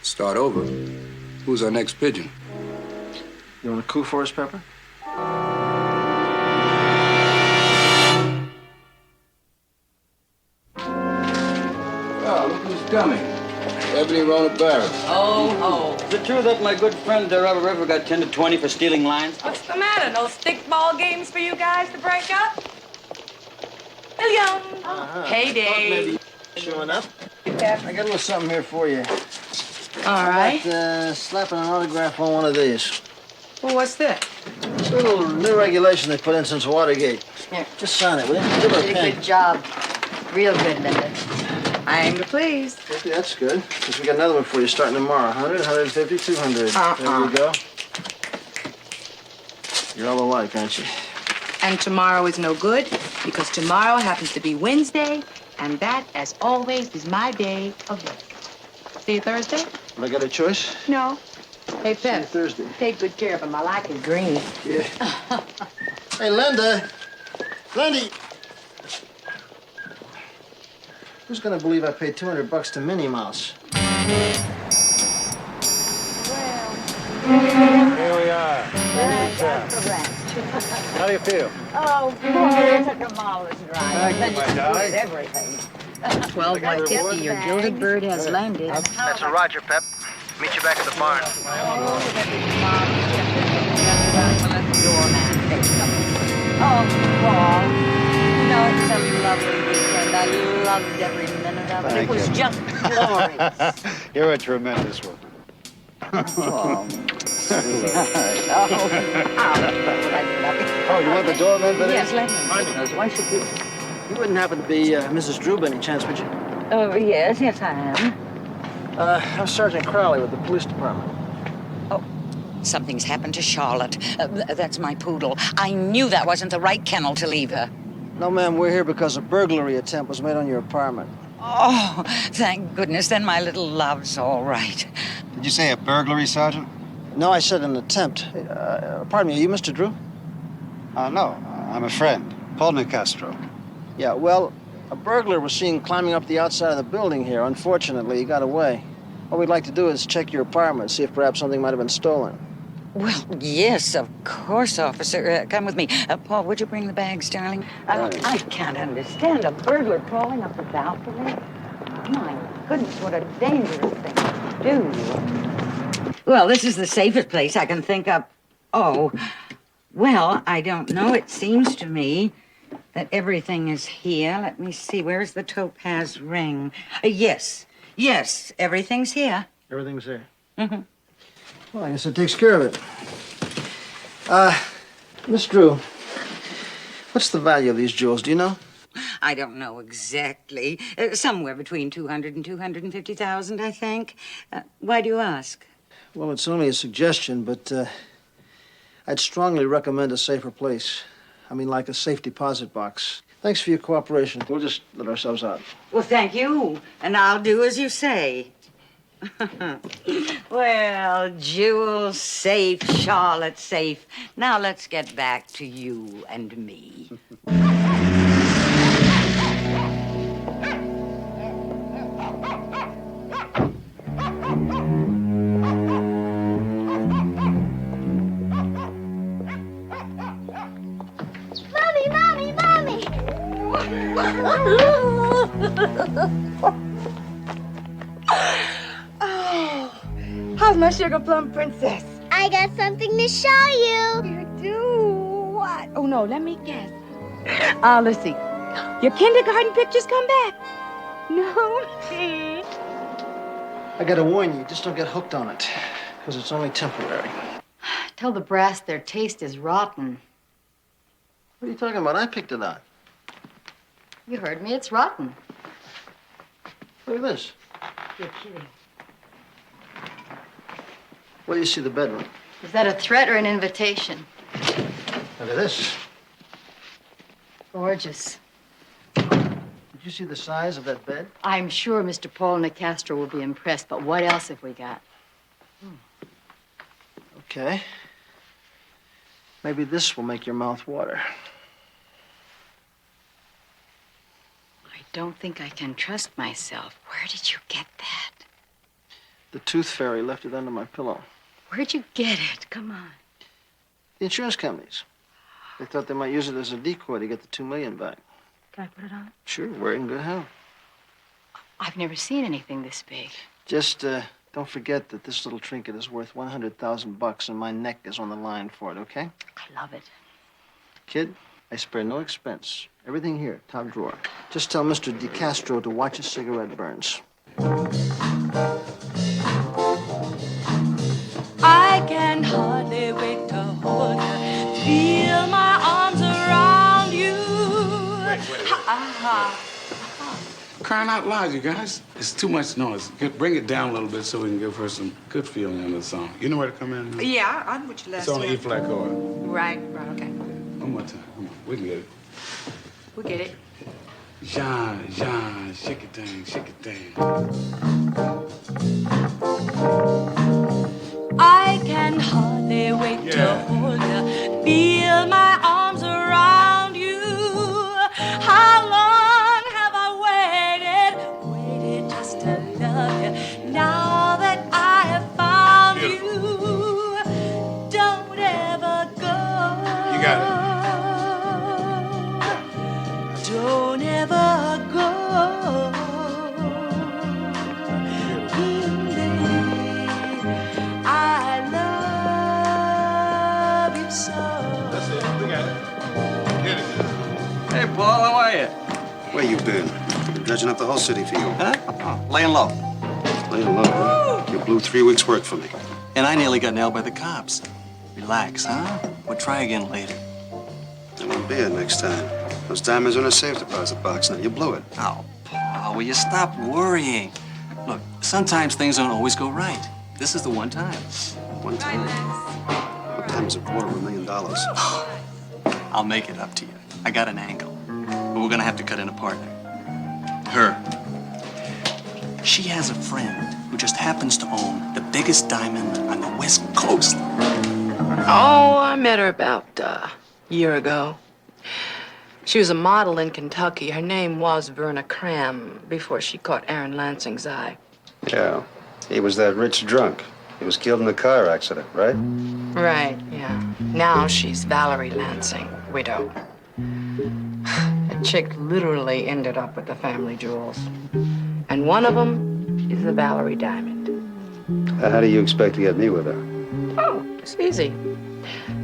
Start over? Who's our next pigeon? You want a coup for us, Pepper? Oh, look who's coming. Ebony Rona Barrett. Oh. Is it true that my good friend Robert River got 10 to 20 for stealing lines? What's the matter? No stickball games for you guys to break up? William. Hey, Dave. Maybe showing up. I got a little something here for you. All right. Slapping an autograph on one of these. Well, what's that? It's a little new regulation they put in since Watergate. Here. Just sign it, will you? Give her a Did a pen. good job. Real good, Linda. I am pleased. Okay, that's good. Because we got another one for you starting tomorrow. 100, 150, 200. There you go. You're all alike, aren't you? And tomorrow is no good because tomorrow happens to be Wednesday, and that, as always, is my day of work. See you Thursday? Have I got a choice? No. Hey, Pep. Thursday. Take good care of him. I like his green. Yeah. Hey, Linda. Lindy. Who's gonna believe I paid $200 to Minnie Mouse? Here we are. How do you feel? Oh, boy, took a marvelous drive. Thank you, my darling. Everything. 12-150, your gilded bird has landed. That's a Roger, Pep. Meet you back at the barn. Oh, Paul, you know, it's a lovely weekend. I loved every minute of it. Thank It was you. just glorious. You're a tremendous woman. Oh, you want the doorman for this? Yes, let me. Why should you? You wouldn't happen to be Mrs. Drew by any chance, would you? Oh, yes, I am. I'm Sergeant Crowley with the police department. Something's happened to Charlotte. That's my poodle. I knew that wasn't the right kennel to leave her. No, ma'am, we're here because a burglary attempt was made on your apartment. Oh, thank goodness. Then my little love's all right. Did you say a burglary, Sergeant? No, I said an attempt. Pardon me, are you Mr. Drew? No, I'm a friend. Paul Nicastro. Yeah, well, a burglar was seen climbing up the outside of the building here. Unfortunately, he got away. What we'd like to do is check your apartment, see if perhaps something might have been stolen. Well, yes, of course, officer. Come with me. Paul, would you bring the bags, darling? I can't understand a burglar crawling up the balcony. My goodness, what a dangerous thing to do. Well, this is the safest place I can think of. Oh, well, I don't know. It seems to me that everything is here. Let me see. Where's the topaz ring? Yes, everything's here. Everything's there. Mm-hmm. Well, I guess it takes care of it. Miss Drew, what's the value of these jewels, do you know? I don't know exactly. Somewhere between 200 and 250,000, I think. Why do you ask? Well, it's only a suggestion, but I'd strongly recommend a safer place. I mean, like a safe deposit box. Thanks for your cooperation. We'll just let ourselves out. Well, thank you, and I'll do as you say. Well, Jewel's safe, Charlotte's safe. Now let's get back to you and me. Oh, how's my sugar plum princess? I got something to show you. You do? What? Oh, no, let me guess. Let's see. Your kindergarten pictures come back? No, Pete. I gotta warn you, just don't get hooked on it, because it's only temporary. Tell the brass their taste is rotten. What are you talking about? I picked it out. You heard me, it's rotten. Look at this. You're kidding. Where do you see the bedroom? Is that a threat or an invitation? Look at this. Gorgeous. Did you see the size of that bed? I'm sure Mr. Paul Nicastro will be impressed, but what else have we got? Okay. Maybe this will make your mouth water. I don't think I can trust myself. Where did you get that? The tooth fairy left it under my pillow. Where'd you get it? Come on. The insurance companies. They thought they might use it as a decoy to get the $2 million back. Can I put it on? Sure, we're in good health. I've never seen anything this big. Just don't forget that this little trinket is worth $100,000 and my neck is on the line for it, okay? I love it. Kid, I spare no expense. Everything here, top drawer. Just tell Mr. DeCastro to watch his cigarette burns. I can hardly wait to hold you, feel my arms around you. Crying out loud, you guys. It's too much noise. Bring it down a little bit so we can give her some good feeling in the song. You know where to come in? Yeah, I know what you last It's on time. E flat chord. Right, okay. One more time. Come on. We can get it. We get it. Jean, Jean, shake it thing, shake it thing. I can hardly wait to hold you, feel my arms around you. How long have I waited just to love you? Now that I have found you, don't ever go. You got it. Don't ever go. I love you so. That's it. We got it. Get it. Hey, Paul, how are you? Where you been? Been dredging up the whole city for you. Huh? Laying low. Laying low, huh? You blew 3 weeks' work for me. And I nearly got nailed by the cops. Relax, huh? We'll try again later. I won't be here next time. Those diamonds are in a safe deposit box now. You blew it. Oh, Paul, will you stop worrying? Look, sometimes things don't always go right. This is the one time. One time? What time is $250,000? I'll make it up to you. I got an angle. But we're gonna have to cut in a partner. Her. She has a friend who just happens to own the biggest diamond on the West Coast. Oh, I met her about a year ago. She was a model in Kentucky. Her name was Verna Cram before she caught Aaron Lansing's eye. Yeah. He was that rich drunk. He was killed in a car accident, right? Right, yeah. Now she's Valerie Lansing, widow. The chick literally ended up with the family jewels. And one of them is the Valerie Diamond. How do you expect to get me with her? Oh, it's easy.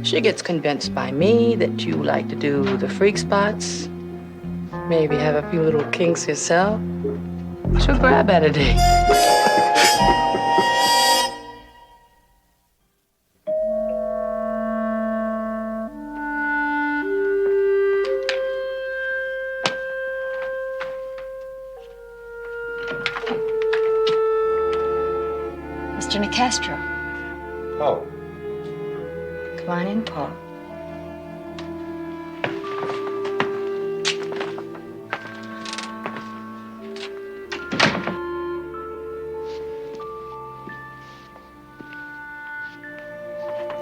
She gets convinced by me that you like to do the freak spots, maybe have a few little kinks yourself. She'll grab at a date. Mr. Nicastro. Oh. Come on in, Paul.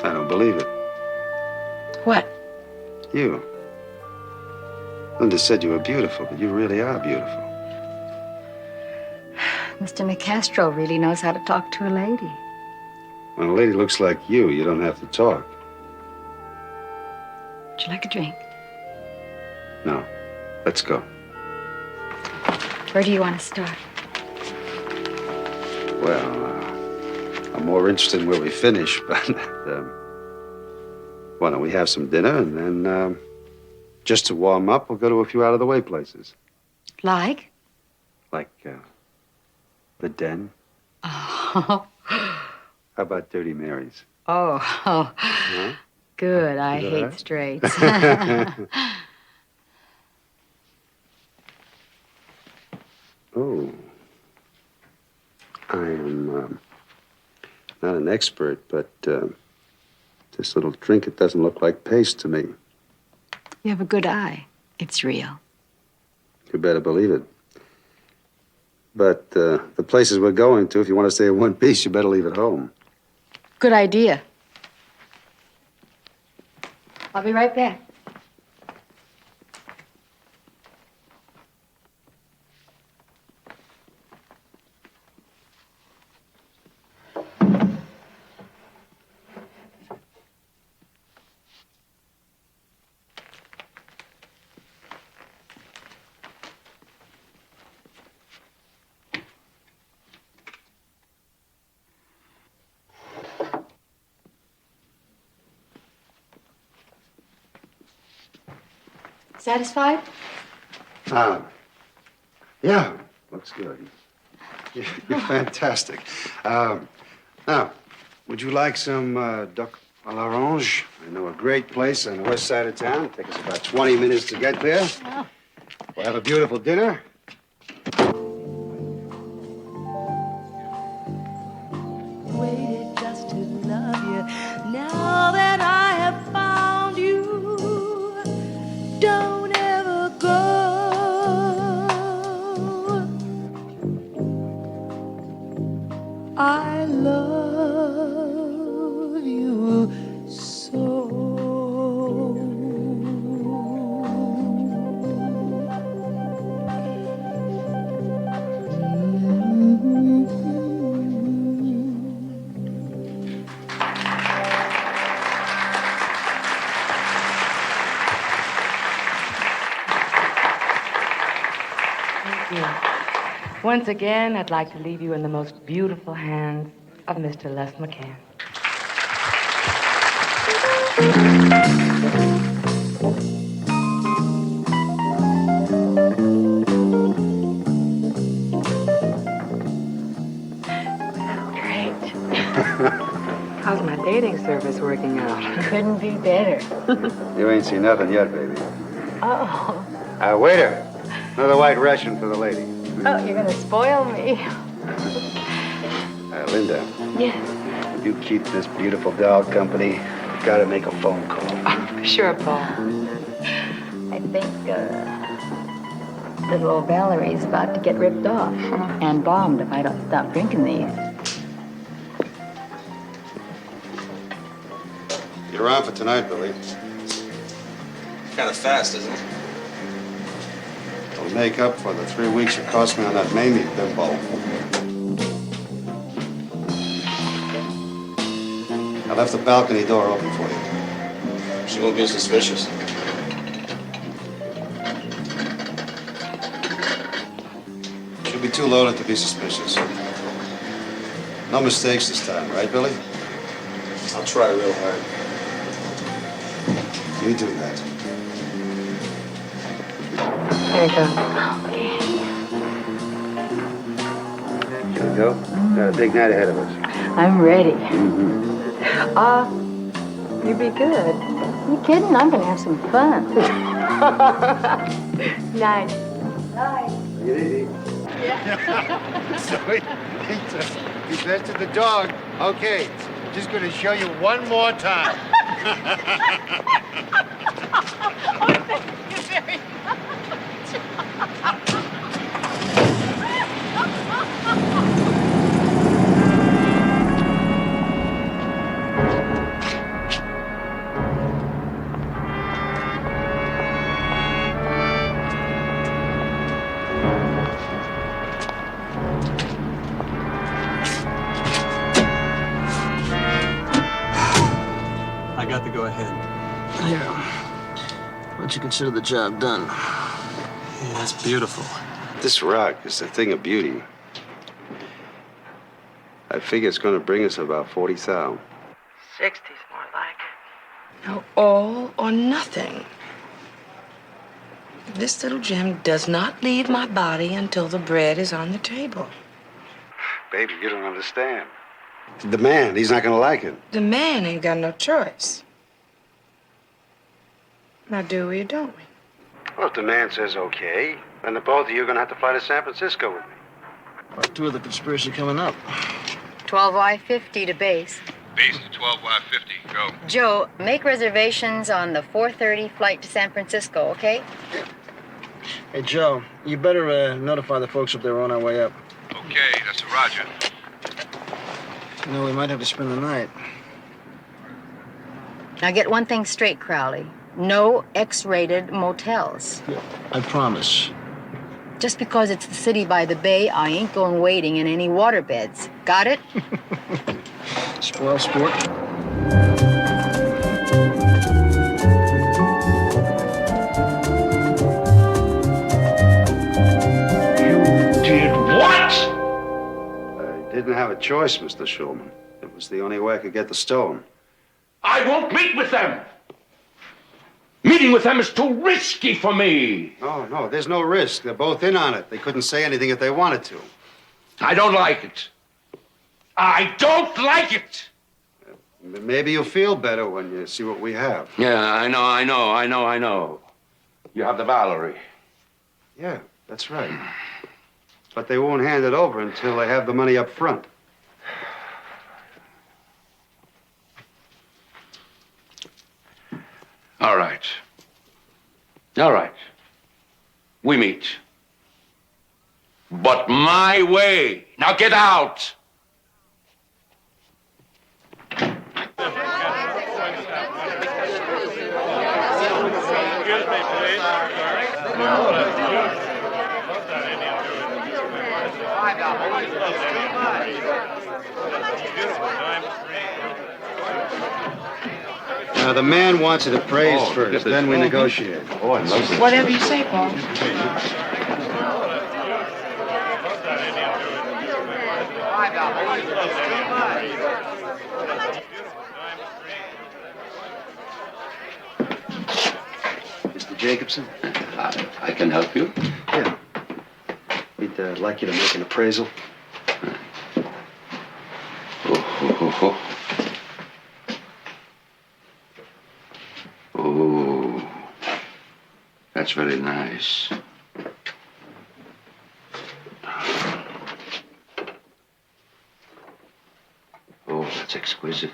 I don't believe it. What? You. Linda said you were beautiful, but you really are beautiful. Mr. Nicastro really knows how to talk to a lady. When a lady looks like you don't have to talk. Would you like a drink? No. Let's go. Where do you want to start? Well, I'm more interested in where we finish, but why don't we have some dinner and then just to warm up, we'll go to a few out-of-the-way places. Like? Like, The Den? Oh, How about Dirty Marys? oh, Huh? good. I Is that hate right? straights. Oh. I am not an expert, but this little trinket doesn't look like paste to me. You have a good eye. It's real. You better believe it. But the places we're going to, if you want to stay in one piece, you better leave it home. Good idea. I'll be right back. Satisfied? Yeah, looks good. You're fantastic. Now, would you like some duck à l'orange? I know a great place on the west side of town. Take us about 20 minutes to get there. Oh. We'll have a beautiful dinner. Waited just to love you. Now that I have found you, don't ever go. I love you so. Thank you. Once again, I'd like to leave you in the most beautiful hands of Mr. Les McCann. Great. How's my dating service working out? Couldn't be better. You ain't seen nothing yet, baby. Oh. Waiter, another white Russian for the lady. Oh, you're gonna spoil me. Linda, Yes. if you keep this beautiful doll company, you gotta make a phone call. Oh, sure, Paul. I think little old Valerie's about to get ripped off and bombed if I don't stop drinking these. You're on for tonight, Billy. Kind of fast, isn't it? It'll make up for the 3 weeks you cost me on that Mamie bimbo. I left the balcony door open for you. She won't be suspicious. She'll be too loaded to be suspicious. No mistakes this time, right, Billy? I'll try real hard. You do that. There you go. Shall we go? Got a big night ahead of us. I'm ready. You be good. You kidding? I'm gonna have some fun. Night. Take it easy. So he bested the dog. Okay, just gonna show you one more time. Thank you very I got to go ahead. Here. Why don't you consider the job done? Yeah, that's beautiful. This rock is a thing of beauty. I figure it's gonna bring us about 40,000. 60's more like it. No, all or nothing. This little gem does not leave my body until the bread is on the table. Baby, you don't understand. The man, he's not gonna like it. The man ain't got no choice. Now, do we or don't we? Well, if the man says okay, then the both of you are gonna have to fly to San Francisco with me. Part 2 of the conspiracy coming up. 12Y50 to base. Base to 12Y50. Go. Joe, make reservations on the 4:30 flight to San Francisco, okay? Hey, Joe, you better notify the folks if they're on our way up. Okay, that's a Roger. You know, we might have to spend the night. Now get one thing straight, Crowley. No X-rated motels. I promise. Just because it's the city by the bay, I ain't going wading in any waterbeds. Got it? Spoil sport. Did what? I didn't have a choice, Mr. Schulman. It was the only way I could get the stone. I won't meet with them. Meeting with them is too risky for me. No, there's no risk. They're both in on it. They couldn't say anything if they wanted to. I don't like it. I don't like it. Maybe you'll feel better when you see what we have. Yeah, I know. You have the Valerie. Yeah, that's right. But they won't hand it over until they have the money up front. All right. We meet. But my way. Now get out. Now, the man wants it appraised first, then we negotiate. Oh, I love this. Whatever you say, Paul. Mr. Jacobson? I can help you. Yeah. We'd like you to make an appraisal. Oh, that's very nice. Oh, that's exquisite.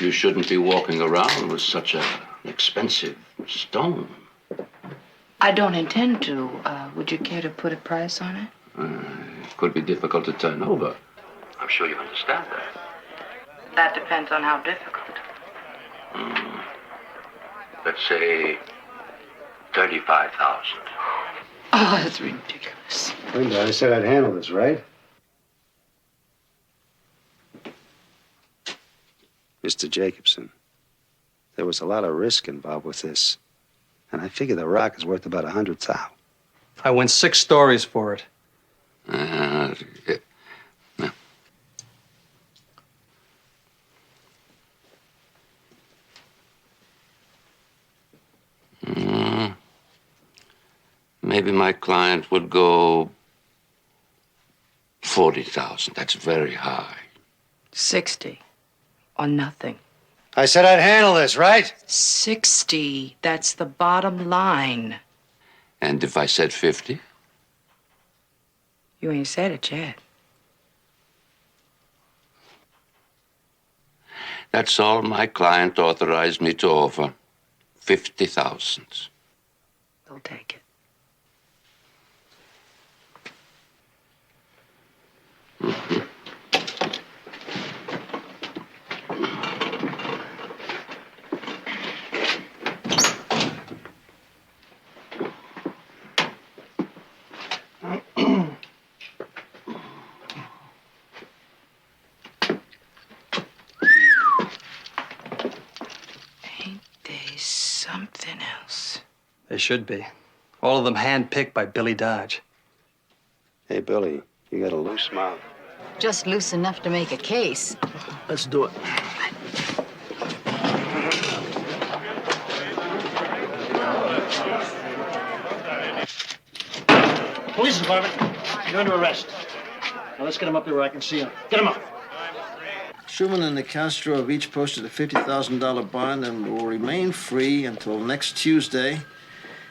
You shouldn't be walking around with such an expensive stone. I don't intend to. Would you care to put a price on it? It could be difficult to turn over. I'm sure you understand that. That depends on how difficult. Let's say 35,000. Oh, that's ridiculous. Linda, I said I'd handle this, right? Mr. Jacobson, there was a lot of risk involved with this. And I figure the rock is worth about 100,000. I went 6 stories for it. No. Maybe my client would go 40,000. That's very high. 60 or nothing. I said I'd handle this, right? 60. That's the bottom line. And if I said 50? You ain't said it yet. That's all my client authorized me to offer. 50,000. They'll take it. Something else. They should be. All of them handpicked by Billy Dodge. Hey, Billy, you got a loose mouth. Just loose enough to make a case. Let's do it. Police department, you're under arrest. Now let's get him up there where I can see him. Get him up. Schumann and Nicastro have each posted a $50,000 bond and will remain free until next Tuesday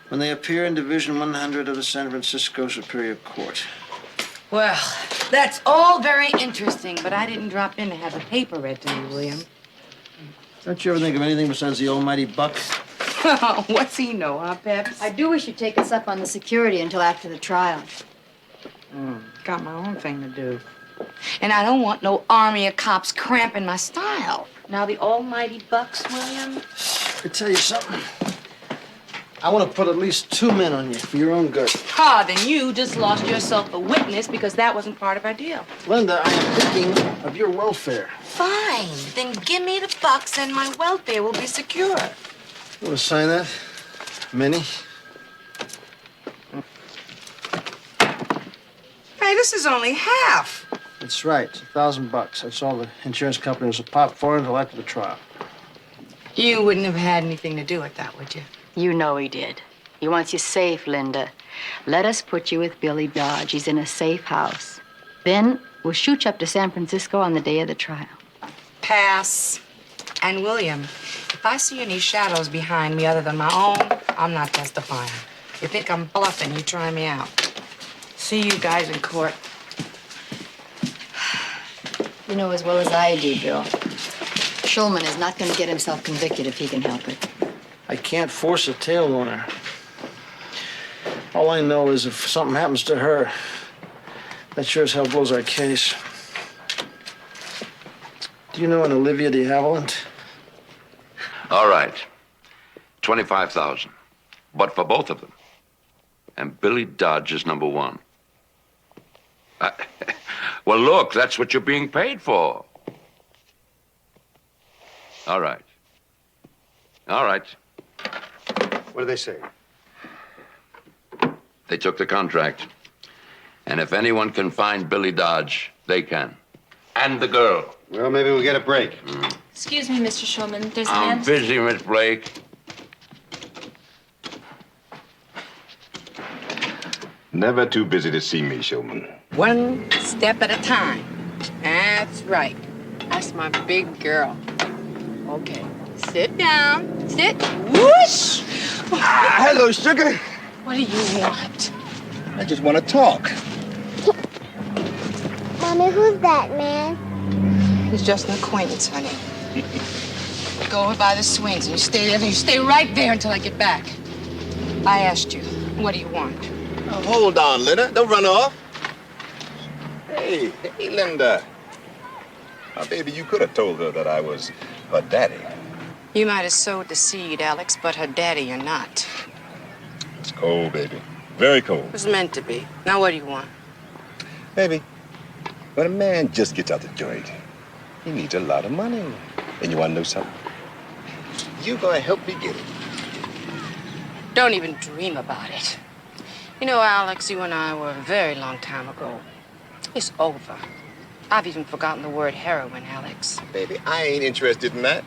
when they appear in Division 100 of the San Francisco Superior Court. Well, that's all very interesting, but I didn't drop in to have the paper read to me, William. Don't you ever think of anything besides the almighty buck? What's he know, huh, Peps? I do wish you'd take us up on the security until after the trial. Got my own thing to do. And I don't want no army of cops cramping my style. Now the almighty bucks, William? I tell you something. I want to put at least 2 men on you for your own good. Ah, then you just lost yourself a witness because that wasn't part of our deal. Linda, I am thinking of your welfare. Fine. Then give me the bucks and my welfare will be secure. You want to sign that, Minnie? Hey, this is only half. That's right. It's $1,000. That's all the insurance company was a pop for until after the trial. You wouldn't have had anything to do with that, would you? You know he did. He wants you safe, Linda. Let us put you with Billy Dodge. He's in a safe house. Then we'll shoot you up to San Francisco on the day of the trial. Pass. And William, if I see any shadows behind me other than my own, I'm not testifying. You think I'm bluffing, you try me out. See you guys in court. You know as well as I do, Bill. Schulman is not going to get himself convicted if he can help it. I can't force a tail on her. All I know is if something happens to her, that sure as hell blows our case. Do you know an Olivia de Havilland? All right. 25,000. But for both of them. And Billy Dodge is number one. Well, look, that's what you're being paid for. All right. All right. What do they say? They took the contract. And if anyone can find Billy Dodge, they can. And the girl. Well, maybe we'll get a break. Excuse me, Mr. Schulman. There's a I'm man... busy, Miss Blake. Never too busy to see me, Shulman. One step at a time. That's right. That's my big girl. Okay. Sit down. Sit. Whoosh! Hello, sugar. What do you want? I just want to talk. Mommy, who's that man? He's just an acquaintance, honey. Go over by the swings and you stay there. You stay right there until I get back. I asked you, what do you want? Now, hold on, Linda. Don't run off. Hey, Linda. Now, baby, you could have told her that I was her daddy. You might have sowed the seed, Alex, but her daddy you're not. It's cold, baby. Very cold. It was meant to be. Now what do you want? Baby, when a man just gets out the joint, he needs a lot of money. And you want to know something? You're going to help me get it. Don't even dream about it. You know, Alex, you and I were a very long time ago. It's over. I've even forgotten the word heroin, Alex. Baby, I ain't interested in that.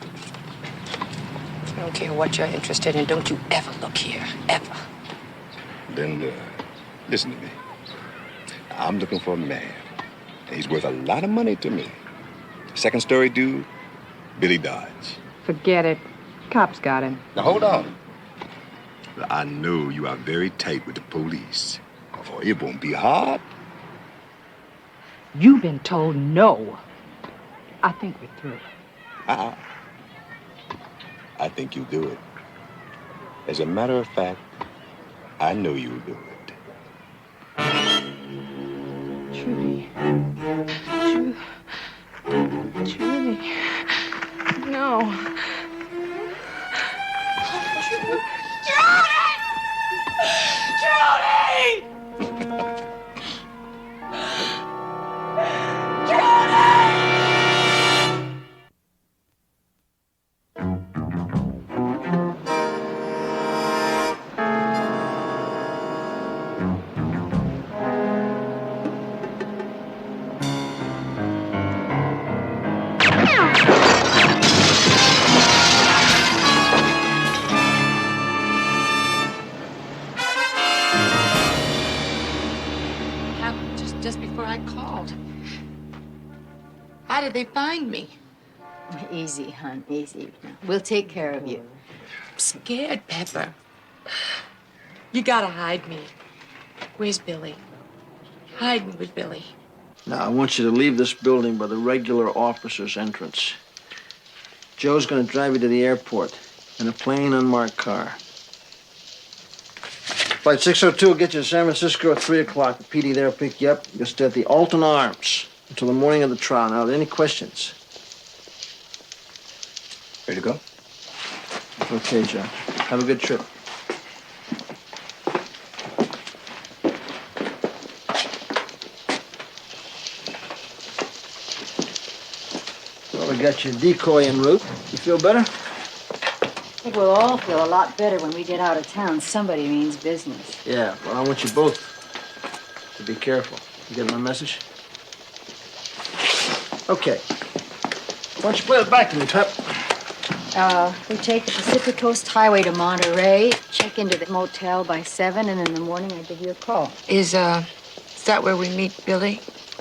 I don't care what you're interested in. Don't you ever look here. Ever. Linda, listen to me. I'm looking for a man. And he's worth a lot of money to me. Second story dude, Billy Dodge. Forget it. Cops got him. Now, hold on. I know you are very tight with the police. For it won't be hard. You've been told no. I think we're through. I think you'll do it. As a matter of fact, I know you'll do it. Trudy. Trudy. No. Trudy! How did they find me? Easy, hon, easy. We'll take care of you. I'm scared, Pepper. You gotta hide me. Where's Billy? Hide me with Billy. Now, I want you to leave this building by the regular officer's entrance. Joe's gonna drive you to the airport in a plain, unmarked car. Flight 602 will get you to San Francisco at 3 o'clock. The PD there will pick you up. You'll stay at the Alton Arms until the morning of the trial. Now, are there any questions? Ready to go? Okay, Joe. Have a good trip. Well, we got your decoy en route. You feel better? I think we'll all feel a lot better when we get out of town. Somebody means business. Yeah, well, I want you both to be careful. You get my message? Okay. Why don't you play it back to me, Pep? We take the Pacific Coast Highway to Monterey, check into the motel by 7, and in the morning I give you a call. Is that where we meet Billy?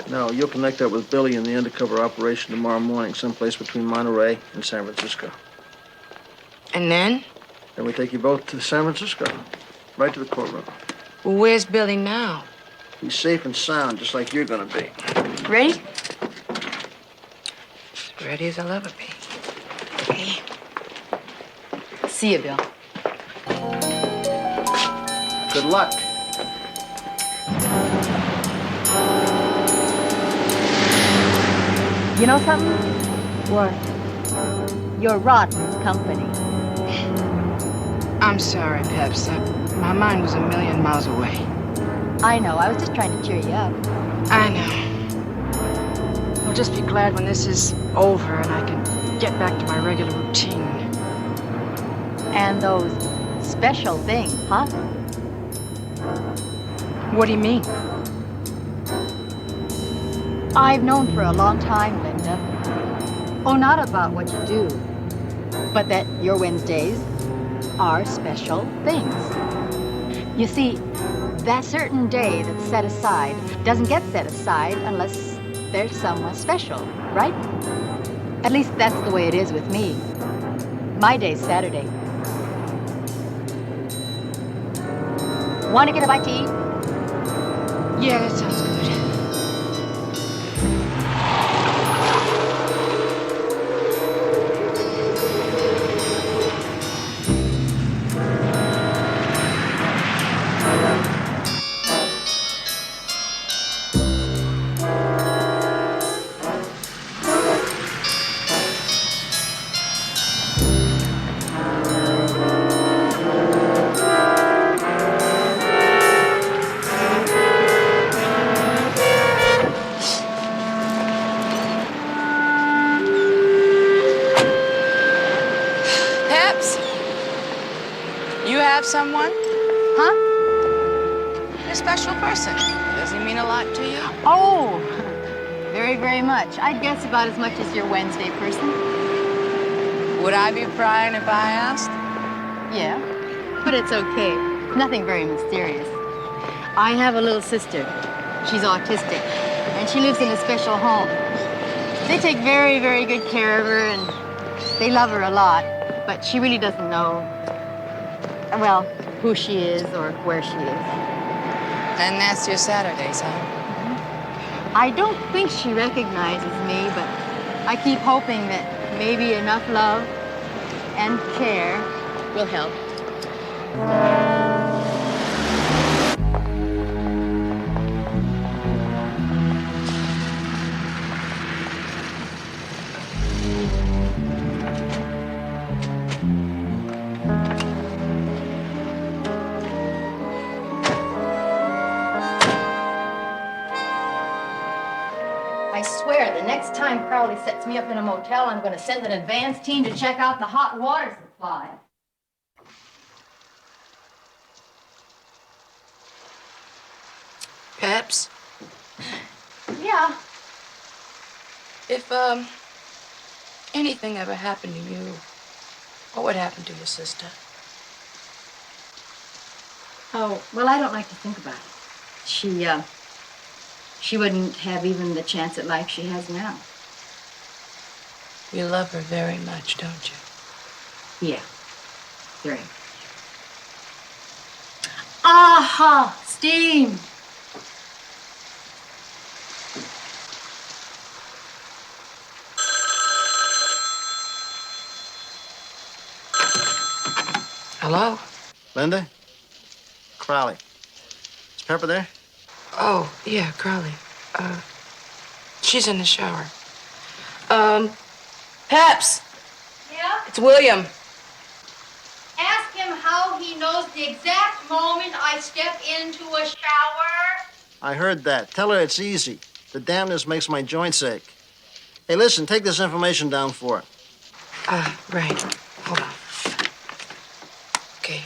No, you'll connect up with Billy in the undercover operation tomorrow morning, someplace between Monterey and San Francisco. And then? Then we take you both to San Francisco, right to the courtroom. Well, where's Billy now? He's safe and sound, just like you're gonna be. Ready? Ready as I'll ever be. Okay. See you, Bill. Good luck. You know something? What? You're rotten company. I'm sorry, Peps. My mind was a million miles away. I know. I was just trying to cheer you up. I know. I'll just be glad when this is over and I can get back to my regular routine. And those special things, huh? What do you mean? I've known for a long time, Linda. Oh, not about what you do, but that your Wednesdays are special things. You see, that certain day that's set aside doesn't get set aside unless there's someone special, right? At least that's the way it is with me. My day's Saturday. Want to get a bite to eat? Yeah, that sounds good. Someone? Huh? A special person. Does he mean a lot to you? Oh, very, very much. I'd guess about as much as your Wednesday person. Would I be prying if I asked? Yeah, but it's okay. Nothing very mysterious. I have a little sister. She's autistic, and she lives in a special home. They take very, very good care of her, and they love her a lot, but she really doesn't know, well, who she is or where she is. And that's your Saturdays, huh? I don't think she recognizes me, but I keep hoping that maybe enough love and care will help. I swear, the next time Crowley sets me up in a motel, I'm going to send an advance team to check out the hot water supply. Peps? Yeah. If, anything ever happened to you, what would happen to your sister? Oh, well, I don't like to think about it. She wouldn't have even the chance at life she has now. You love her very much, don't you? Yeah, very. Aha! Steam! Hello? Linda? Crowley. Is Pepper there? Oh, yeah, Crowley. She's in the shower. Peps! Yeah? It's William. Ask him how he knows the exact moment I step into a shower. I heard that. Tell her it's easy. The dampness makes my joints ache. Hey, listen, take this information down for her. Right. Hold on. Okay.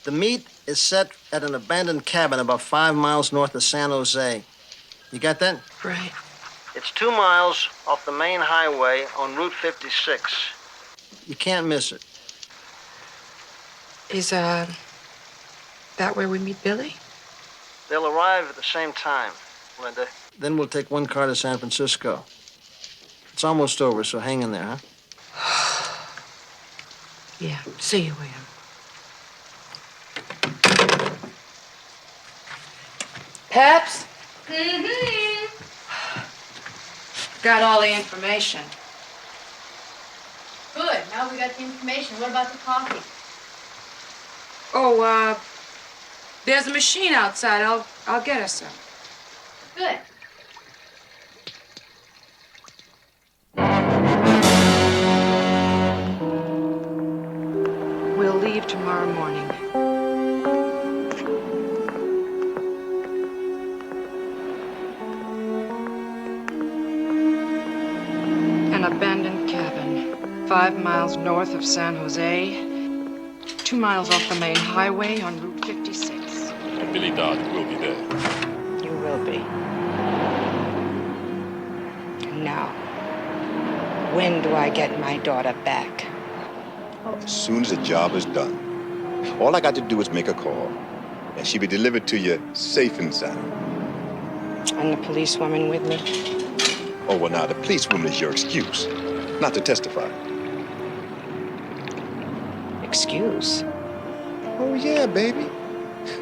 The meet is set at an abandoned cabin about 5 miles north of San Jose. You got that? Right. It's 2 miles off the main highway on Route 56. You can't miss it. Is, that where we meet Billy? They'll arrive at the same time, Linda. Then we'll take one car to San Francisco. It's almost over, so hang in there, huh? Yeah. See you, William. Peps? Mm-hmm. Got all the information. Good. Now we got the information. What about the coffee? Oh, there's a machine outside. I'll get us some. Good. We'll leave tomorrow morning. An abandoned cabin, 5 miles north of San Jose, 2 miles off the main highway on Route 56. And Billy Dodge will be there. You will be. And now, when do I get my daughter back? As soon as the job is done. All I got to do is make a call, and she'll be delivered to you safe and sound. And the policewoman with me? Oh, well, now, the policewoman is your excuse, not to testify. Excuse? Oh, yeah, baby.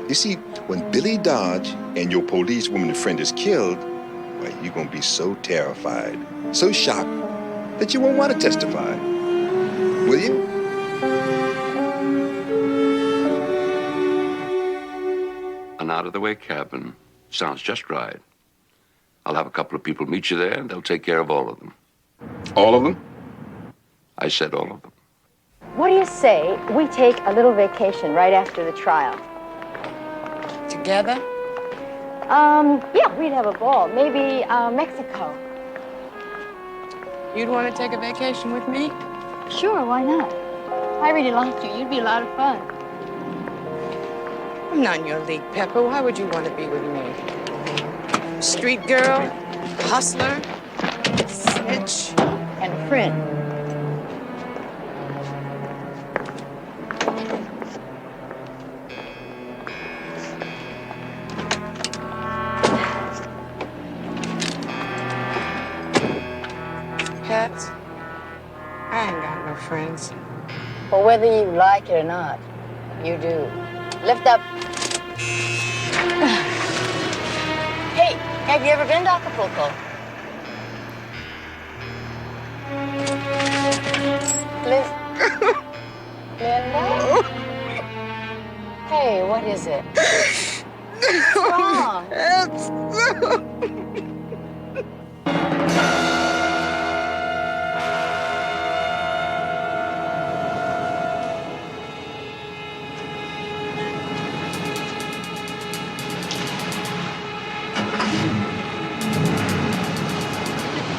You see, when Billy Dodge and your policewoman friend is killed, well, you're going to be so terrified, so shocked, that you won't want to testify. Will you? An out-of-the-way cabin sounds just right. I'll have a couple of people meet you there, and they'll take care of all of them. All of them? I said all of them. What do you say we take a little vacation right after the trial? Together? Yeah, we'd have a ball. Maybe Mexico. You'd want to take a vacation with me? Sure, why not? I really liked you. You'd be a lot of fun. I'm not in your league, Pepper. Why would you want to be with me? Street girl, hustler, snitch, and a friend. Peps, I ain't got no friends. Well, whether you like it or not, you do. Lift up. Hey, have you ever been to Acapulco? Linda? Hey, what is it? What's wrong?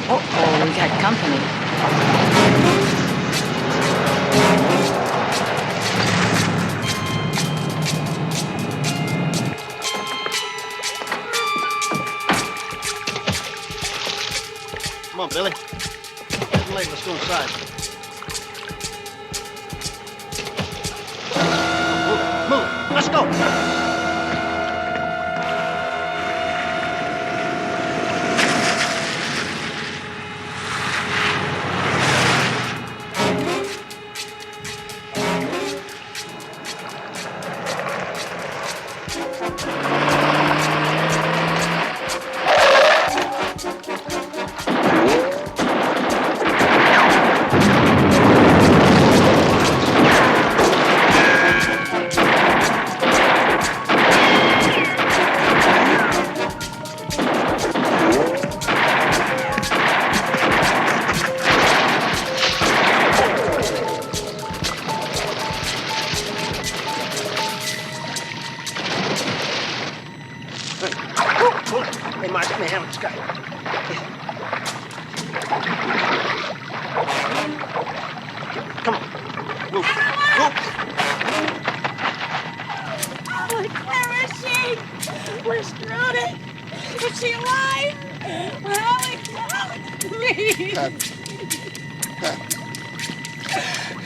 Uh-oh, we got company. Come on, Billy. Getting late. Let's go inside. Move. Let's go. Is she alive? Alex, Alex, please.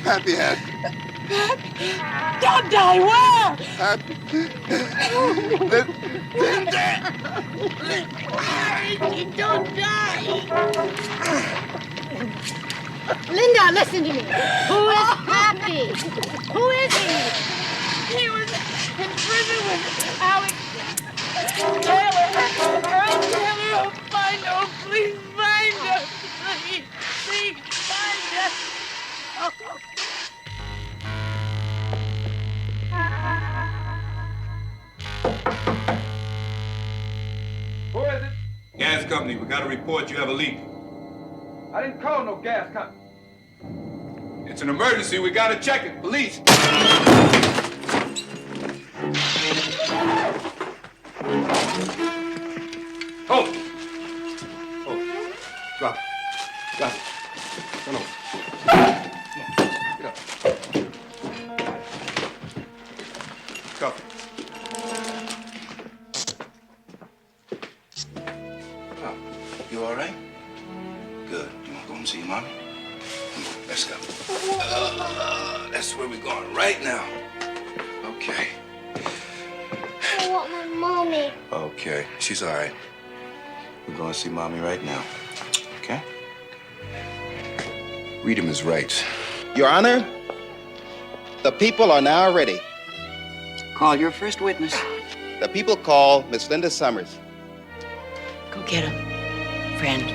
Happy, Happy. Don't die. Where? Happy. Don't die. Linda, listen to me. Who is Happy? Who is he? He was in prison with Alex Taylor. Earl Taylor. Oh, find her. Please find her. Please find her. Oh. Who is it? Gas company, we got a report you have a leak. I didn't call no gas company. It's an emergency, we gotta check it. Police! Hold it. Drop it. Drop it. Turn over. Get up. Cuff it. Oh, you all right? Good. You want to go and see your mommy? Come on, let's go. That's where we're going right now. Okay. I want my mommy. Okay, she's all right. We're going to see mommy right now. Okay? Read him his rights. Your Honor, the people are now ready. Call your first witness. The people call Miss Linda Summers. Go get him, friend.